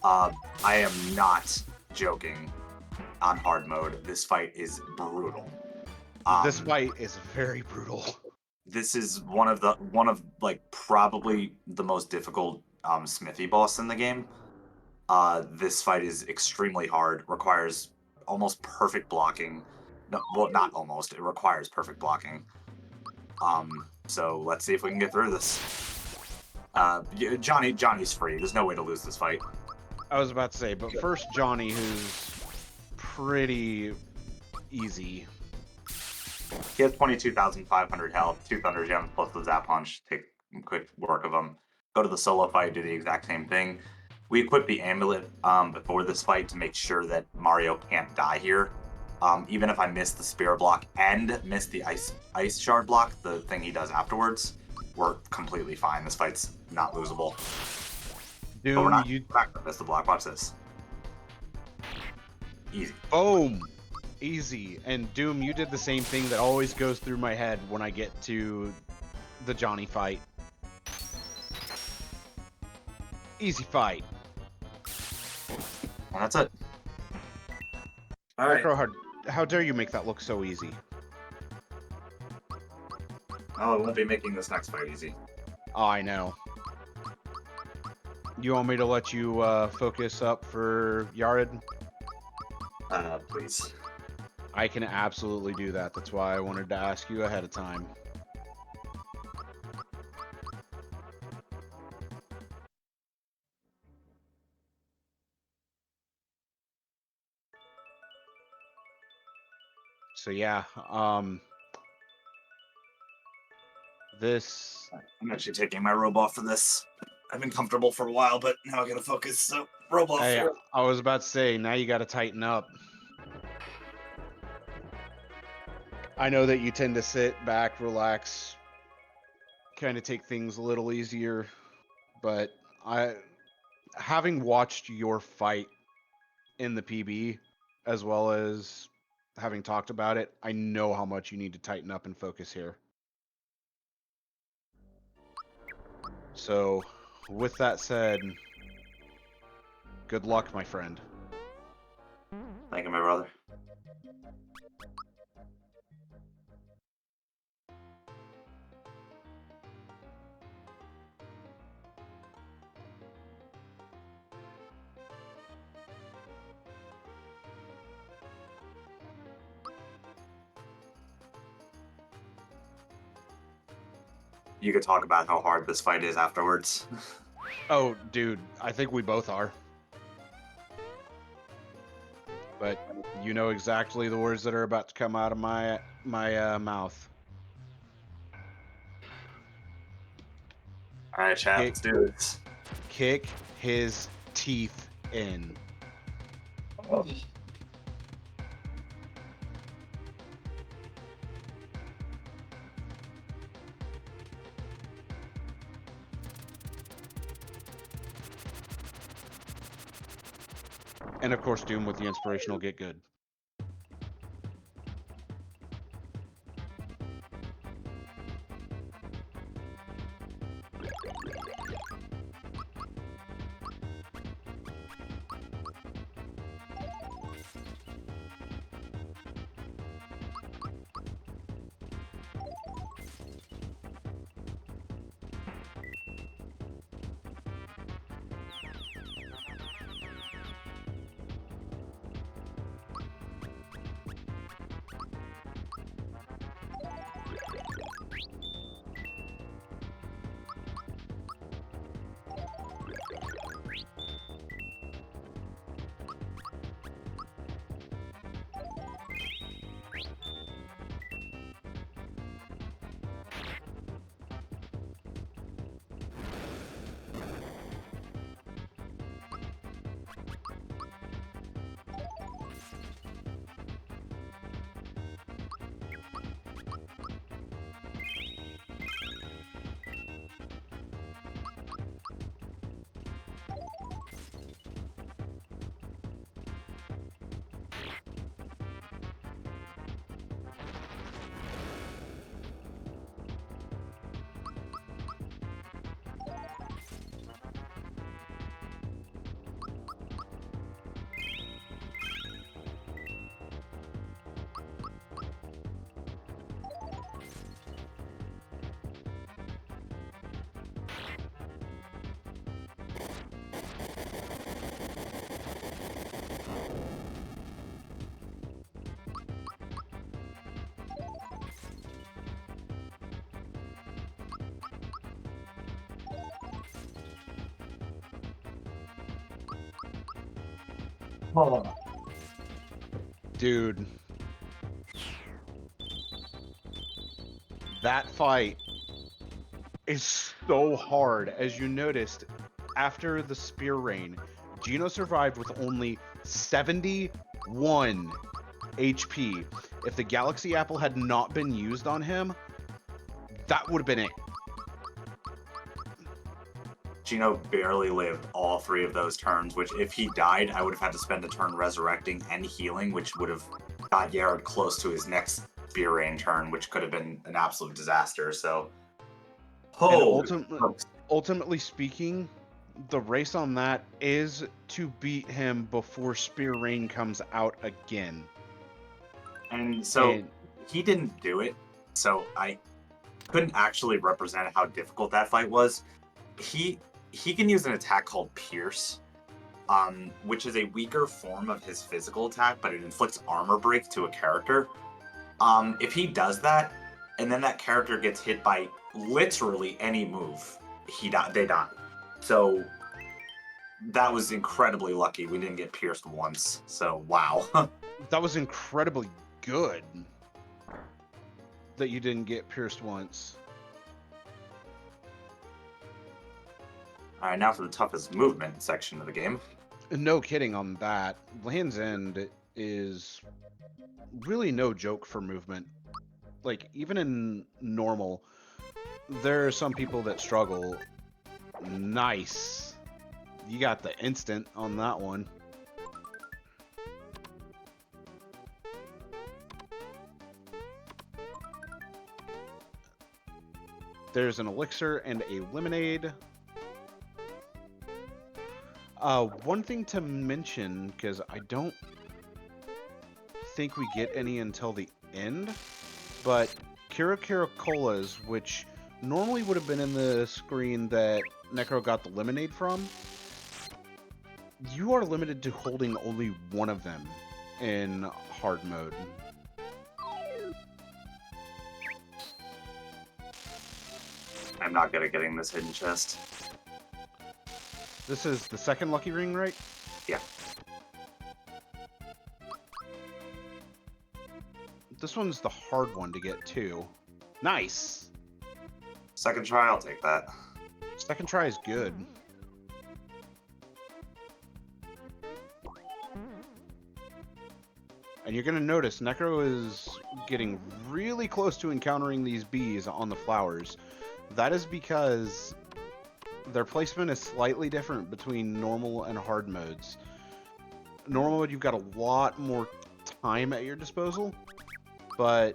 I am not joking on hard mode. This fight is brutal. This fight is very brutal. This is one of like probably the most difficult Smithy boss in the game. This fight is extremely hard, requires almost perfect blocking. No, well, not almost. It requires perfect blocking. So let's see if we can get through this. Johnny's free. There's no way to lose this fight. I was about to say, but first Johnny, who's pretty easy. He has 22,500 health, 2 Thunder Gems plus the Zap Punch. Take quick work of them. Go to the solo fight, do the exact same thing. We equipped the amulet before this fight to make sure that Mario can't die here. Even if I miss the spear block and miss the ice shard block, the thing he does afterwards, we're completely fine. This fight's not losable. Dude, But we're not gonna miss the block. Watch this. Easy. Boom! Easy. And Doom, you did the same thing that always goes through my head when I get to the Johnny fight. Easy fight. Well, that's it. All right. Necro, how dare you make that look so easy? Oh, I won't be making this next fight easy. Oh, I know. You want me to let you focus up for Yared? Please. I can absolutely do that. That's why I wanted to ask you ahead of time. So yeah, this... I'm actually taking my robe off for this. I've been comfortable for a while, but now I gotta focus, so robe off. Hey, I was about to say, now you gotta tighten up. I know that you tend to sit back, relax, kind of take things a little easier, but having watched your fight in the PB, as well as having talked about it, I know how much you need to tighten up and focus here. So, with that said, good luck, my friend. Thank you, my brother. You could talk about how hard this fight is afterwards. Oh, dude, I think we both are. But you know exactly the words that are about to come out of my mouth. All right, chat, let's do this. kick his teeth in. And of course, Doom with the inspirational get good. Dude. That fight is so hard. As you noticed, after the spear rain, Gino survived with only 71 HP. If the Galaxy Apple had not been used on him, that would have been it. Gino barely lived all 3 of those turns, which if he died, I would have had to spend a turn resurrecting and healing, which would have got Yared close to his next spear rain turn, which could have been an absolute disaster. So, ultimately speaking, the race on that is to beat him before spear rain comes out again. And so he didn't do it, so I couldn't actually represent how difficult that fight was. He can use an attack called Pierce, which is a weaker form of his physical attack, but it inflicts armor break to a character. If he does that, and then that character gets hit by literally any move, they die. So that was incredibly lucky. We didn't get pierced once. So wow. That was incredibly good that you didn't get pierced once. All right, now for the toughest movement section of the game. No kidding on that. Land's End is really no joke for movement. Like, even in normal, there are some people that struggle. Nice. You got the instant on that one. There's an elixir and a lemonade. One thing to mention, because I don't think we get any until the end, but Kira Colas, which normally would have been in the screen that Necro got the lemonade from, you are limited to holding only one of them in hard mode. I'm not good at getting this hidden chest. This is the second lucky ring, right? Yeah. This one's the hard one to get too. Nice. Second try, I'll take that. Second try is good. And you're going to notice Necro is getting really close to encountering these bees on the flowers. That is because their placement is slightly different between normal and hard modes. Normal mode, you've got a lot more time at your disposal, but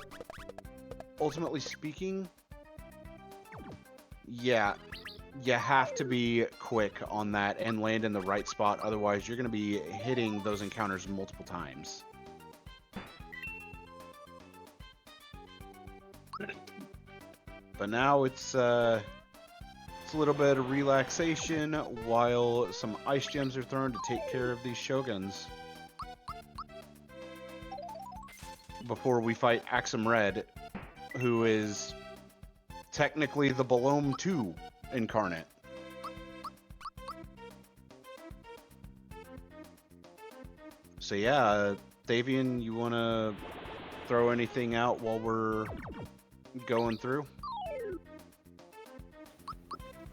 ultimately speaking, yeah, you have to be quick on that and land in the right spot. Otherwise, you're going to be hitting those encounters multiple times. But now it's a little bit of relaxation while some ice gems are thrown to take care of these shoguns. Before we fight Axum Red, who is technically the Balome 2 incarnate. So yeah, Thavian, you want to throw anything out while we're going through?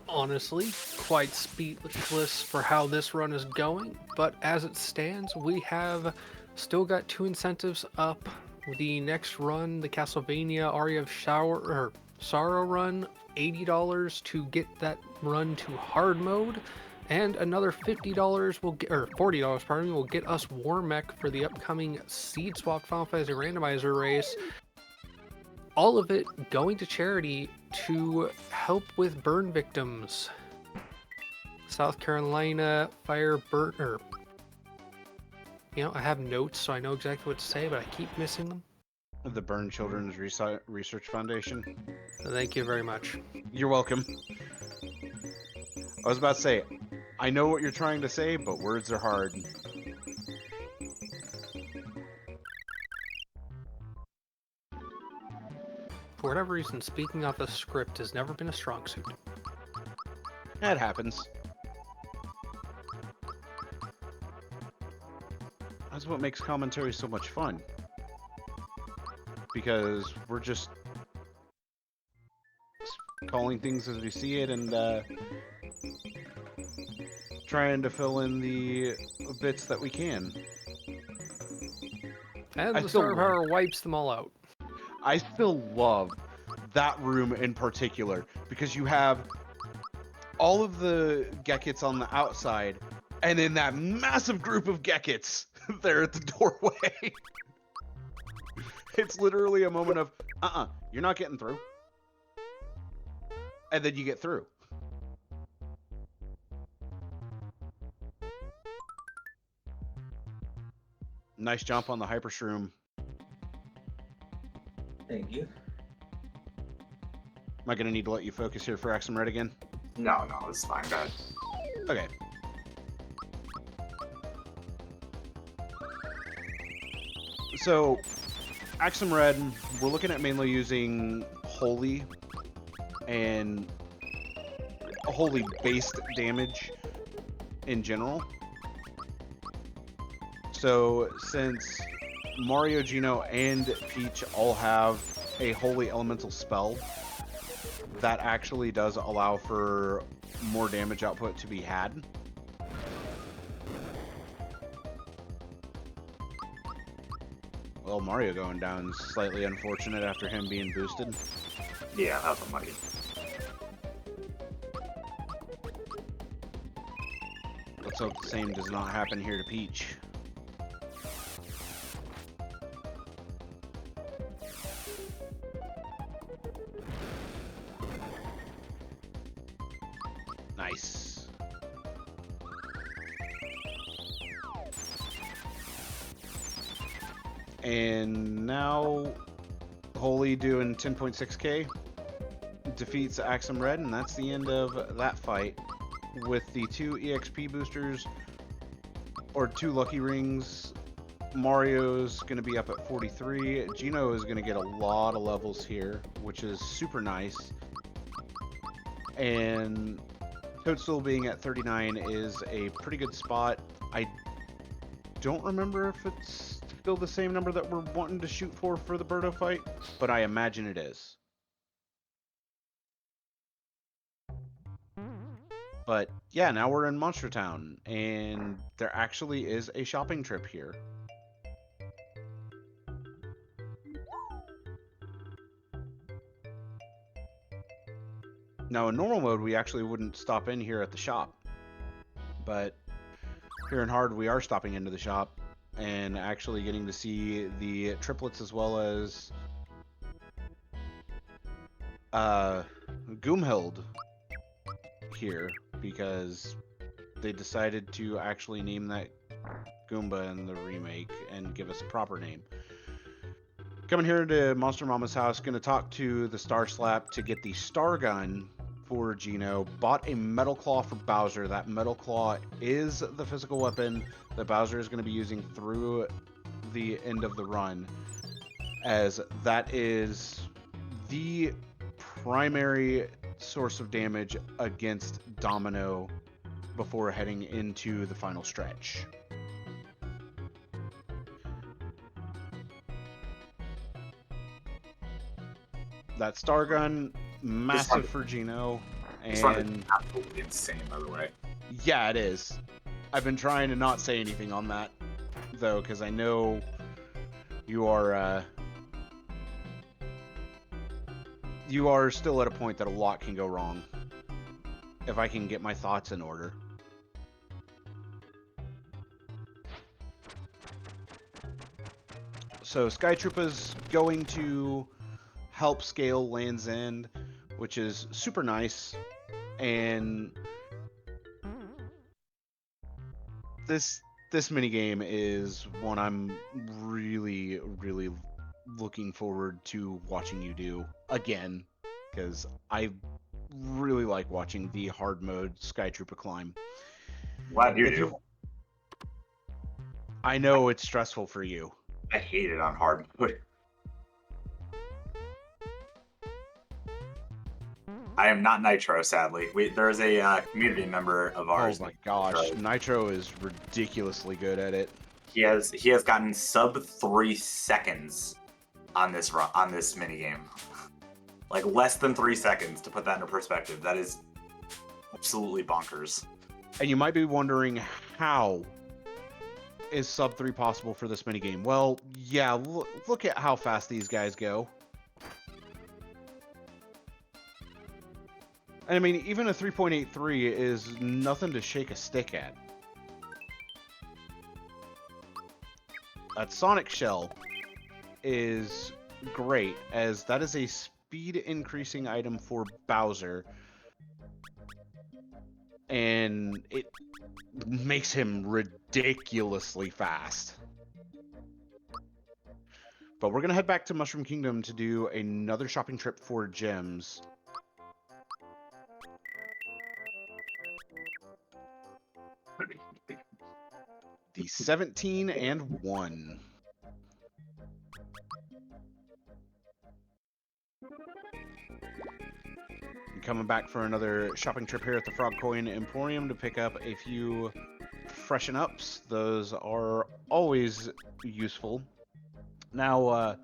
Honestly, quite speechless for how this run is going, but as it stands, we have still got 2 incentives up. The next run, the Castlevania Aria of Sorrow run, $80 to get that run to hard mode, and another $50 will get, or $40, pardon me, will get us War Mech for the upcoming Seed Swap Final Fantasy Randomizer race. All of it going to charity to help with burn victims. South Carolina fire burn, I have notes so I know exactly what to say, but I keep missing them. The Burn Children's Research Foundation. Thank you very much. You're welcome. I was about to say, I know what you're trying to say, but words are hard. For whatever reason, speaking off the script has never been a strong suit. It happens. That's what makes commentary so much fun. Because we're just calling things as we see it and trying to fill in the bits that we can. And the Star Power wipes them all out. I still love that room in particular because you have all of the Geckets on the outside and then that massive group of Geckets there at the doorway. It's literally a moment of, you're not getting through. And then you get through. Nice jump on the Hyper Shroom. Thank you. Am I going to need to let you focus here for Axum Red again? No, it's fine, guys. Okay. So, Axum Red, we're looking at mainly using Holy and Holy-based damage in general. So, since Mario, Gino, and Peach all have a Holy Elemental spell, that actually does allow for more damage output to be had. Well, Mario going down is slightly unfortunate after him being boosted. Yeah, that's unlucky. Let's hope the same does not happen here to Peach. Nice. And now Holy doing 10.6k defeats Axum Red, and that's the end of that fight. With the 2 EXP boosters, or 2 lucky rings, Mario's going to be up at 43. Gino is going to get a lot of levels here, which is super nice. And Toadstool being at 39 is a pretty good spot. I don't remember if it's still the same number that we're wanting to shoot for the Birdo fight, but I imagine it is. But yeah, now we're in Monster Town, and there actually is a shopping trip here. Now, in normal mode, we actually wouldn't stop in here at the shop. But here in hard, we are stopping into the shop and actually getting to see the triplets as well as Goomhild here, because they decided to actually name that Goomba in the remake and give us a proper name. Coming here to Monster Mama's house, gonna talk to the Star Slap to get the Star Gun for Gino. Bought a Metal Claw for Bowser. That Metal Claw is the physical weapon that Bowser is going to be using through the end of the run, as that is the primary source of damage against Domino before heading into the final stretch. That Star Gun, massive for Gino, and absolutely insane, by the way. Yeah, it is. I've been trying to not say anything on that, though, because I know you are still at a point that a lot can go wrong. If I can get my thoughts in order. So Sky Troopa's going to help scale Land's End, which is super nice, and this minigame is one I'm really looking forward to watching you do again, because I really like watching the hard mode Sky Troopa climb. Glad you do. I know it's stressful for you. I hate it on hard mode. I am not Nitro, sadly. There's a community member of ours. Oh my gosh, Nitro is ridiculously good at it. He has gotten sub 3 seconds on this minigame. Like less than 3 seconds, to put that into perspective. That is absolutely bonkers. And you might be wondering, how is sub 3 possible for this minigame? Well, yeah, look at how fast these guys go. And I mean, even a 3.83 is nothing to shake a stick at. That Sonic Shell is great, as that is a speed increasing item for Bowser. And it makes him ridiculously fast. But we're going to head back to Mushroom Kingdom to do another shopping trip for gems. The 17 and 1. And coming back for another shopping trip here at the Frog Coin Emporium to pick up a few freshen ups. Those are always useful. Now,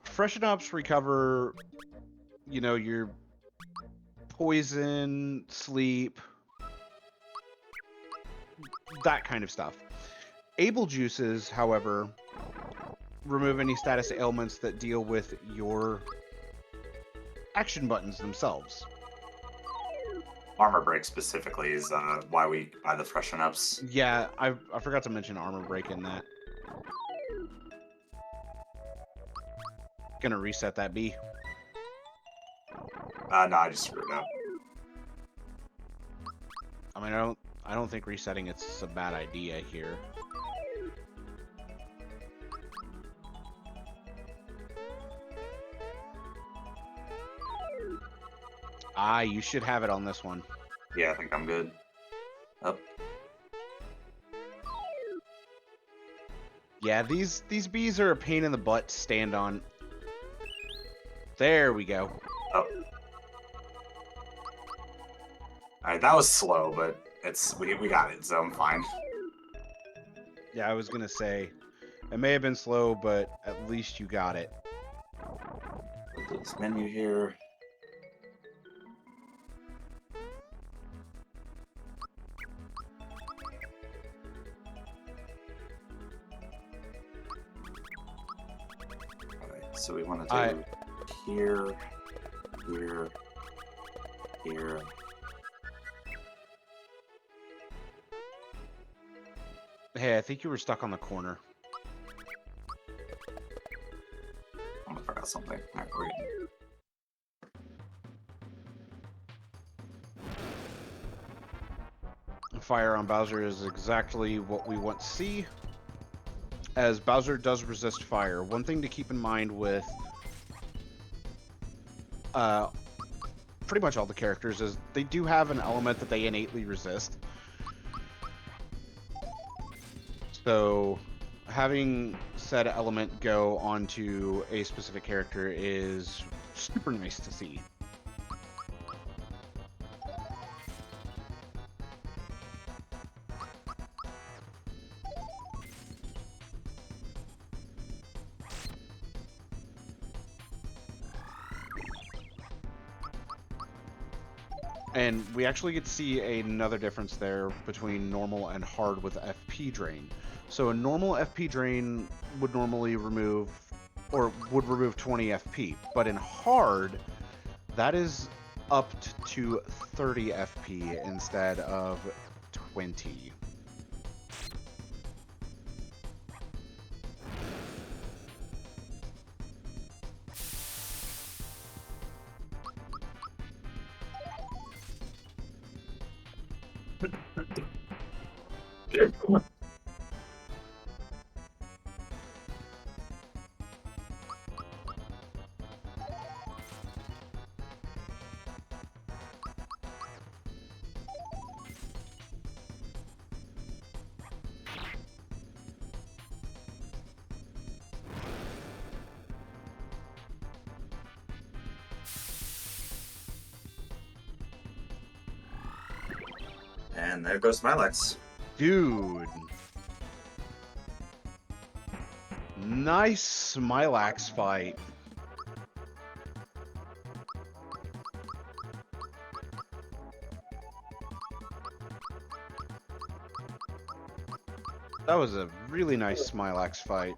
freshen ups recover, you know, your poison, sleep, that kind of stuff. Able juices, however, remove any status ailments that deal with your action buttons themselves. Armor break specifically is why we buy the freshen ups. Yeah, I forgot to mention armor break in that. Gonna reset that B. No, I just screwed up. I mean, I don't think resetting it's a bad idea here. Ah, you should have it on this one. Yeah, I think I'm good. Up. Yeah, these bees are a pain in the butt to stand on. There we go. Oh. Alright, that was slow, but we got it, so I'm fine. Yeah, I was gonna say, it may have been slow, but at least you got it. Put this menu here. Alright, so we want to do here, here, here. Hey, I think you were stuck on the corner. I forgot something. All right, we're good. Fire on Bowser is exactly what we want to see, as Bowser does resist fire. One thing to keep in mind with pretty much all the characters is they do have an element that they innately resist. So having said element go onto a specific character is super nice to see. And we actually get to see another difference there between normal and hard with FP drain. So a normal FP drain would normally remove, or would remove 20 FP, but in hard, that is up to 30 FP instead of 20. And there goes Smilex. Dude. Nice Smilax fight. That was a really nice Smilax fight.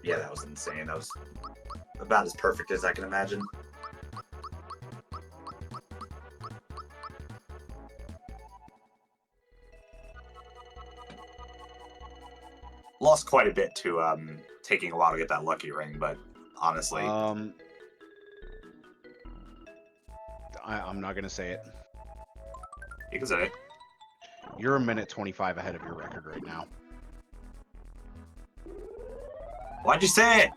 Yeah, that was insane. That was about as perfect as I can imagine. Lost quite a bit to taking a while to get that lucky ring, but honestly, I'm not gonna say it. you can say it. You're a minute 25 ahead of your record right now. Why'd you say it?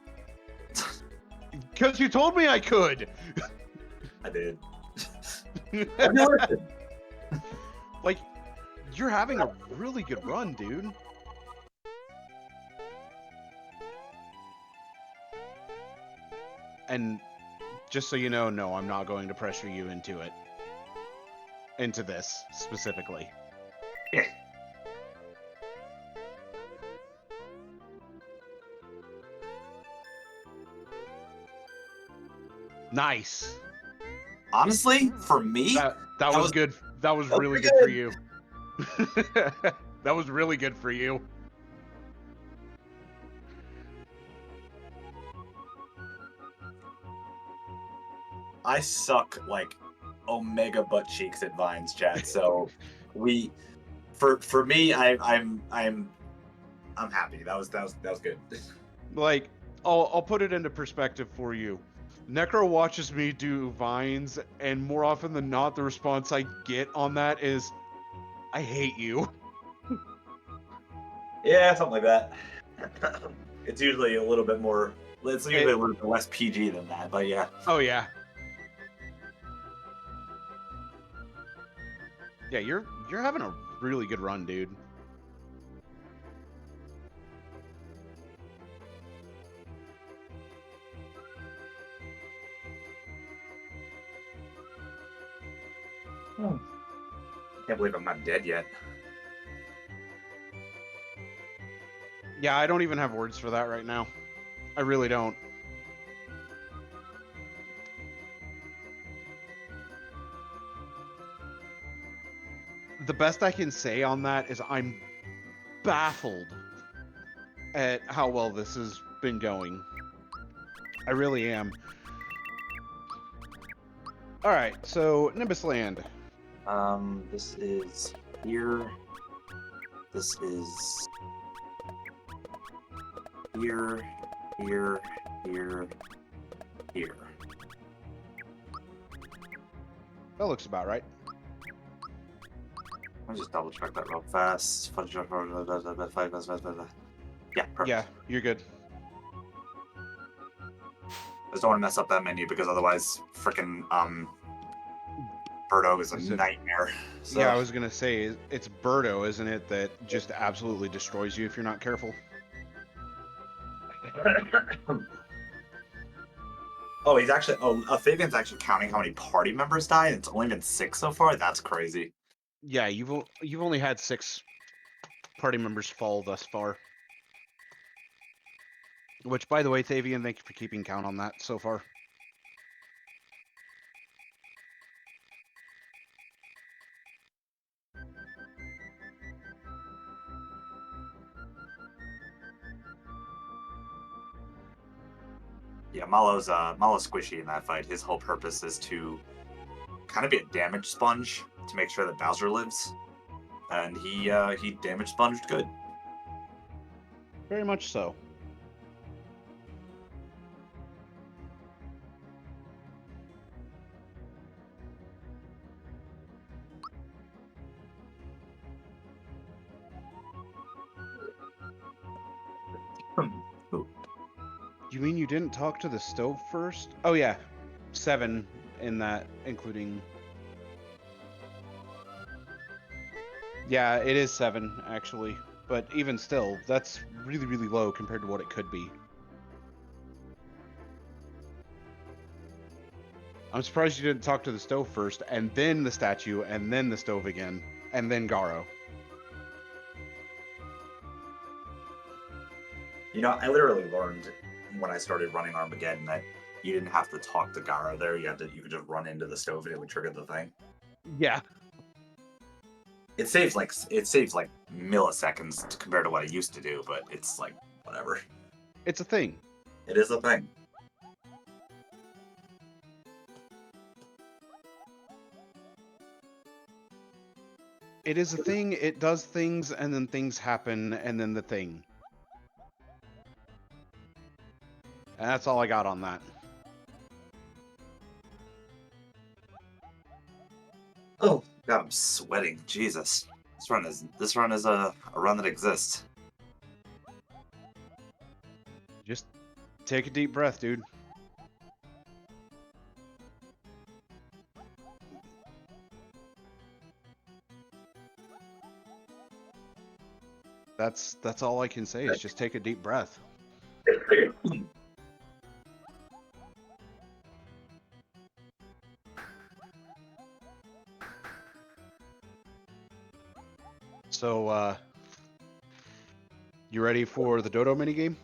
Because you told me I could. I did. I listened. Like, you're having a really good run, dude. And just so you know, no, I'm not going to pressure you into it. Into this, specifically. Yeah. Nice. Honestly, for me, That was good. That was really good for you. That was really good for you. I suck like omega butt cheeks at Vines, chat. So for me, I'm happy. That was good. Like, I'll put it into perspective for you. Necro watches me do vines, and more often than not, the response I get on that is, "I hate you." Yeah, something like that. It's usually a little bit more. It's usually a little bit less PG than that, but yeah. Oh yeah. Yeah, you're having a really good run, dude. Can't believe I'm not dead yet. Yeah, I don't even have words for that right now. I really don't. The best I can say on that is I'm baffled at how well this has been going. I really am. All right, so Nimbus Land. This is here. This is here, here, here, here. That looks about right. Let me just double check that real fast. Yeah, perfect. Yeah, you're good. I just don't want to mess up that menu because otherwise, freaking Birdo is a Is it- nightmare. So. Yeah, I was gonna say it's Birdo, isn't it? That just absolutely destroys you if you're not careful. Oh, he's actually. Oh, Fabian's actually counting how many party members died. It's only been 6 so far. That's crazy. Yeah, you've only had 6 party members fall thus far. Which, by the way, Thavian, thank you for keeping count on that so far. Yeah, Malo's squishy in that fight. His whole purpose is to kind of be a damage sponge to make sure that Bowser lives, and he damage sponged good. Very much so. Ooh. You mean you didn't talk to the stove first? Oh yeah, 7 in that, including. Yeah, it is 7 actually, but even still, that's really, really low compared to what it could be. I'm surprised you didn't talk to the stove first, and then the statue, and then the stove again, and then Garo. You know, I literally learned when I started running Armageddon that you didn't have to talk to Gara there. You could just run into the stove and it would trigger the thing. Yeah. It saves like milliseconds compared to what I used to do, but it's like whatever. It's a thing. It is a thing. It is a thing, it does things, and then things happen, and then the thing. And that's all I got on that. Oh God, I'm sweating. Jesus, this run is a run that exists. Just take a deep breath, dude. That's all I can say is just take a deep breath. So, you ready for the Dodo minigame?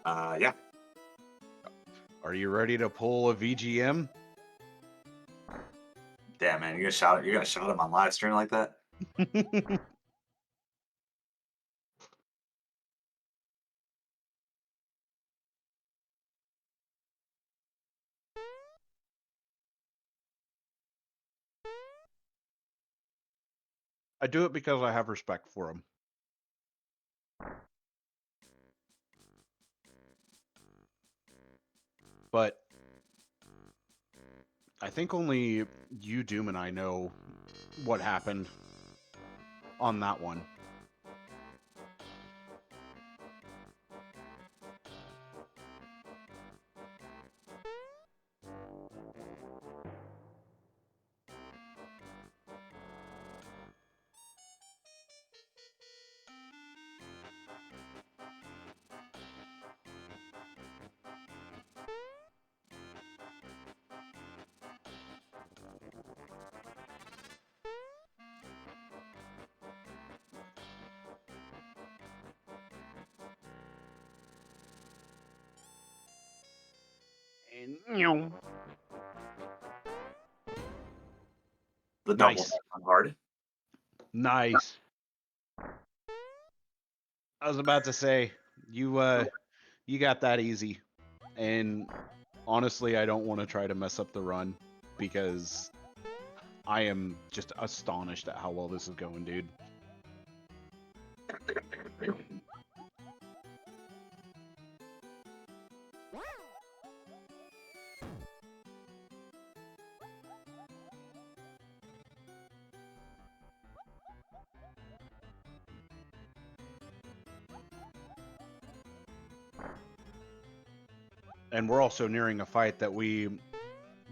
Yeah. Are you ready to pull a VGM? Damn, man, you're gonna shout him on live stream like that? I do it because I have respect for him. But I think only you, Doom, and I know what happened on that one. And The double nice. on hard. Nice. I was about to say, you got that easy. And Honestly, I don't want to try to mess up the run because I am just astonished at how well this is going, dude. And we're also nearing a fight that we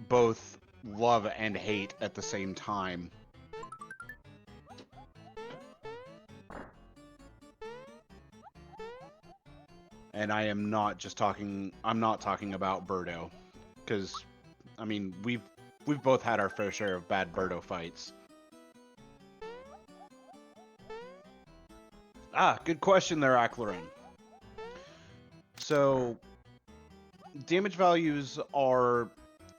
both love and hate at the same time. And I'm not talking about Birdo, because I mean we've both had our fair share of bad Birdo fights. Good question there, Acklerin. So damage values are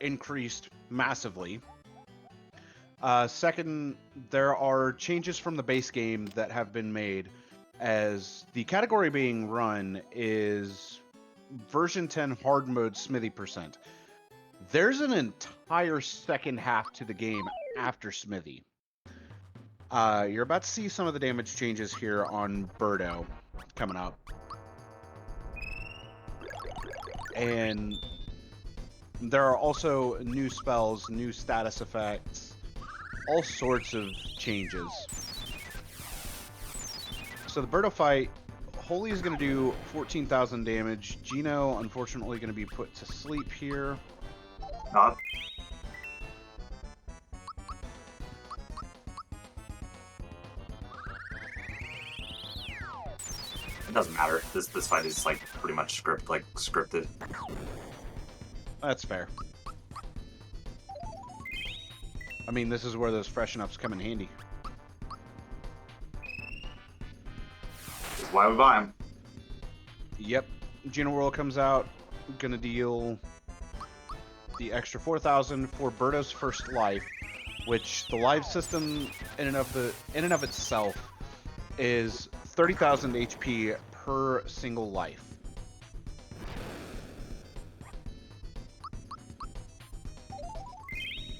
increased massively. Second, there are changes from the base game that have been made, as the category being run is version 10 hard mode Smithy %. There's an entire second half to the game after Smithy. You're about to see some of the damage changes here on Birdo coming up. And there are also new spells, new status effects, all sorts of changes. So the Birdo fight, Holy is going to do 14,000 damage. Gino, unfortunately, going to be put to sleep here. It doesn't matter. This fight is like pretty much scripted. That's fair. I mean, this is where those freshen ups come in handy. This is why we buy them. Yep. Gino World comes out, gonna deal the extra 4,000 for Birdo's first life, which the life system in and of itself is 30,000 HP per single life.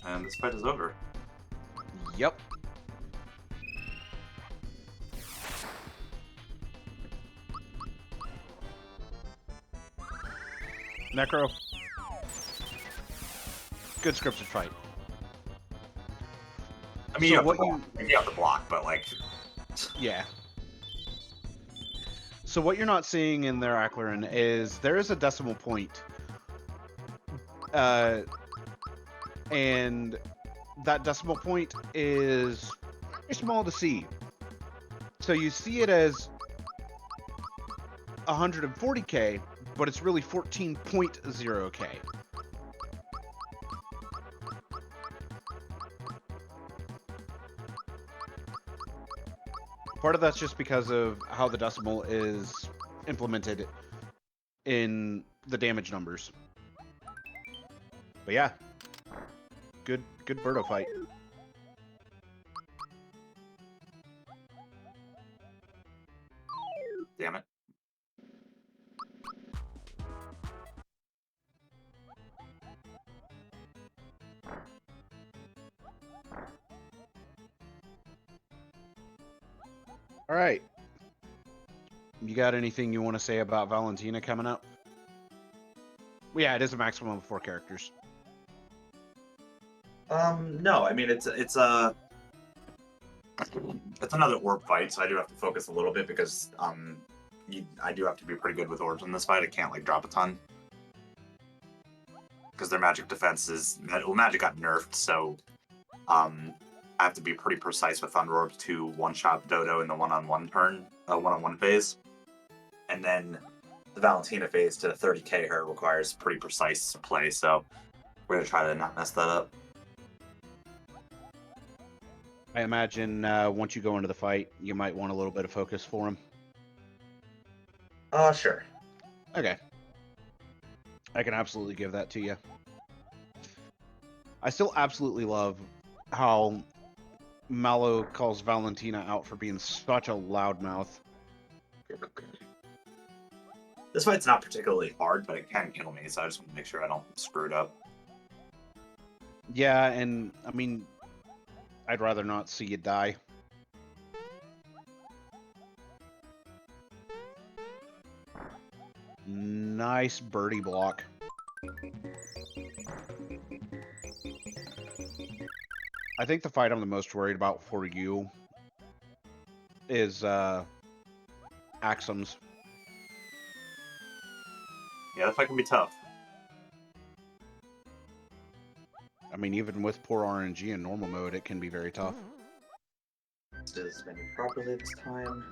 And this fight is over. Yep. Necro. Good scripted fight. I mean, So you have to block, but like... Yeah. So what you're not seeing in there, Acklerin, is there is a decimal point. And that decimal point is very small to see. So you see it as 140k, but it's really 14.0k. Part of that's just because of how the decimal is implemented in the damage numbers. But yeah, good Birdo fight. Damn it. All right. You got anything you want to say about Valentina coming up? Well, yeah, it is a maximum of 4 characters. No, I mean it's another orb fight, so I do have to focus a little bit because I do have to be pretty good with orbs in this fight. I can't like drop a ton because their magic defense is magic got nerfed, so I have to be pretty precise with Thunder Orbs to one-shot Dodo in the one-on-one phase, and then the Valentina phase to 30k her requires pretty precise play. So we're gonna try to not mess that up. I imagine once you go into the fight, you might want a little bit of focus for him. Sure. Okay. I can absolutely give that to you. I still absolutely love how Mallow calls Valentina out for being such a loudmouth. This fight's not particularly hard, but it can kill me, so I just want to make sure I don't screw it up. Yeah, and I mean, I'd rather not see you die. Nice birdie block. I think the fight I'm the most worried about for you is Axums. Yeah, that fight can be tough. I mean, even with poor RNG in normal mode, it can be very tough. This is menu properly this time.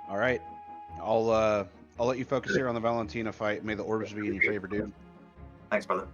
All right, I'll let you focus here on the Valentina fight. May the orbs be in your favor, dude. Thanks, brother.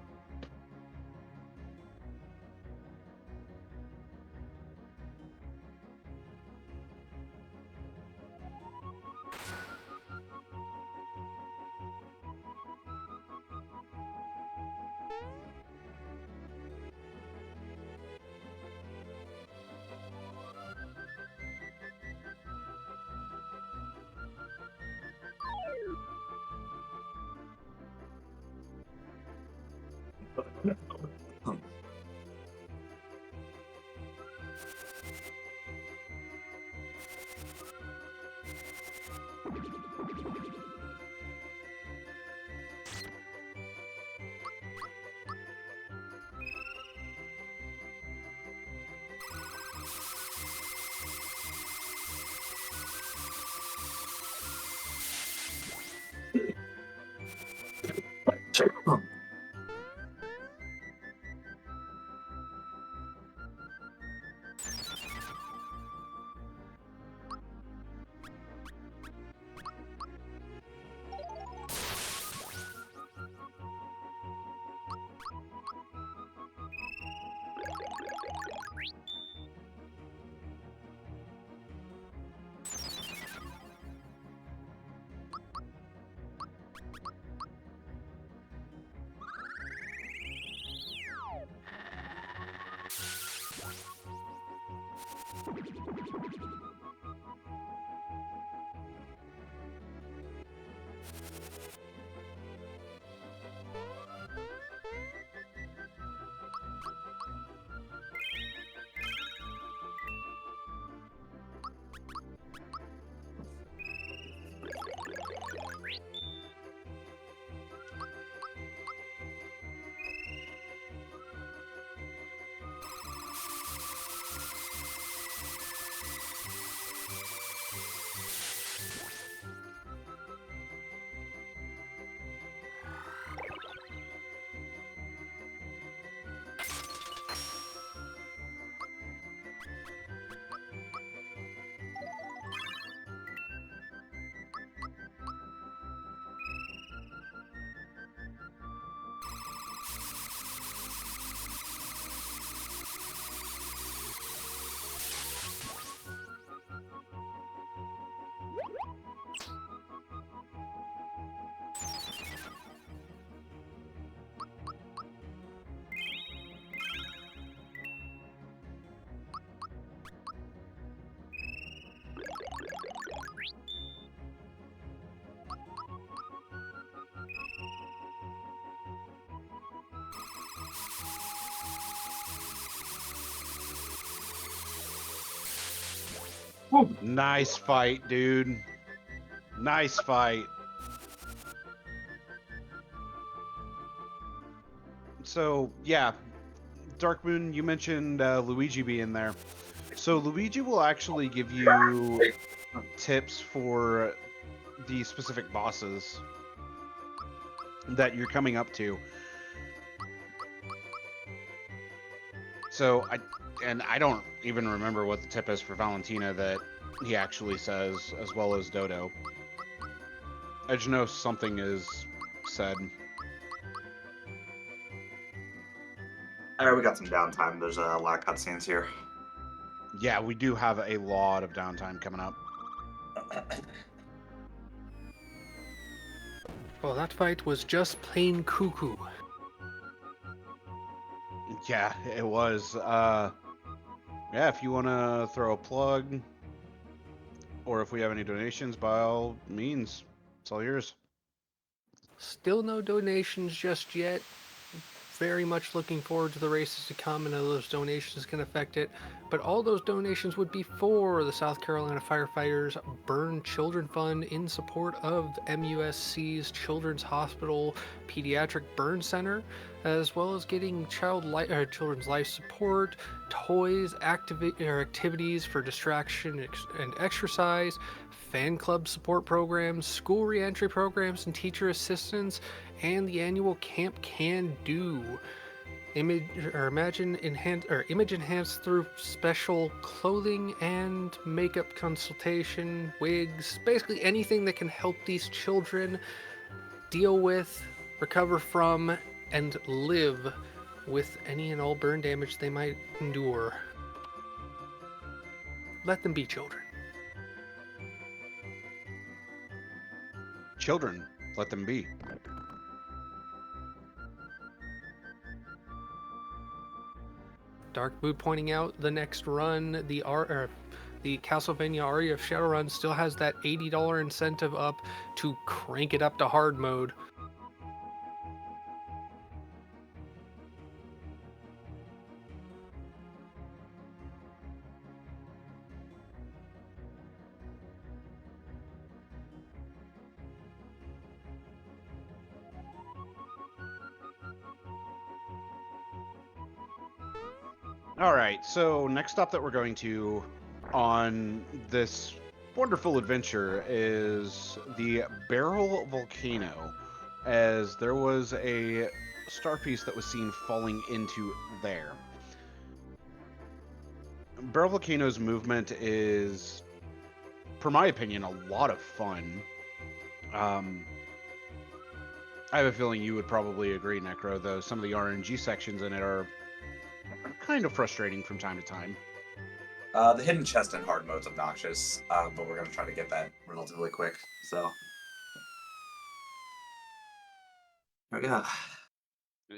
Nice fight, dude. Nice fight. So, yeah, Dark Moon, you mentioned Luigi being there. So Luigi will actually give you tips for the specific bosses that you're coming up to. So I don't even remember what the tip is for Valentina that he actually says, as well as Dodo. I just know something is said. Alright, we got some downtime. There's a lot of cutscenes here. Yeah, we do have a lot of downtime coming up. Well, that fight was just plain cuckoo. Yeah, it was. Yeah, if you want to throw a plug, or if we have any donations, by all means, it's all yours. Still no donations just yet. Very much looking forward to the races to come and how those donations can affect it. But all those donations would be for the South Carolina Firefighters Burn Children Fund in support of MUSC's Children's Hospital Pediatric Burn Center, as well as getting children's life support, toys, activities for distraction and exercise, fan club support programs, school reentry programs and teacher assistance, and the annual Camp Can Do. Image enhanced through special clothing and makeup consultation, wigs, basically anything that can help these children deal with, recover from, and live with any and all burn damage they might endure. Let them be children. Children, let them be. Dark Mood pointing out the next run, the Castlevania Aria of Shadowrun still has that $80 incentive up to crank it up to hard mode. All right, so next stop that we're going to on this wonderful adventure is the Barrel Volcano, as there was a star piece that was seen falling into there. Barrel Volcano's movement is, per my opinion, a lot of fun. I have a feeling you would probably agree, Necro, though some of the RNG sections in it are kind of frustrating from time to time. The hidden chest in hard mode's obnoxious, but we're gonna try to get that relatively quick. So, there we go.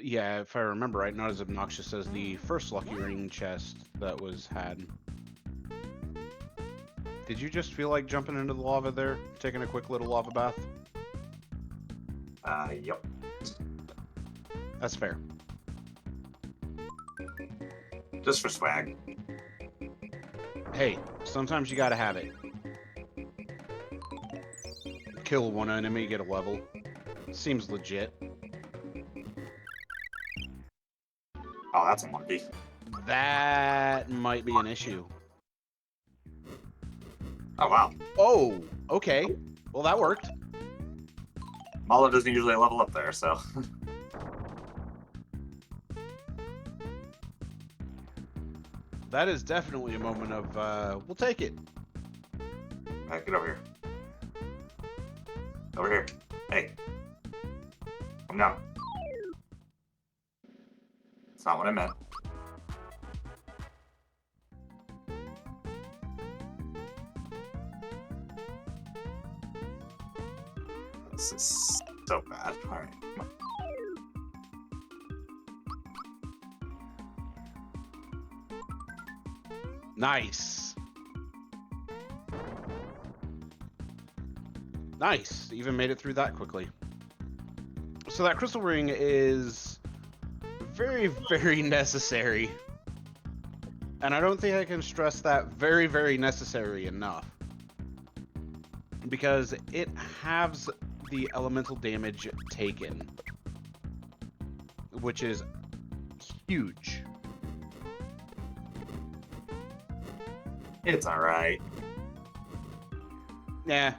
Yeah, if I remember right, not as obnoxious as the first Lucky Ring chest that was had. Did you just feel like jumping into the lava there, taking a quick little lava bath? Yep. That's fair. Just for swag. Hey, sometimes you gotta have it. Kill one enemy, get a level. Seems legit. Oh, that's unlucky. That might be an issue. Oh, wow. Oh, okay. Well, that worked. Mala doesn't usually level up there, so. That is definitely a moment of, we'll take it. Alright, get over here. Over here. Hey. Come down. That's not what I meant. This is so bad. Alright, come on. Nice. Nice. Even made it through that quickly. So that crystal ring is very, very necessary. And I don't think I can stress that very, very necessary enough. Because it halves the elemental damage taken, which is huge. It's alright. Yeah,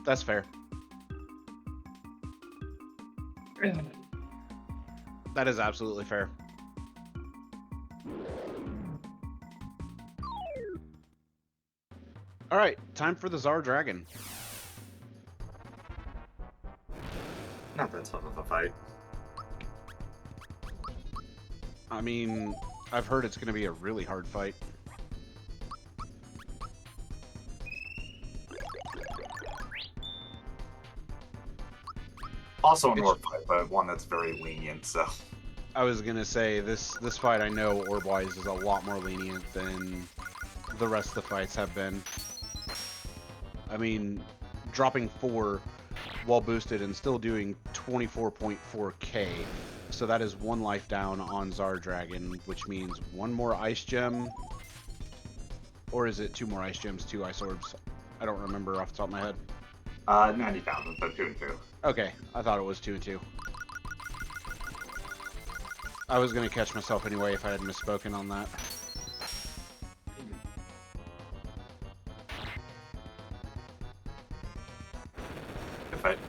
that's fair. That is absolutely fair. All right, time for the Tsar Dragon. Not that tough of a fight. I mean, I've heard it's going to be a really hard fight. Also an orb fight, but one that's very lenient, so. I was gonna say this fight I know orb-wise is a lot more lenient than the rest of the fights have been. I mean, dropping 4 while boosted and still doing 24.4k. So that is 1 life down on Zardragon, which means 1 more ice gem. Or is it 2 more ice gems, 2 ice orbs? I don't remember off the top of my head. 90,000, so 2 and 2. Okay, I thought it was 2 and 2. I was gonna catch myself anyway if I had misspoken on that. Good fight.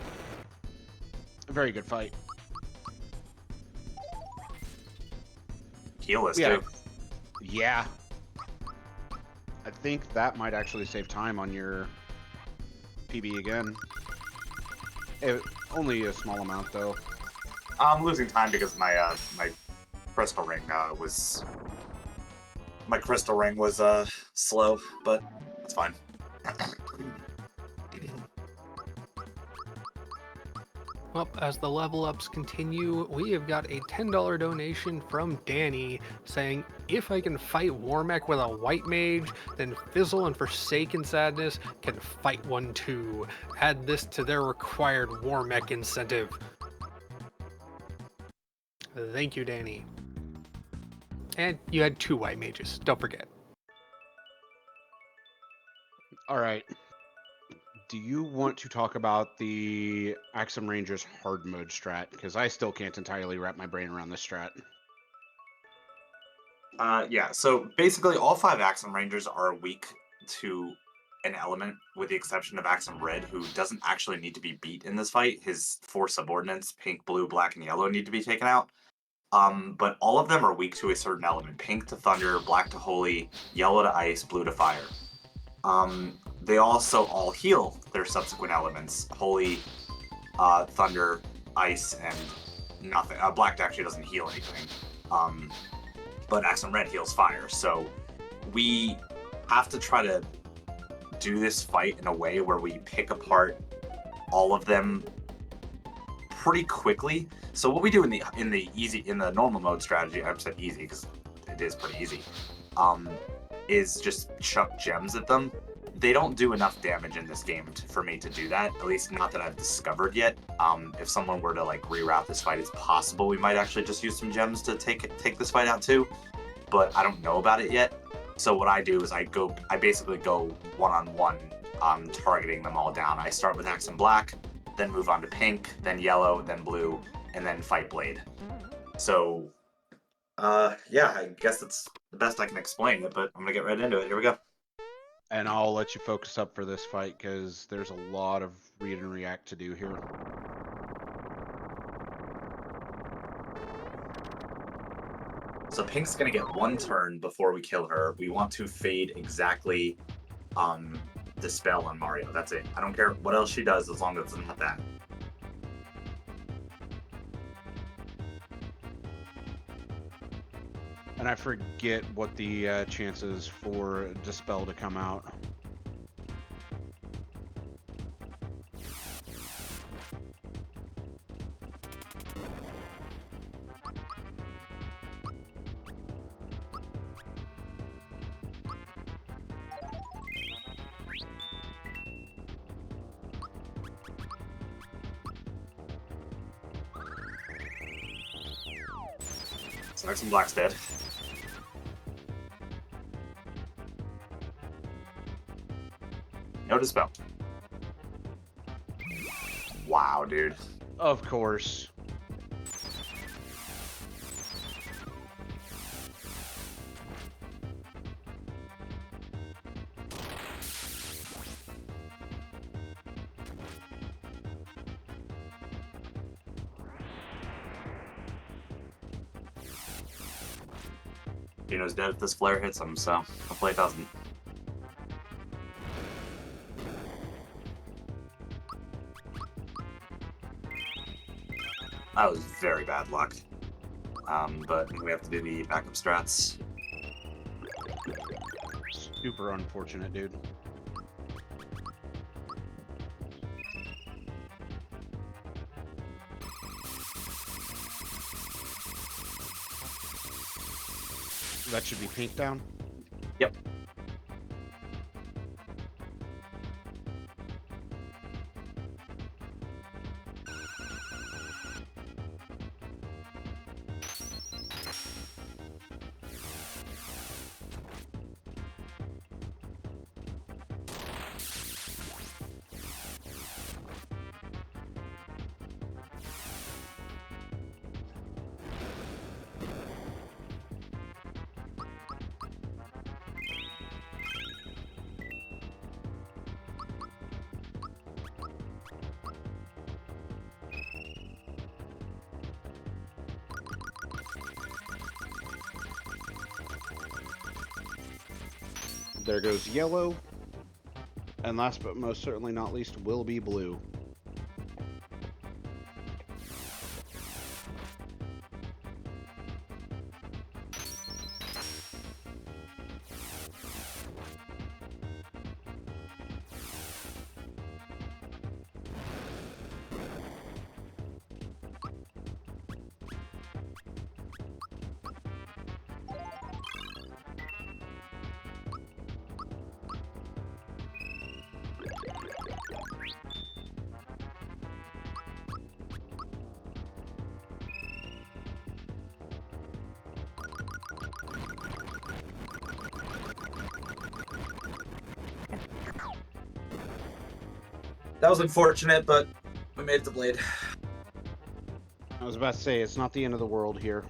A very good fight. Heal us, Yeah. too. Yeah. I think that might actually save time on your PB again. Only a small amount, though. I'm losing time because my my crystal ring was slow, but that's fine. Well, as the level ups continue, we have got a $10 donation from Danny saying, if I can fight Warmech with a white mage, then Fizzle and Forsaken Sadness can fight one too. Add this to their required Warmech incentive. Thank you, Danny. And you had 2 white mages, don't forget. Alright. Do you want to talk about the Axum Rangers hard mode strat? Because I still can't entirely wrap my brain around this strat. Yeah, so basically all 5 Axum Rangers are weak to an element, with the exception of Axum Red, who doesn't actually need to be beat in this fight. His 4 subordinates, pink, blue, black, and yellow, need to be taken out. But all of them are weak to a certain element. Pink to thunder, black to holy, yellow to ice, blue to fire. They also all heal their subsequent elements. Holy, thunder, ice, and nothing. Black actually doesn't heal anything. But Axum Red heals fire. So we have to try to do this fight in a way where we pick apart all of them pretty quickly. So what we do in the normal mode strategy, I've said easy because it is pretty easy, is just chuck gems at them. They don't do enough damage in this game for me to do that, at least not that I've discovered yet. If someone were to like reroute this fight, it's possible we might actually just use some gems to take this fight out too, but I don't know about it yet. So what I do is I basically go one-on-one, targeting them all down. I start with Axum Black, then move on to pink, then yellow, then blue, and then fight Blade. So, yeah, I guess that's the best I can explain it, but I'm gonna get right into it. Here we go. And I'll let you focus up for this fight because there's a lot of read and react to do here. So Pink's gonna get 1 turn before we kill her. We want to fade exactly Dispel on Mario. That's it. I don't care what else she does as long as it's not that. And I forget what the chances for Dispel to come out. So Axum Black's dead. No Dispel. Wow, dude. Of course. Dino's dead if this flare hits him, so hopefully it doesn't. That was very bad luck. But we have to do the backup strats. Super unfortunate, dude. That should be pink down. Yep. There goes yellow. And last but most certainly not least will be blue. That was unfortunate, but we made the blade. I was about to say, it's not the end of the world here.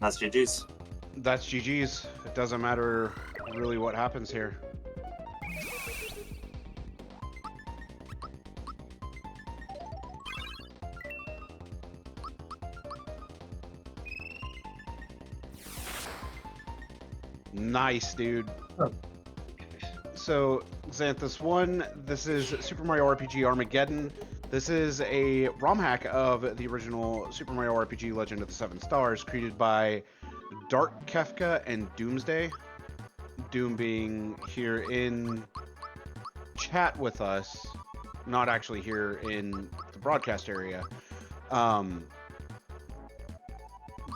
That's GG's. That's GG's. It doesn't matter really what happens here. Nice, dude. Oh. So, Xanthus 1, this is Super Mario RPG Armageddon. This is a ROM hack of the original Super Mario RPG Legend of the Seven Stars, created by Dark Kefka and Doomsday. Doom being here in chat with us, not actually here in the broadcast area.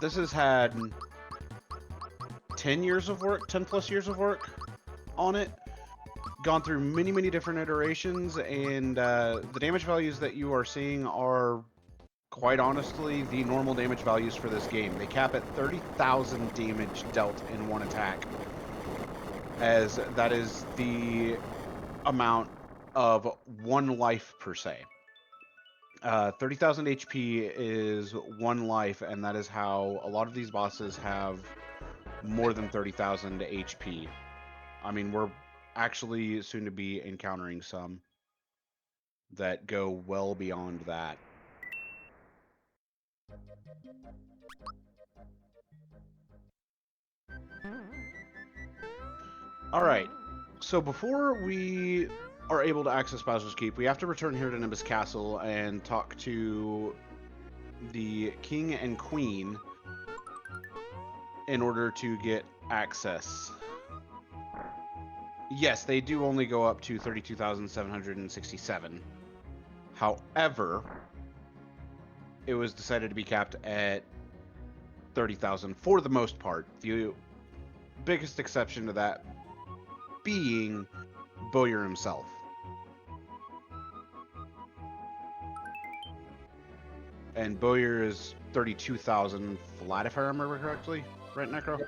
This has had 10 years of work, 10 plus years of work on it. Gone through many, many different iterations, and the damage values that you are seeing are, quite honestly, the normal damage values for this game. They cap at 30,000 damage dealt in one attack, as that is the amount of one life per se. 30,000 HP is one life, and that is how a lot of these bosses have more than 30,000 HP. I mean, we're actually soon to be encountering some that go well beyond that. All right, so before we are able to access Bowser's Keep, we have to return here to Nimbus Castle and talk to the king and queen in order to get access. Yes, they do only go up to 32,767. However, it was decided to be capped at 30,000 for the most part. The biggest exception to that being Bowyer himself. And Bowyer is 32,000 flat, if I remember correctly. Right, Necro?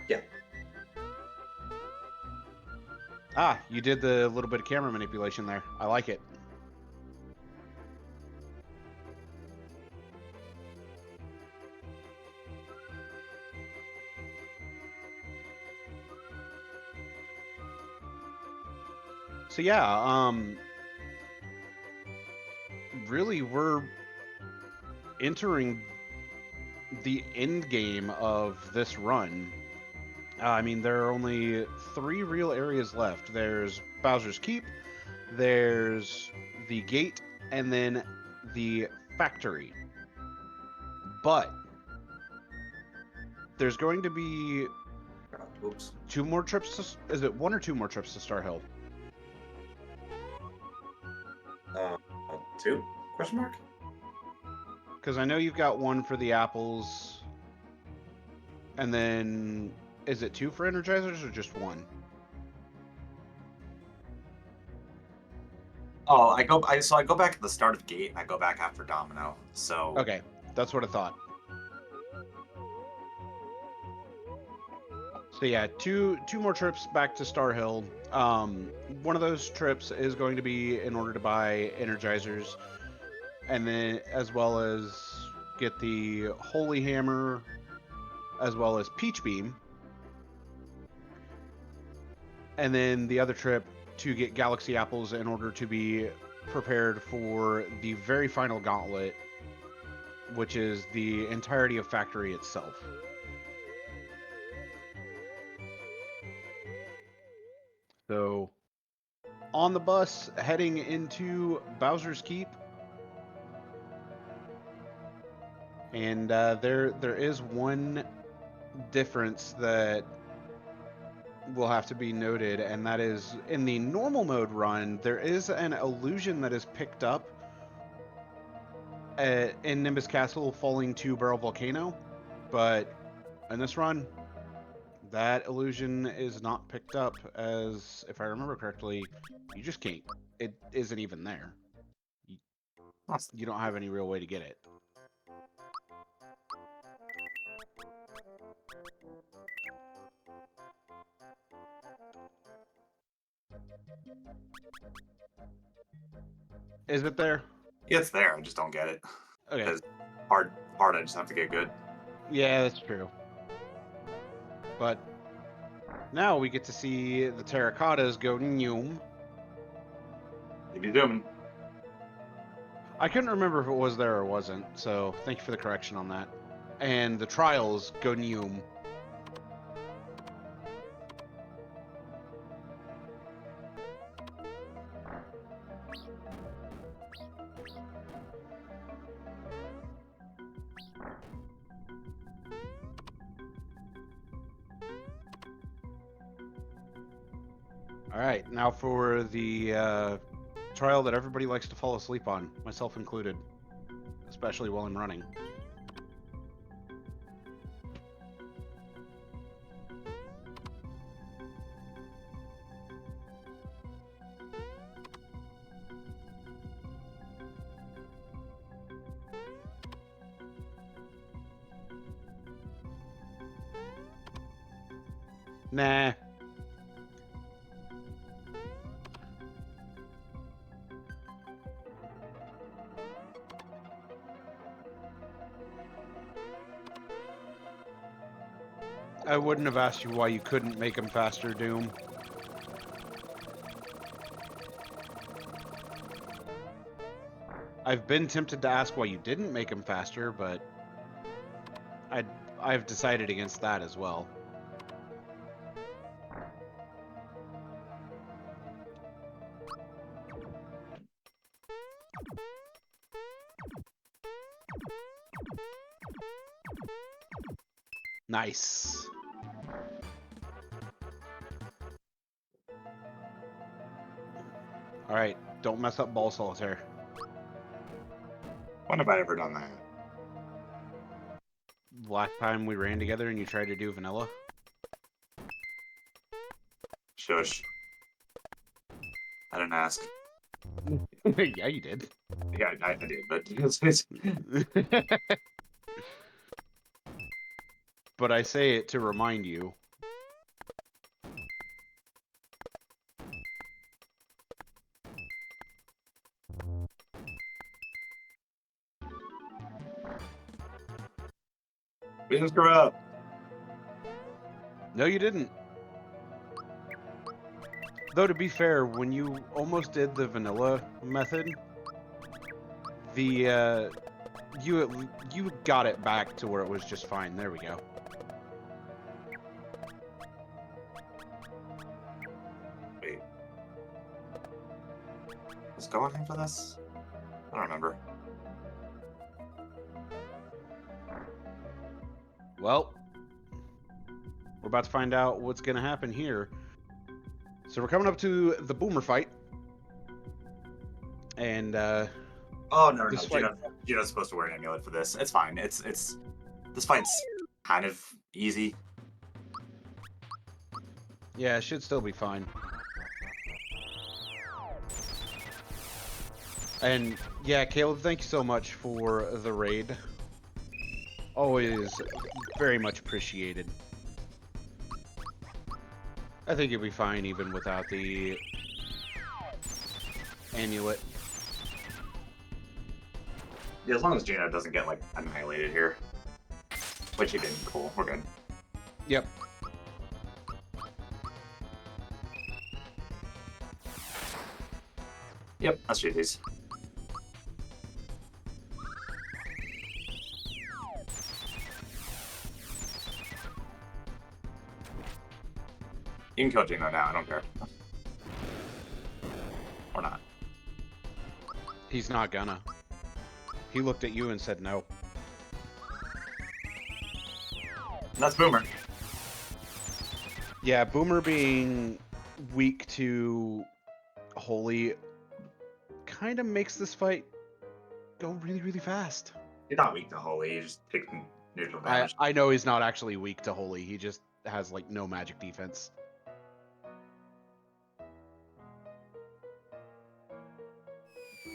Yeah. Ah, you did the little bit of camera manipulation there. I like it. So yeah, really, we're entering the end game of this run. I mean, there are only 3 real areas left. There's Bowser's Keep, there's the gate, and then the factory. But there's going to be Oops. 2 more trips to... Is it 1 or 2 more trips to Star Hill? 2? Question mark? Because I know you've got 1 for the apples, and then is it 2 for Energizers or just 1? Oh, I go back at the start of the gate and I go back after Domino. So Okay, that's what I thought. So yeah, two more trips back to Star Hill. One of those trips is going to be in order to buy Energizers, and then as well as get the Holy Hammer, as well as Peach Beam. And then the other trip to get Galaxy Apples in order to be prepared for the very final gauntlet, which is the entirety of Factory itself. So, on the bus heading into Bowser's Keep, and there is one difference that will have to be noted, and that is in the normal mode run, there is an illusion that is picked up in Nimbus Castle falling to Barrel Volcano, but in this run, that illusion is not picked up, as if I remember correctly, you just can't. It isn't even there. You don't have any real way to get it. Is it there? it's there. I just don't get it. Okay. Because hard. I just have to get good. Yeah, that's true. But now we get to see the terracottas go nyum. What are you doing? I couldn't remember if it was there or wasn't, so thank you for the correction on that. And the trials go nyum. Alright, now for the trial that everybody likes to fall asleep on, myself included, especially while I'm running. Nah. I wouldn't have asked you why you couldn't make him faster, Doom. I've been tempted to ask why you didn't make him faster, but I've decided against that as well. Nice. All right, don't mess up ball solitaire. When have I ever done that? Last time we ran together and you tried to do vanilla. Shush. I didn't ask. Yeah, you did. Yeah, I did, but But I say it to remind you. we didn't screw up. No, you didn't. Though, to be fair, when you almost did the vanilla method, The you got it back to where it was just fine. There we go. Wait. Was going in for this? I don't remember. Well, we're about to find out what's going to happen here. So we're coming up to the boomer fight. And Oh no, this fight, you're not supposed to wear an amulet for this. It's fine. It's this fight's kind of easy. yeah, it should still be fine. And yeah, Caleb, thank you so much for the raid. Always very much appreciated. I think you'll be fine even without the amulet. Yeah, as long as Gino doesn't get like annihilated here, which he didn't. Cool, we're good. Yep. Yep, that's GG's. You can kill Gino now, I don't care. Or not. He's not gonna. He looked at you and said no. And that's Boomer. Yeah, Boomer being weak to Holy kind of makes this fight go really, really fast. You're not weak to Holy, you just take neutral damage. I know he's not actually weak to Holy. He just has like no magic defense.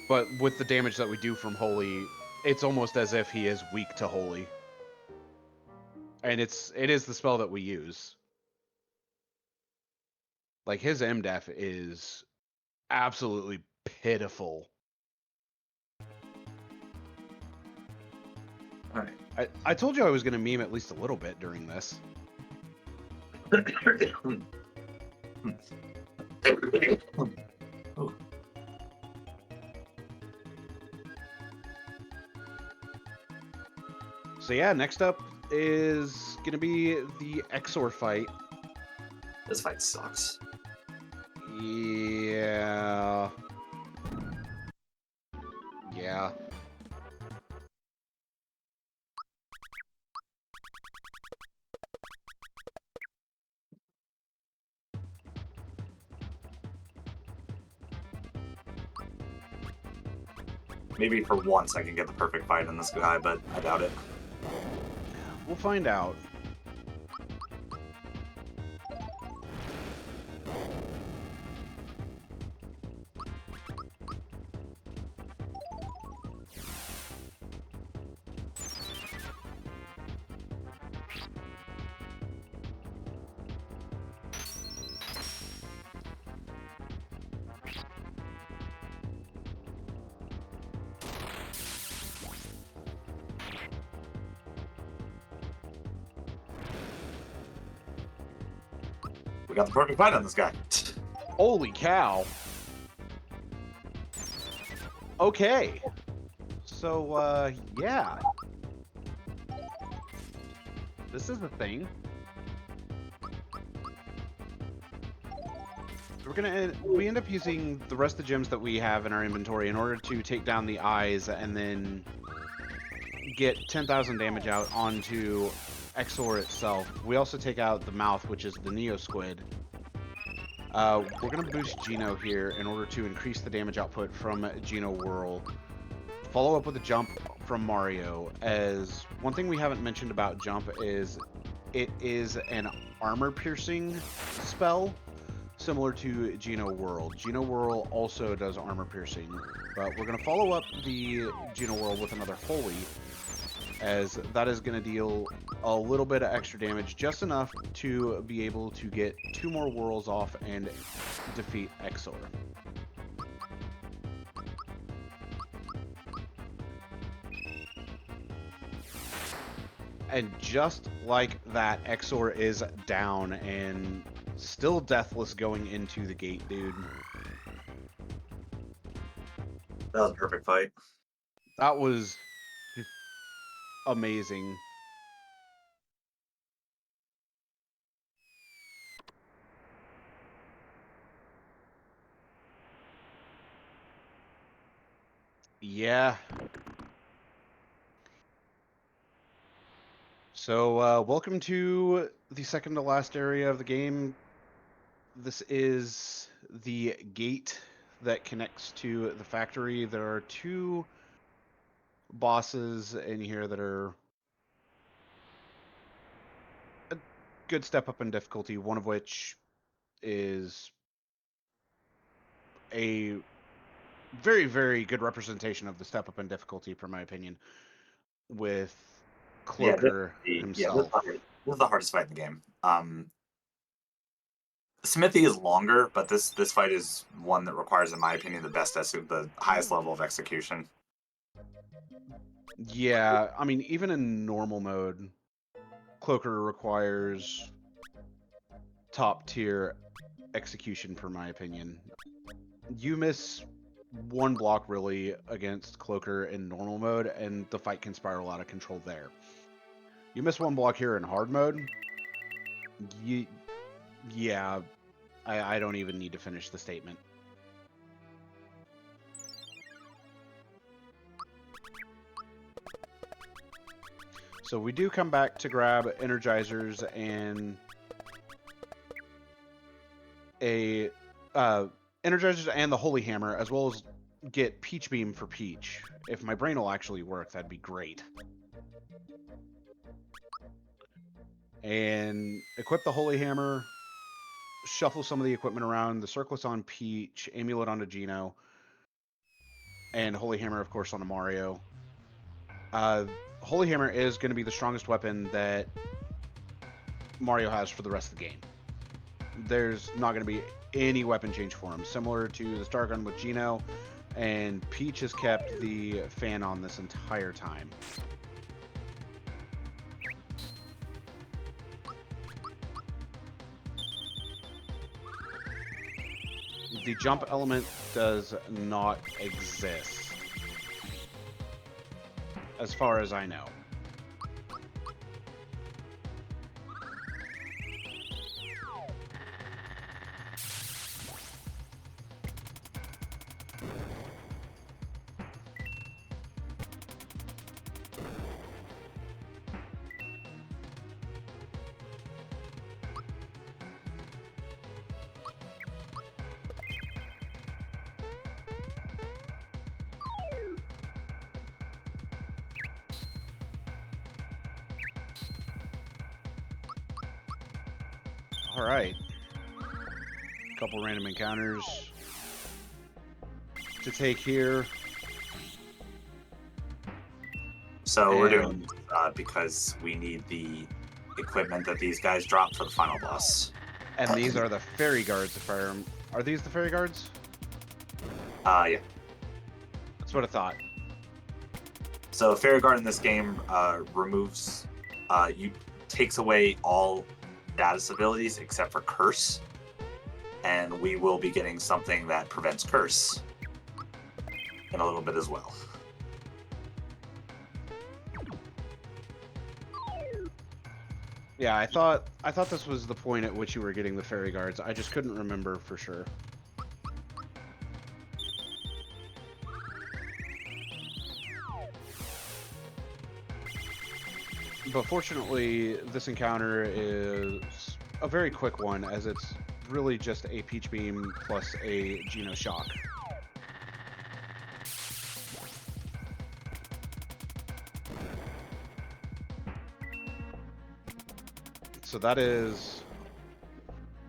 But with the damage that we do from Holy, it's almost as if he is weak to Holy. And it is the spell that we use. Like his MDef is absolutely pitiful. Alright. I told you I was going to meme at least a little bit during this. Ooh. So yeah, next up is going to be the Exor fight. This fight sucks. Yeah. Yeah. Maybe for once I can get the perfect fight in this guy, but I doubt it. We'll find out. We got the perfect fight on this guy. Holy cow. Okay. So, yeah. This is the thing. We end up using the rest of the gems that we have in our inventory in order to take down the eyes and then get 10,000 damage out onto Exor itself. We also take out the mouth, which is the Neo Squid. We're going to boost Geno here in order to increase the damage output from Geno Whirl. Follow up with a jump from Mario, as one thing we haven't mentioned about jump is it is an armor piercing spell similar to Geno Whirl. Geno Whirl also does armor piercing, but we're going to follow up the Geno Whirl with another Holy, as that is going to deal a little bit of extra damage, just enough to be able to get 2 more whirls off and defeat Exor. And just like that, Exor is down and still deathless going into the gate, dude. That was a perfect fight. That was amazing. Yeah. So, welcome to the second to last area of the game. This is the gate that connects to the factory. There are two bosses in here that are a good step up in difficulty, one of which is a very, very good representation of the step up in difficulty, for my opinion, with Yeah, Cloaker himself. this is the hardest fight in the game. Smithy is longer, but this fight is one that requires, in my opinion, the highest level of execution. Yeah, I mean, even in normal mode, Cloaker requires top tier execution, for my opinion. You miss one block really against Cloaker in normal mode, and the fight can spiral out of control there. You miss one block here in hard mode, yeah, I don't even need to finish the statement. So we do come back to grab Energizers and Energizers and the Holy Hammer, as well as get Peach Beam for Peach. If my brain will actually work, that'd be great. And equip the Holy Hammer, shuffle some of the equipment around. The Circlet's on Peach, Amulet onto Geno, and Holy Hammer, of course, onto Mario. Holy Hammer is going to be the strongest weapon that Mario has for the rest of the game. There's not going to be any weapon change for him, similar to the Star Gun with Geno, and Peach has kept the fan on this entire time. The jump element does not exist, as far as I know. All right. Couple random encounters to take here. So we're doing because we need the equipment that these guys drop for the final boss. And these are the fairy guards, if I are these the fairy guards? Yeah. That's what I thought. So Fairy Guard in this game takes away all status abilities except for Curse, and we will be getting something that prevents Curse in a little bit as well. Yeah, I thought this was the point at which you were getting the fairy guards. I just couldn't remember for sure. But fortunately, this encounter is a very quick one, as it's really just a Peach Beam plus a Geno Shock. So that is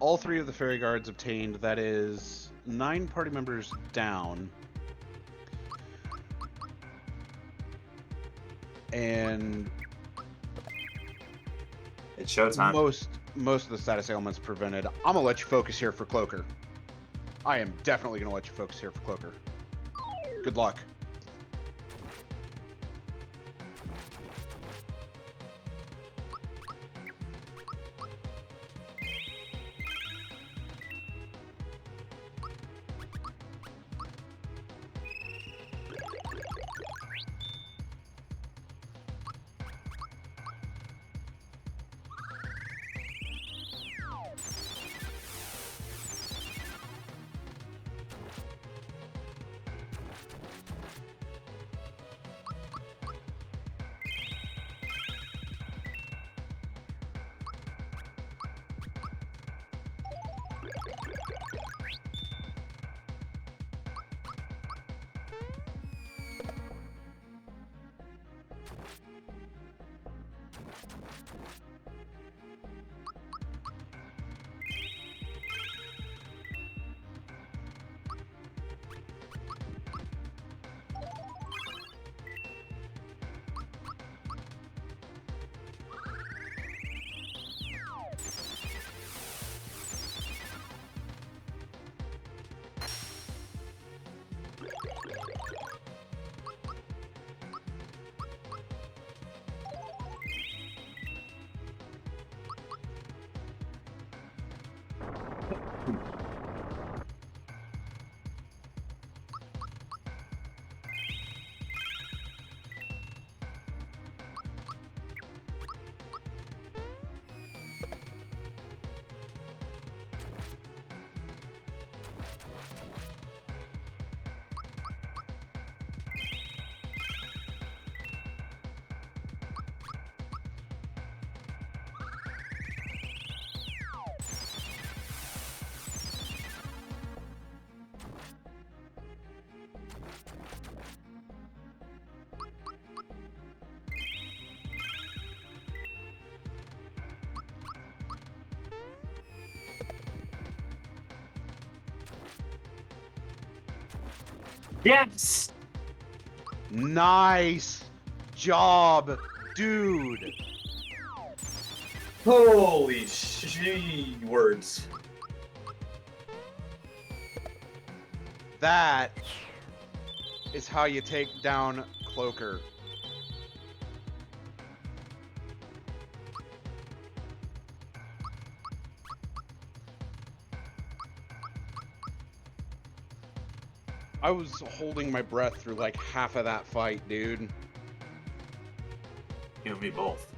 all three of the fairy guards obtained. That is 9 party members down. And it's showtime. Most of the status ailments prevented. I'm gonna let you focus here for Cloaker. I am definitely gonna let you focus here for Cloaker. Good luck. Yes! Nice job, dude. Holy words. That is how you take down Cloaker. I was holding my breath through like half of that fight, dude. You and me both.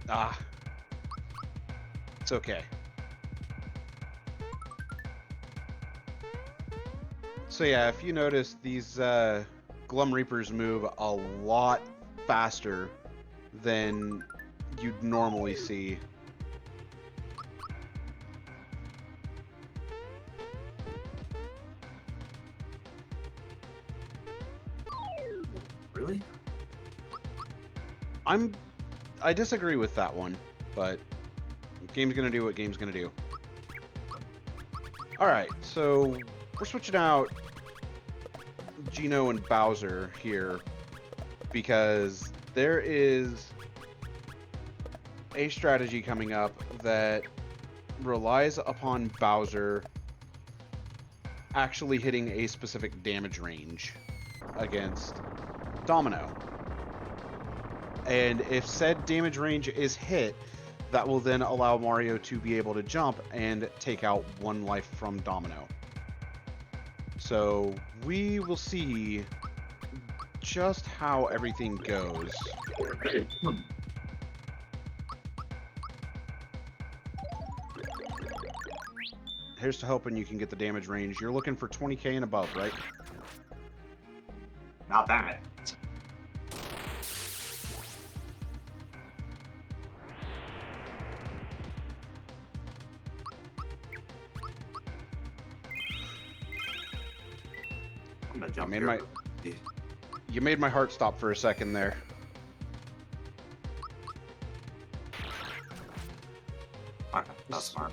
Ah. It's okay. So yeah, if you notice, these Glum Reapers move a lot faster than you'd normally see. Really? I disagree with that one, but game's gonna do what game's gonna do. Alright, so we're switching out Geno and Bowser here because there is a strategy coming up that relies upon Bowser actually hitting a specific damage range against Domino. And if said damage range is hit, that will then allow Mario to be able to jump and take out one life from Domino. So we will see just how everything goes. Here's to hoping you can get the damage range. You're looking for 20k and above, right? Not that. I'm gonna jump here. You made my heart stop for a second there. Okay, that's smart.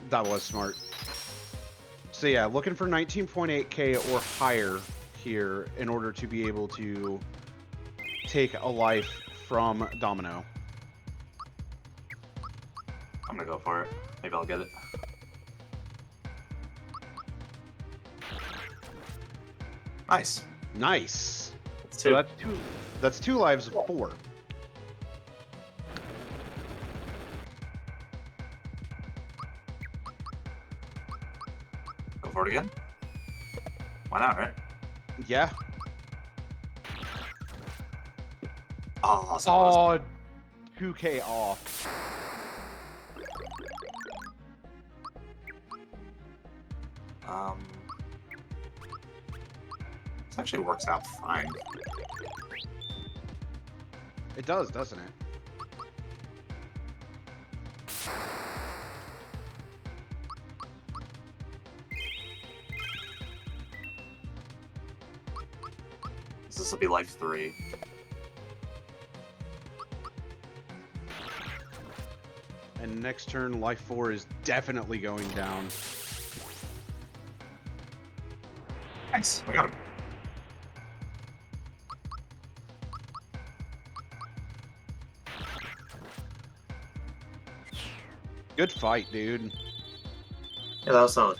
That was smart. So yeah, looking for 19.8k or higher here in order to be able to take a life from Domino. I'm gonna go for it. Maybe I'll get it. Nice. Nice. That's So two. that's two lives of 4. Go for it again. Why not, right? Yeah. Oh, so close. Oh, 2k off. This actually works out fine. It does, doesn't it? This will be life 3. And next turn, life 4 is definitely going down. Nice. We got him. Good fight, dude. Yeah, that was solid.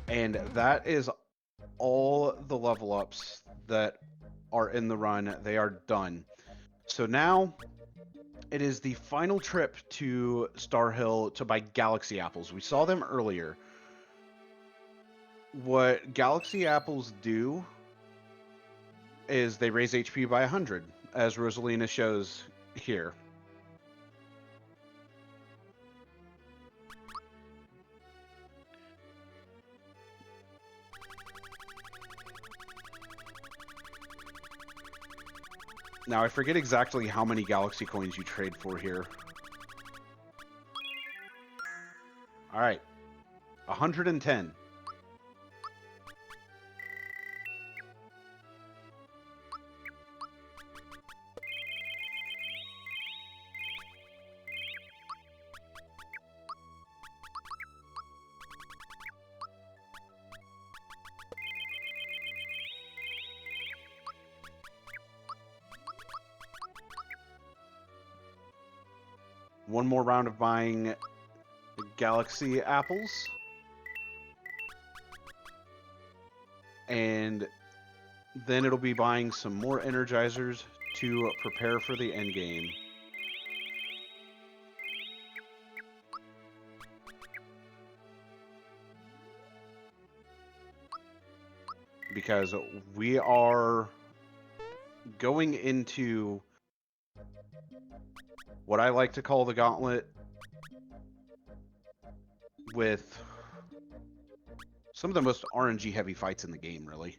And that is all the level ups that are in the run. They are done. So now it is the final trip to Star Hill to buy Galaxy Apples. We saw them earlier. What Galaxy Apples do is they raise HP by 100, as Rosalina shows here. Now, I forget exactly how many Galaxy coins you trade for here. Alright. 110. One more round of buying Galaxy Apples. And then it'll be buying some more Energizers to prepare for the end game. Because we are going into what I like to call the gauntlet with some of the most RNG heavy fights in the game, really.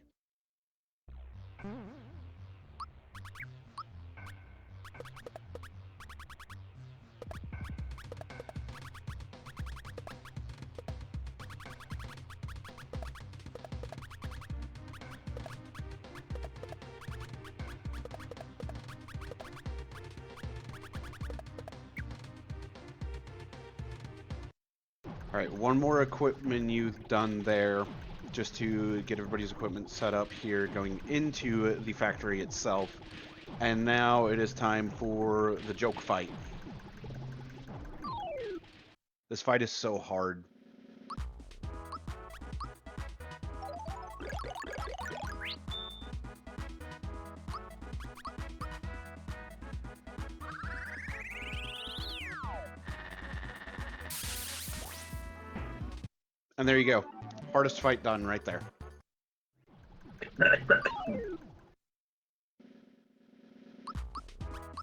Alright, one more equipment you've done there, just to get everybody's equipment set up here going into the factory itself. And now it is time for the joke fight. This fight is so hard. And there you go. Hardest fight done right there.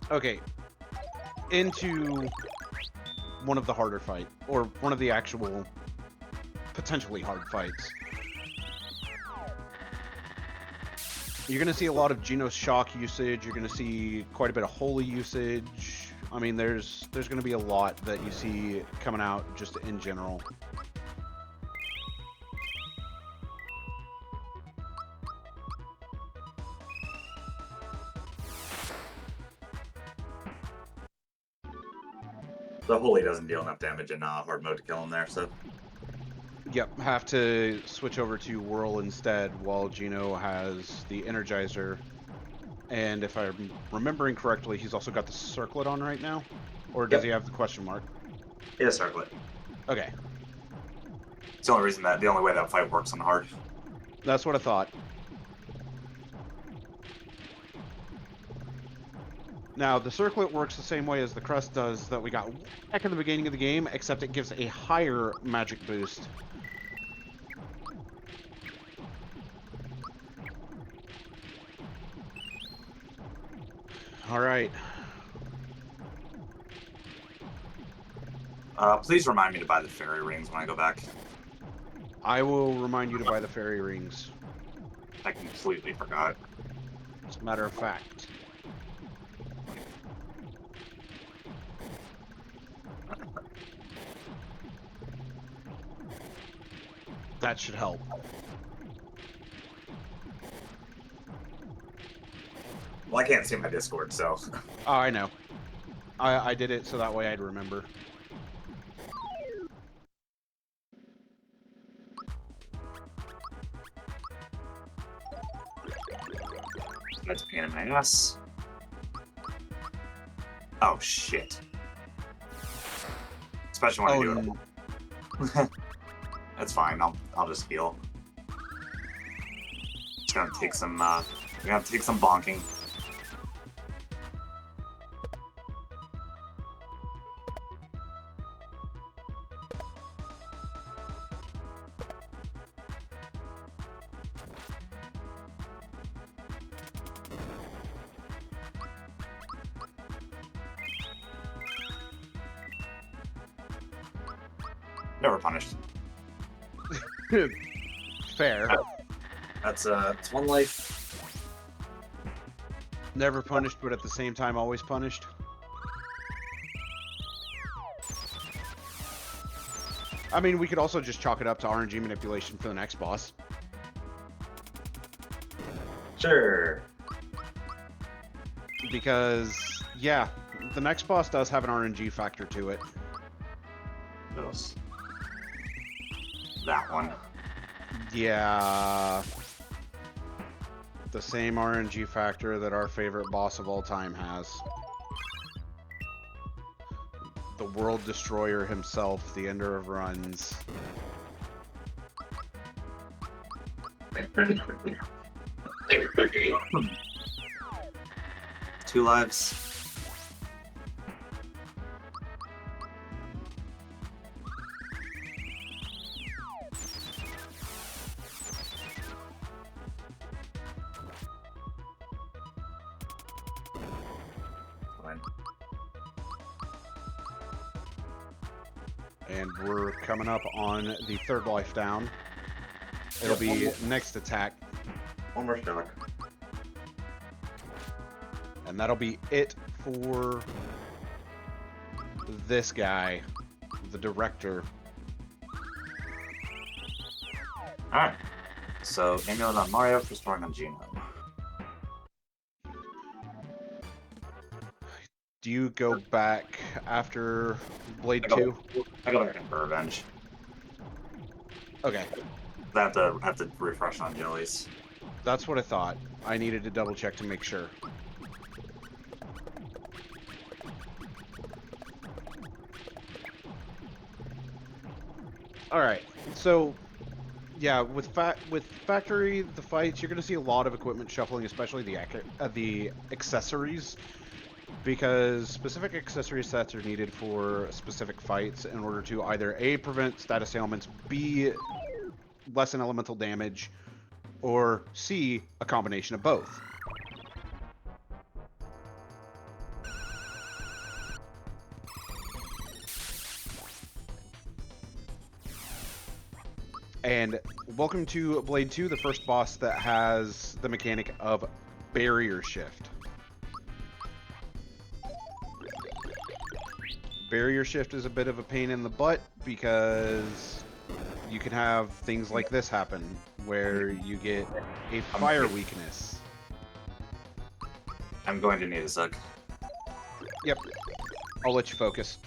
Okay. Into one of the harder fight, or one of the actual potentially hard fights. You're going to see a lot of Genos Shock usage. You're going to see quite a bit of Holy usage. I mean, there's going to be a lot that you see coming out just in general. The Holy doesn't deal enough damage in hard mode to kill him there, so... Yep, have to switch over to Whirl instead while Geno has the Energizer. And if I'm remembering correctly, he's also got the Circlet on right now? Or does he have the question mark? Yeah, Circlet. Okay. It's the only reason the only way that fight works on hard. That's what I thought. Now, the Circlet works the same way as the Crest does that we got back in the beginning of the game, except it gives a higher magic boost. Alright. Please remind me to buy the fairy rings when I go back. I will remind you to buy the fairy rings. I completely forgot. As a matter of fact. That should help. Well, I can't see my Discord, so... Oh, I know. I did it so that way I'd remember. That's a pain in my ass. Oh, shit. Especially when I do it. That's fine. I'll just heal. Just gonna take some bonking. Never punished. Fair. It's one life. Never punished, but at the same time always punished. I mean, we could also just chalk it up to RNG manipulation for the next boss. Sure. Because, yeah, the next boss does have an RNG factor to it. Those. That one. Yeah. The same RNG factor that our favorite boss of all time has. The World Destroyer himself, the ender of runs. Two lives. Fine. And we're coming up on the third life down. It'll be next attack. One more shock. And that'll be it for this guy, the director. Alright. So, amulet on Mario, restoring on Genome. Do you go back after Blade I go- 2? I go back in for revenge. Okay, I have to refresh on Jellies. that's what I thought. I needed to double check to make sure. All right, so yeah, with factory the fights, you're gonna see a lot of equipment shuffling, especially the accessories, because specific accessory sets are needed for specific fights in order to either A, prevent status ailments, B, lessen elemental damage, or C, a combination of both. And welcome to Blade 2, the first boss that has the mechanic of barrier shift. Barrier shift is a bit of a pain in the butt because you can have things like this happen, where you get a fire weakness. I'm going to need a sec. Yep, I'll let you focus.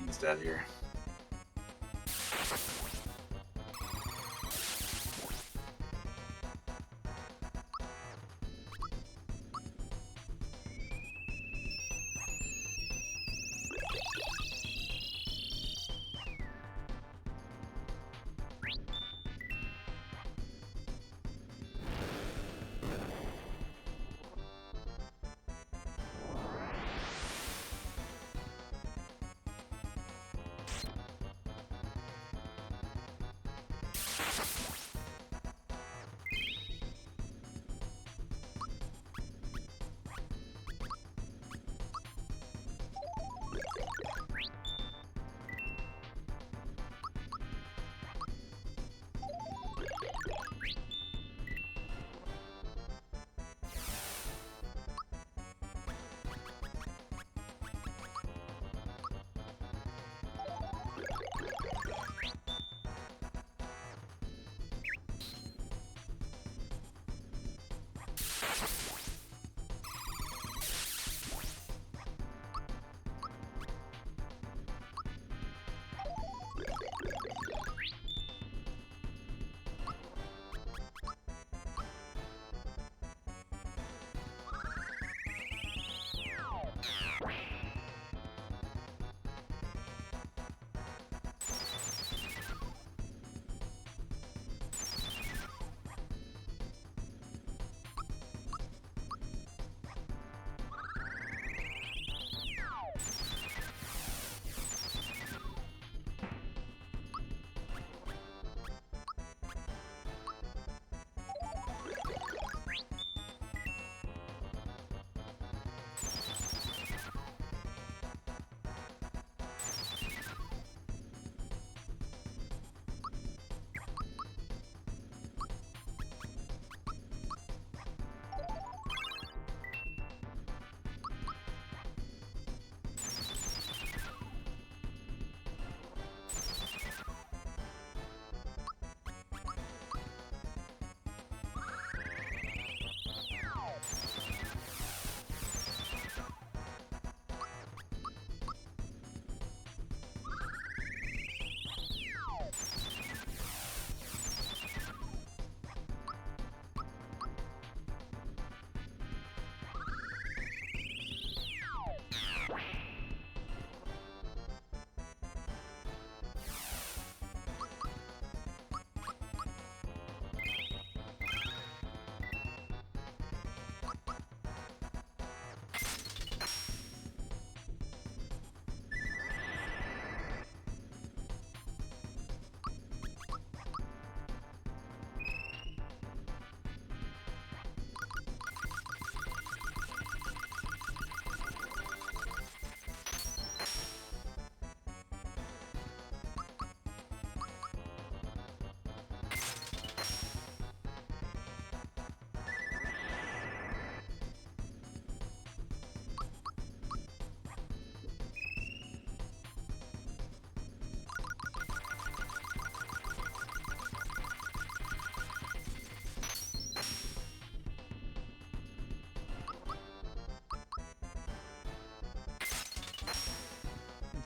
He's dead here.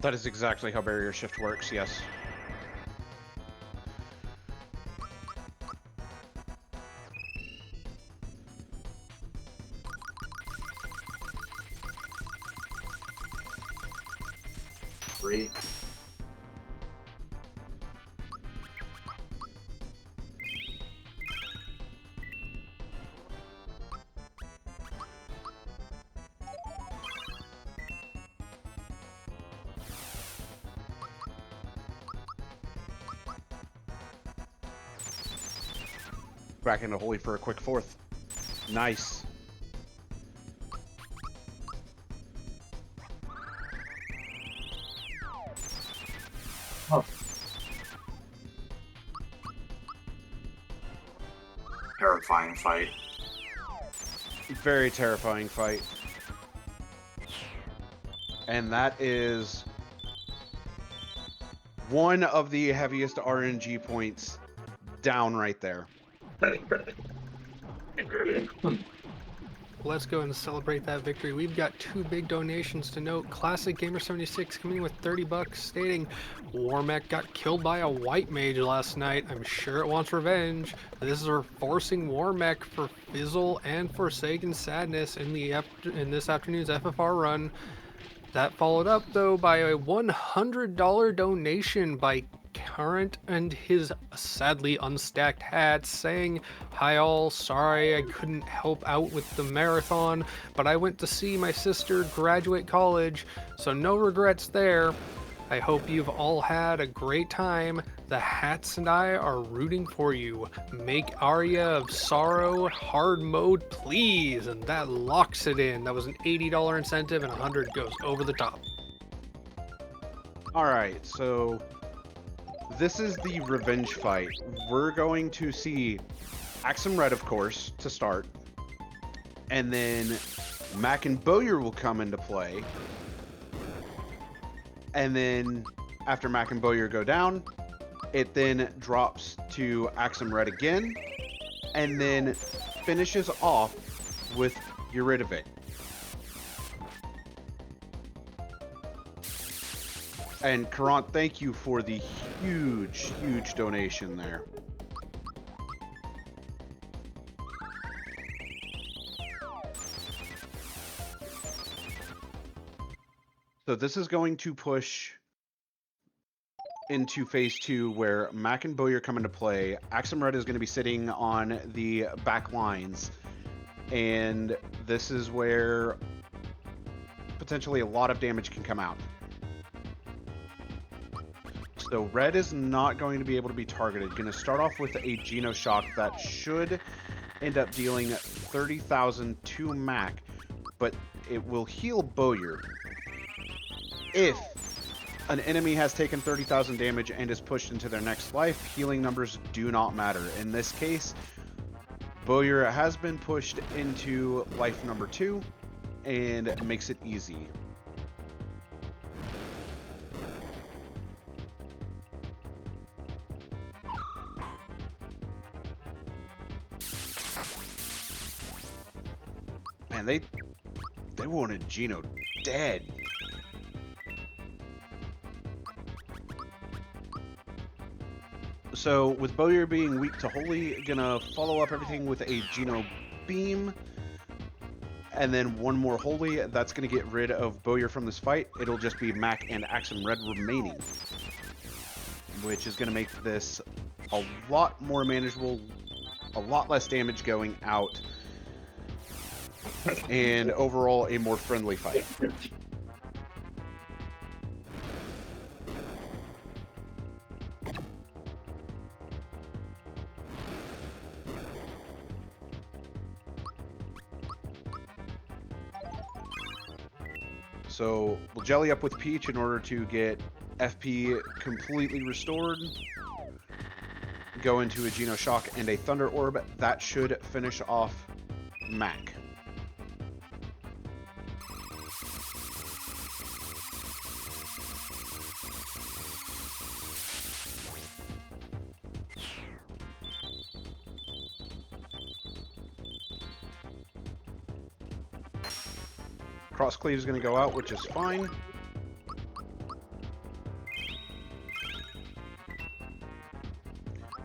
That is exactly how barrier shift works, yes. Three. Back into Holy for a quick fourth. Nice. Oh. Terrifying fight. Very terrifying fight. And that is one of the heaviest RNG points down right there. Let's go and celebrate that victory. We've got two big donations to note. Classic Gamer 76 coming in with $30, stating Warmech got killed by a white mage last night. I'm sure it wants revenge. This is forcing Warmech for Fizzle and Forsaken Sadness in this afternoon's FFR run. That followed up though by a $100 donation by Current and his sadly unstacked hats, saying, "Hi all, sorry I couldn't help out with the marathon, but I went to see my sister graduate college, so no regrets there. I hope you've all had a great time. The hats and I are rooting for you. Make Aria of Sorrow hard mode, please." And that locks it in. That was an $80 incentive, and 100 goes over the top. All right, so this is the revenge fight. We're going to see Axum Red, of course, to start. And then Mac and Bowyer will come into play. And then after Mac and Bowyer go down, it then drops to Axum Red again. And then finishes off with Eurydivic. And Karant, thank you for the huge, huge donation there. So this is going to push into phase 2, where Mac and Bowyer come into play. Axum Red is going to be sitting on the back lines, and this is where potentially a lot of damage can come out. So Red is not going to be able to be targeted. Going to start off with a Geno Shock that should end up dealing 30,000 to Mac, but it will heal Bowyer. If an enemy has taken 30,000 damage and is pushed into their next life, healing numbers do not matter. In this case, Bowyer has been pushed into life number 2 and makes it easy. Man, they wanted Geno dead. So with Bowyer being weak to Holy, gonna follow up everything with a Geno Beam, and then one more Holy. That's gonna get rid of Bowyer from this fight. It'll just be Mac and Axum Red remaining, which is gonna make this a lot more manageable, a lot less damage going out, and overall a more friendly fight. So we'll jelly up with Peach in order to get FP completely restored. Go into a Geno Shock and a Thunder Orb. That should finish off Mac. Cross Cleave is going to go out, which is fine.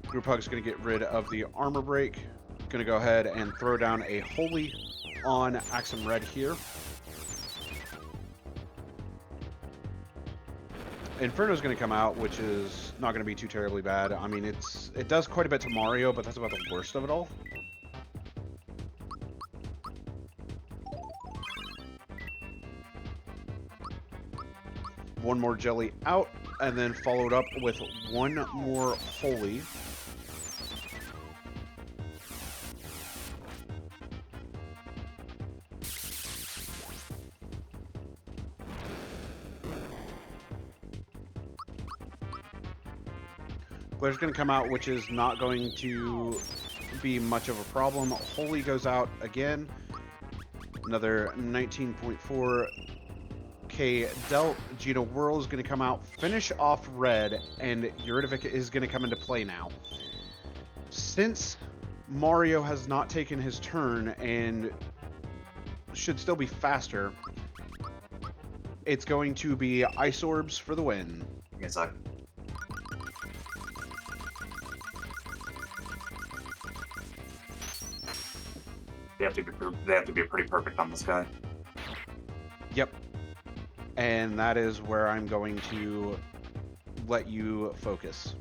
Group Hug is going to get rid of the armor break. Going to go ahead and throw down a Holy on Axum Red here. Inferno is going to come out, which is not going to be too terribly bad. I mean, it does quite a bit to Mario, but that's about the worst of it all. One more jelly out, and then followed up with one more Holy. Glare's going to come out, which is not going to be much of a problem. Holy goes out again. Another 19.4 Delt. Geno Whirl is going to come out, finish off Red, and Eurydivic is going to come into play now. Since Mario has not taken his turn and should still be faster, it's going to be Ice Orbs for the win. It's like they have to be pretty perfect on this guy. Yep. And that is where I'm going to let you focus.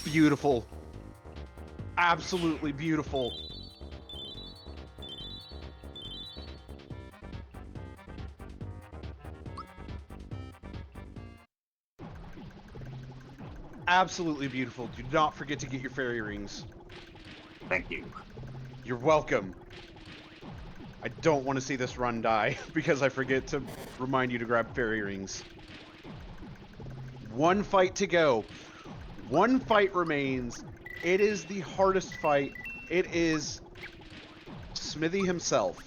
Beautiful. Absolutely beautiful. Absolutely beautiful. Do not forget to get your fairy rings. Thank you. You're welcome. I don't want to see this run die because I forget to remind you to grab fairy rings. One fight to go. One fight remains. It is the hardest fight. It is Smithy himself.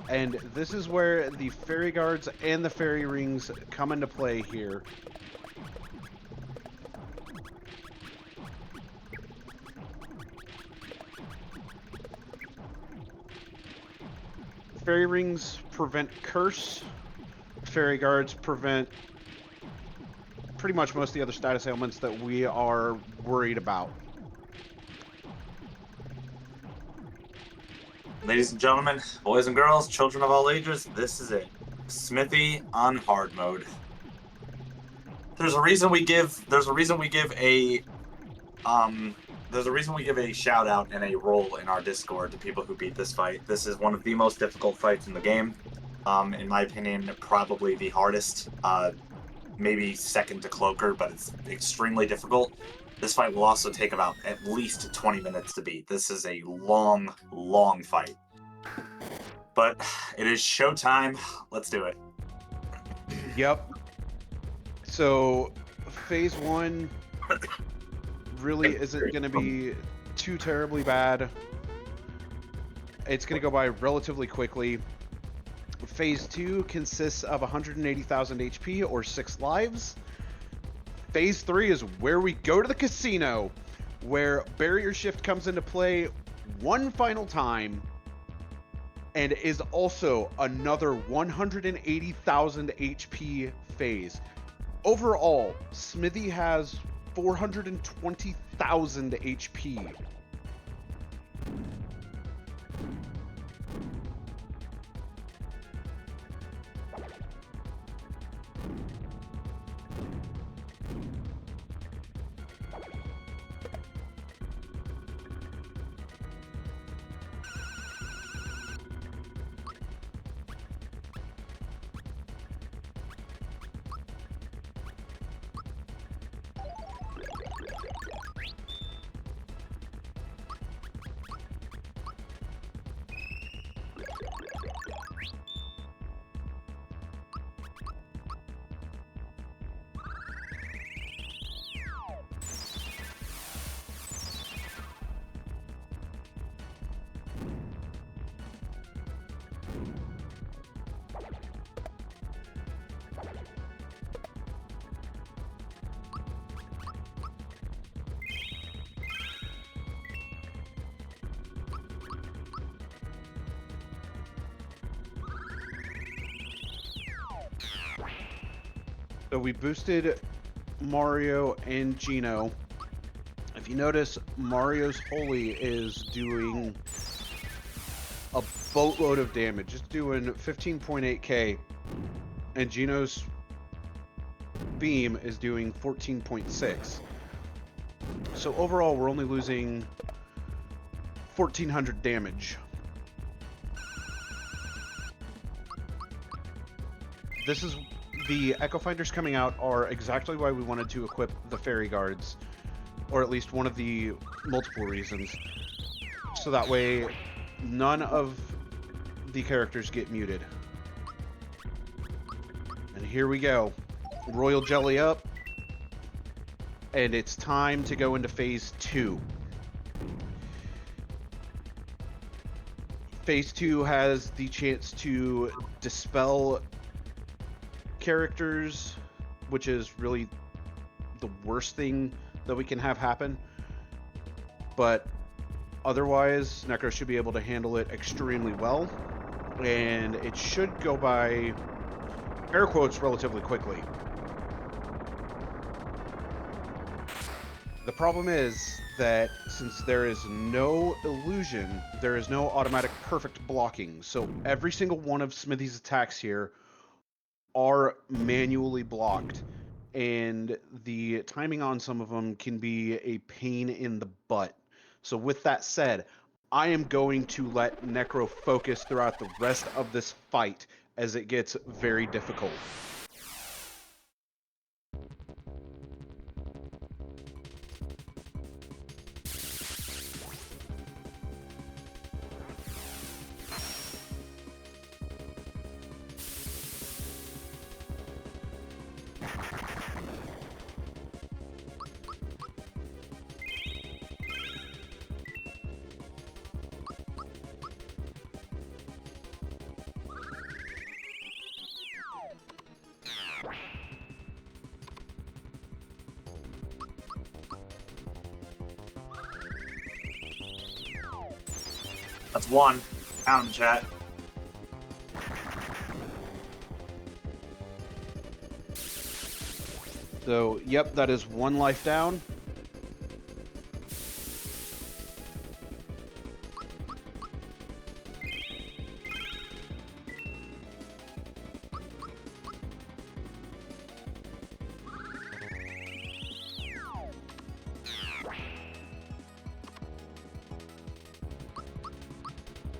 And this is where the fairy guards and the fairy rings come into play here. Fairy rings prevent curse. Fairy guards prevent pretty much most of the other status ailments that we are worried about. Ladies and gentlemen, boys and girls, children of all ages, this is it. Smithy on hard mode. There's a reason we give a shout out and a role in our Discord to people who beat this fight. This is one of the most difficult fights in the game. In my opinion, probably the hardest. Maybe second to Cloaker, but it's extremely difficult. This fight will also take about at least 20 minutes to beat. This is a long, long fight. But it is showtime. Let's do it. Yep. So, phase one really isn't going to be too terribly bad. It's going to go by relatively quickly. Phase 2 consists of 180,000 HP or 6 lives. Phase 3 is where we go to the casino, where Barrier Shift comes into play one final time, and is also another 180,000 HP phase. Overall, Smithy has 420,000 HP. So we boosted Mario and Gino. If you notice, Mario's Holy is doing a boatload of damage. It's doing 15.8k. And Gino's Beam is doing 14.6. So overall, we're only losing 1,400 damage. This is... The Echo Finders coming out are exactly why we wanted to equip the Fairy Guards, or at least one of the multiple reasons, so that way none of the characters get muted. And here we go. Royal Jelly up, and it's time to go into Phase 2. Phase 2 has the chance to dispel characters, which is really the worst thing that we can have happen, but otherwise Necro should be able to handle it extremely well, and it should go by air quotes relatively quickly. The problem is that since there is no illusion, there is no automatic perfect blocking. So every single one of Smithy's attacks here are manually blocked, and the timing on some of them can be a pain in the butt. So with that said, I am going to let Necro focus throughout the rest of this fight as it gets very difficult. That's one. Count 'em, chat. So, yep, that is one life down.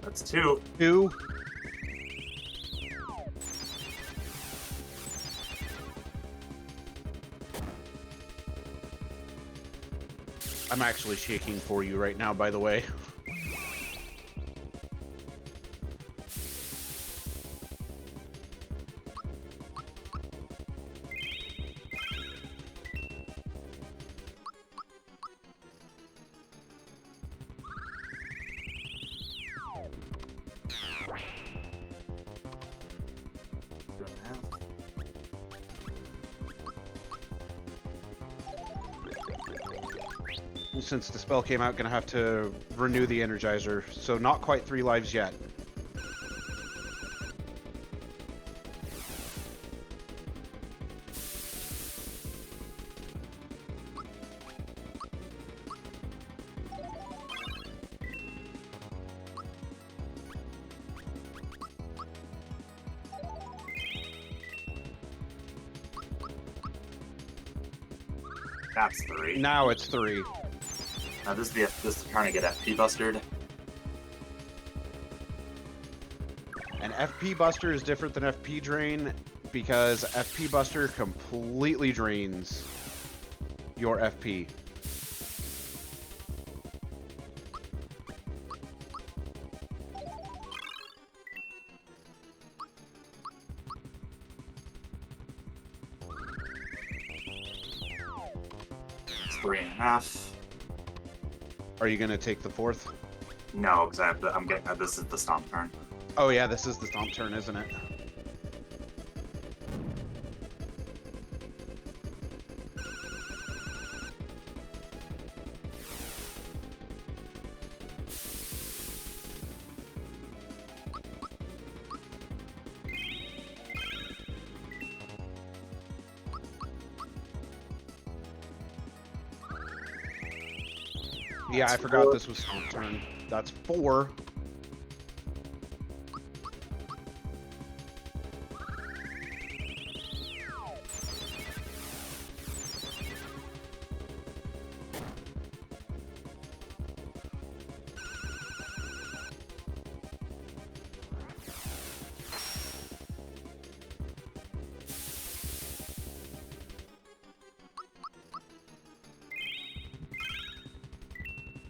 That's two. Two. I'm actually shaking for you right now, by the way. Since the spell came out, gonna have to renew the Energizer, so not quite 3 lives yet. That's three. Now it's 3. Now this is trying to get FP bustered. And FP Buster is different than FP Drain because FP Buster completely drains your FP. It's 3.5. Are you gonna take the 4th? No, because I'm getting this is the stomp turn. Oh yeah, this is the stomp turn, isn't it? Yeah, I forgot this was stomp turn. That's 4.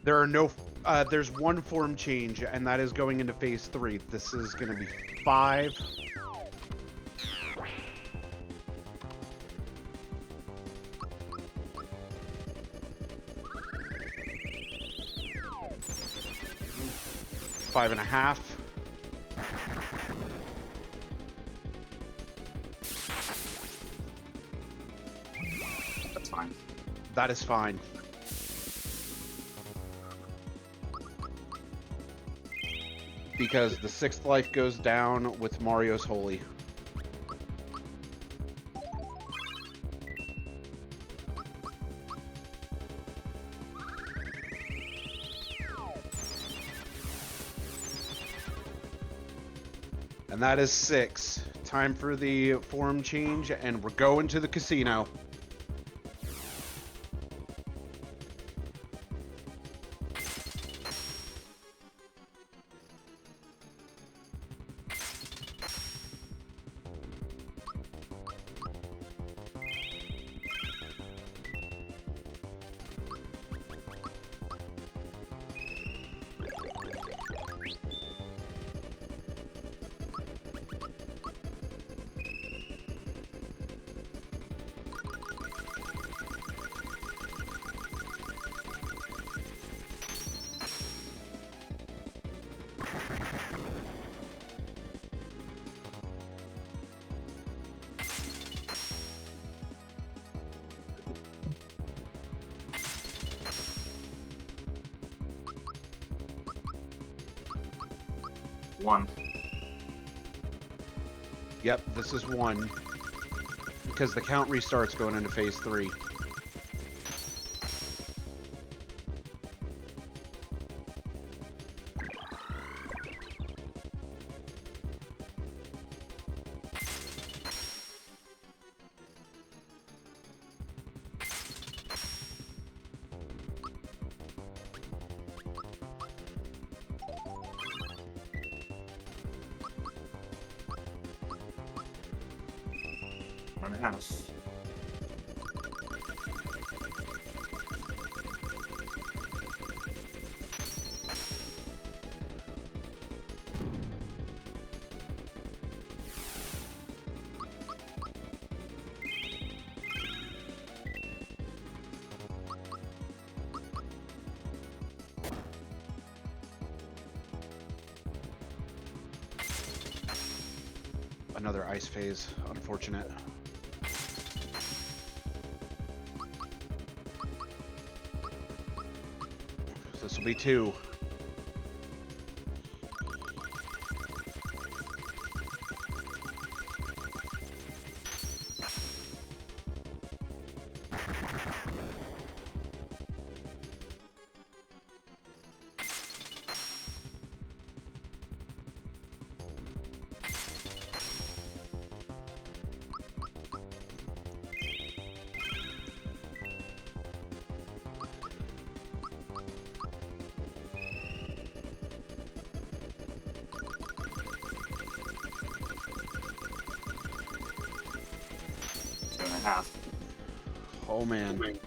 There are no, there's one form change, and that is going into phase 3. This is going to be 5. Five and a half. That's fine. That is fine. Because the 6th life goes down with Mario's Holy. And that is 6. Time for the form change, and we're going to the casino. One. Yep, this is 1. Because the count restarts going into phase 3. One and a half. Another ice phase. Unfortunate. This will be 2. Two and a half. Oh man.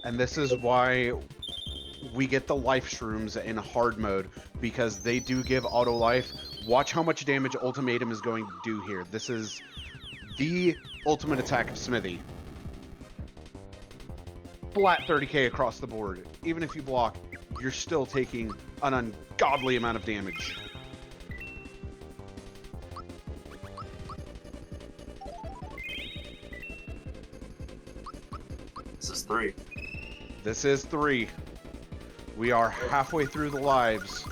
And this is why we get the life shrooms in hard mode, because they do give auto life. Watch how much damage Ultimatum is going to do here. This is the ultimate attack of Smithy. Flat 30k across the board. Even if you block, you're still taking an ungodly amount of damage. This is 3. This is 3. We are halfway through the lives.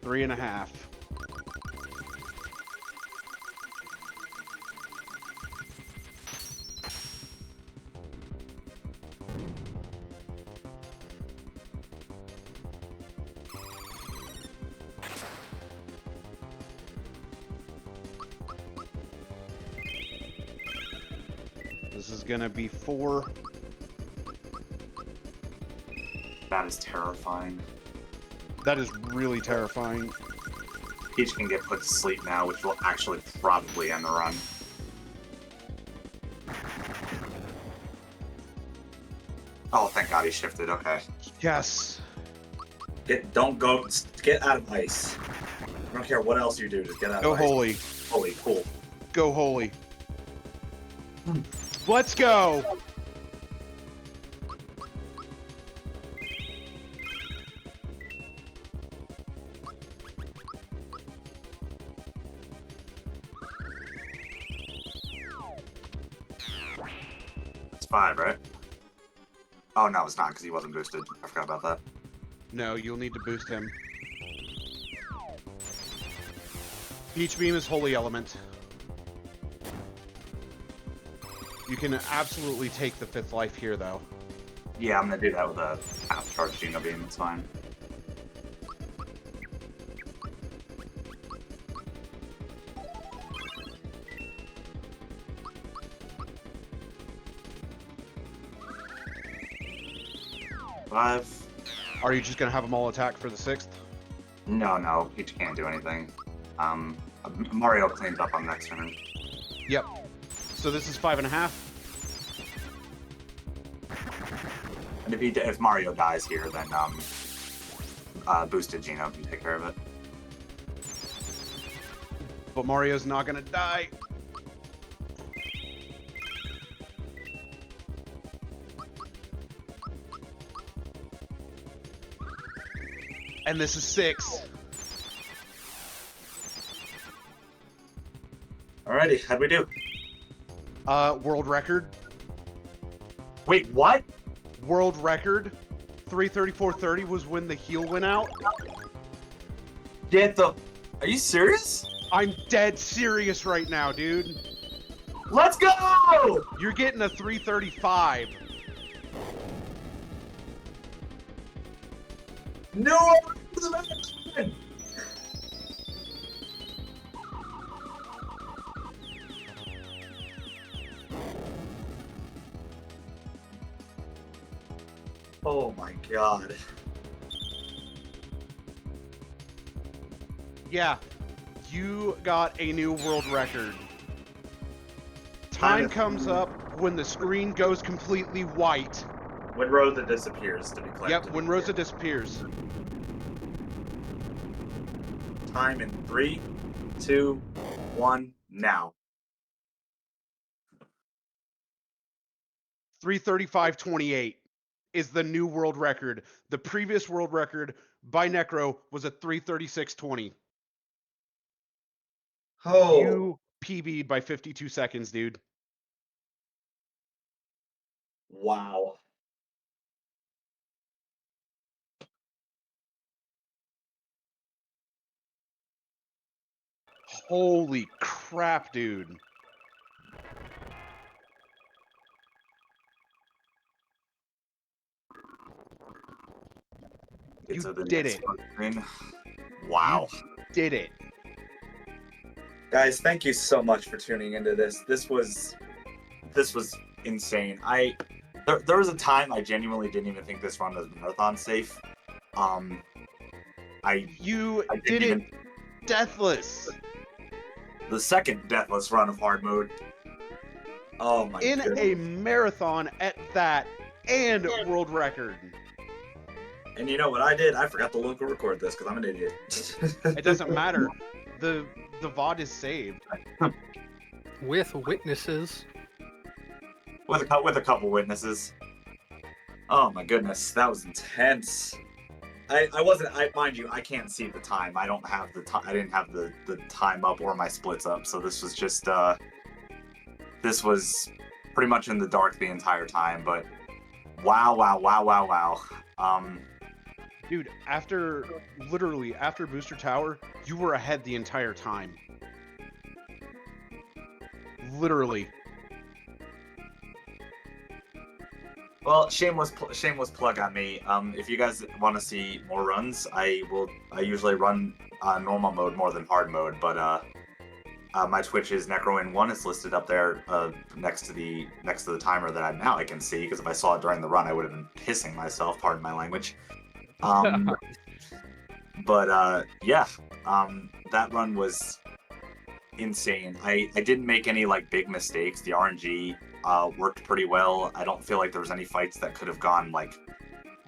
Three and a half. 3.5. This is gonna be 4. That is terrifying. That is really terrifying. Peach can get put to sleep now, which will actually probably end the run. Oh, thank God he shifted. Okay. Yes. Don't go. Get out of ice. I don't care what else you do. Just get out Go of ice. holy. Holy, cool. Go holy. Let's go. It's 5, right? Oh, no, it's not, because he wasn't boosted. I forgot about that. No, you'll need to boost him. Peach Beam is holy element. You can absolutely take the 5th life here, though. Yeah, I'm going to do that with a half-charge Geno Beam. It's fine. Five. Are you just going to have them all attack for the 6th? No, Peach can't do anything. Mario cleans up on next turn. Yep. So this is 5.5. And if Mario dies here, then boosted Geno can take care of it. But Mario's not going to die. And this is 6. Alrighty, how'd we do? World record. Wait, what? World record. 3:34:30 was when the heal went out. Get the... Are you serious? I'm dead serious right now, dude. Let's go! You're getting a 3:35. No! Oh my God. Yeah, you got a new world record. Time comes up when the screen goes completely white. When Rosa disappears, to be clear. Yep, when Rosa disappears. Time in 3, 2, 1, now. 3:35:28 is the new world record. The previous world record by Necro was a 3:36:20. Oh. You PB'd by 52 seconds, dude. Wow. Holy crap, dude. You did it. Wow. You did it. Guys, thank you so much for tuning into this. This was insane. There was a time I genuinely didn't even think this run was marathon safe. You I did didn't it deathless. The second deathless run of hard mode. Oh my In goodness. a marathon at that, and world record. And you know what I did? I forgot to local record this because I'm an idiot. It doesn't matter. The VOD is saved. With witnesses. with a couple witnesses. Oh my goodness, that was intense. Mind you, I can't see the time. I don't have the time. I didn't have the time up or my splits up. So this was just this was pretty much in the dark the entire time. But wow. Dude, literally after Booster Tower, you were ahead the entire time. Literally. Well, shameless plug on me. If you guys want to see more runs, I usually run normal mode more than hard mode, but My Twitch is Necrowind1. It's listed up there next to the timer that I can see, because if I saw it during the run, I would have been pissing myself. Pardon my language. But yeah, that run was insane. I didn't make any like big mistakes. The RNG worked pretty well. I don't feel like there was any fights that could have gone like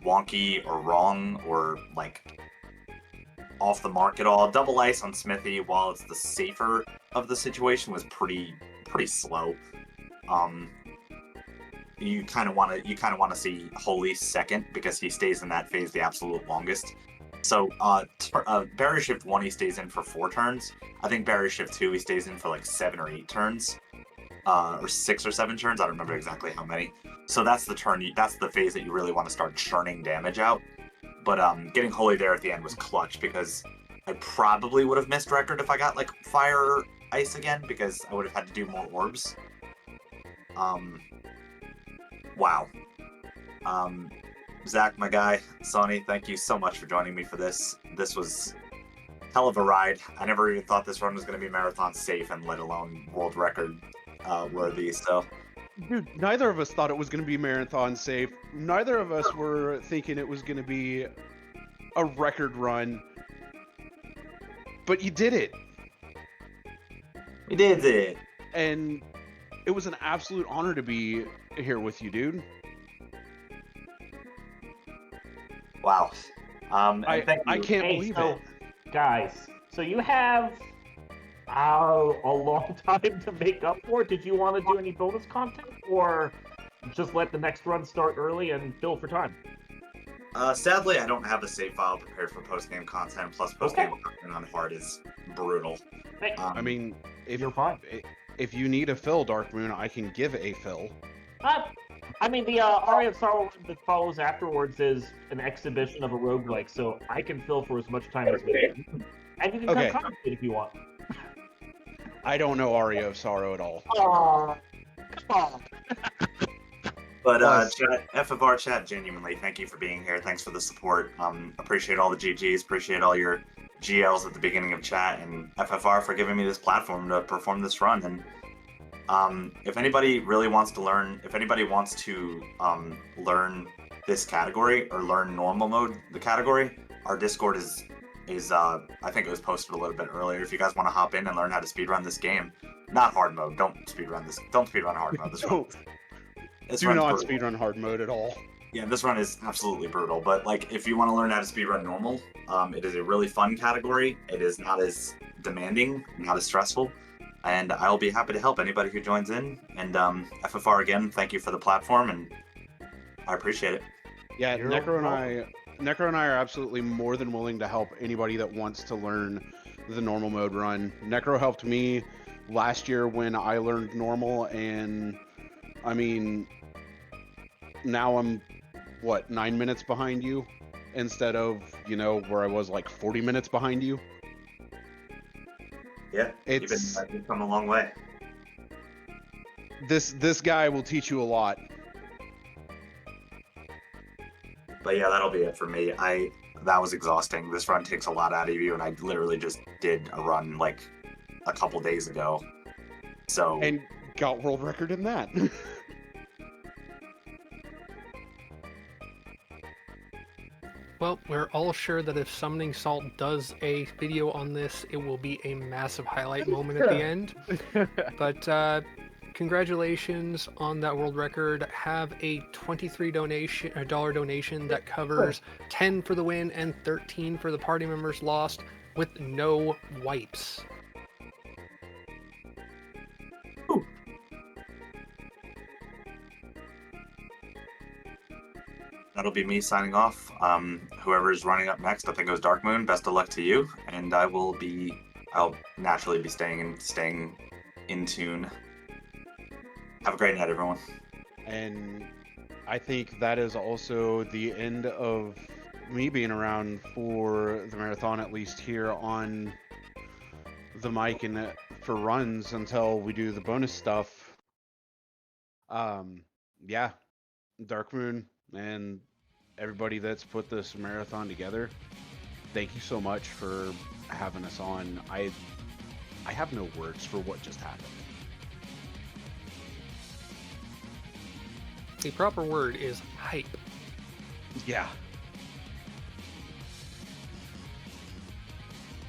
wonky or wrong or like off the mark at all. Double ice on Smithy, while it's the safer of the situation, was pretty slow. You kind of want to see Holy second, because he stays in that phase the absolute longest. So Barrier Shift 1 he stays in for 4 turns. I think Barrier Shift 2 he stays in for like 7 or 8 turns. Or 6 or 7 turns, I don't remember exactly how many. So that's the phase that you really want to start churning damage out. But getting Holy there at the end was clutch, because I probably would have missed record if I got like fire or ice again, because I would have had to do more orbs. Wow. Zach, my guy, Sonny, thank you so much for joining me for this. This was hell of a ride. I never even thought this run was going to be marathon safe, and let alone world record worthy. So, dude, neither of us thought it was going to be marathon safe. Neither of us were thinking it was going to be a record run. But you did it. we did it. And it was an absolute honor to be here with you, dude. Wow. And thank you. I can't believe it. Guys, so you have a long time to make up for it. Did you want to do any bonus content, or just let the next run start early and fill for time? Sadly, I don't have a save file prepared for post-game content, plus post-game content on hard is brutal. Hey, I mean, you're fine. If you need a fill, Dark Moon, I can give a fill. I mean, the Aria of Sorrow that follows afterwards is an exhibition of a roguelike, so I can fill for as much time as we need. And you can Okay. come if you want. I don't know Aria of Sorrow at all. Aw, come on. But Plus- chat, FFR chat, genuinely, thank you for being here. Thanks for the support. Appreciate all the GGs. Appreciate all your GLs at the beginning of chat, and FFR for giving me this platform to perform this run. And if anybody really wants to learn, learn this category or learn normal mode, the category, our Discord is I think it was posted a little bit earlier. If you guys want to hop in and learn how to speedrun this game, not hard mode. Don't speedrun hard mode. This run. Do not speedrun hard mode at all. Yeah, this run is absolutely brutal. But like, if you want to learn how to speedrun normal, it is a really fun category. It is not as demanding, not as stressful, and I'll be happy to help anybody who joins in. And FFR again, thank you for the platform, and I appreciate it. Yeah, You're Necro welcome. and I are absolutely more than willing to help anybody that wants to learn the normal mode run. Necro helped me last year when I learned normal, and I mean, now I'm 9 minutes behind you instead of, where I was like 40 minutes behind you. Yeah, It's you've come a long way. this guy will teach you a lot. But yeah, that'll be it for me. That was exhausting. This run takes a lot out of you, and I literally just did a run like a couple days ago. So And got world record in that. Well, we're all sure that if Summoning Salt does a video on this, it will be a massive highlight moment at the end. But congratulations on that world record. Have a $23 donation that covers 10 for the win and 13 for the party members lost, with no wipes. that'll be me signing off. Whoever's running up next, I think it was Dark Moon. Best of luck to you, and I'll naturally be staying in tune. Have a great night, everyone. And I think that is also the end of me being around for the marathon, at least here on the mic and for runs until we do the bonus stuff. Yeah, Dark Moon and everybody that's put this marathon together, thank you so much for having us on. I I have no words for what just happened. The proper word is hype. Yeah,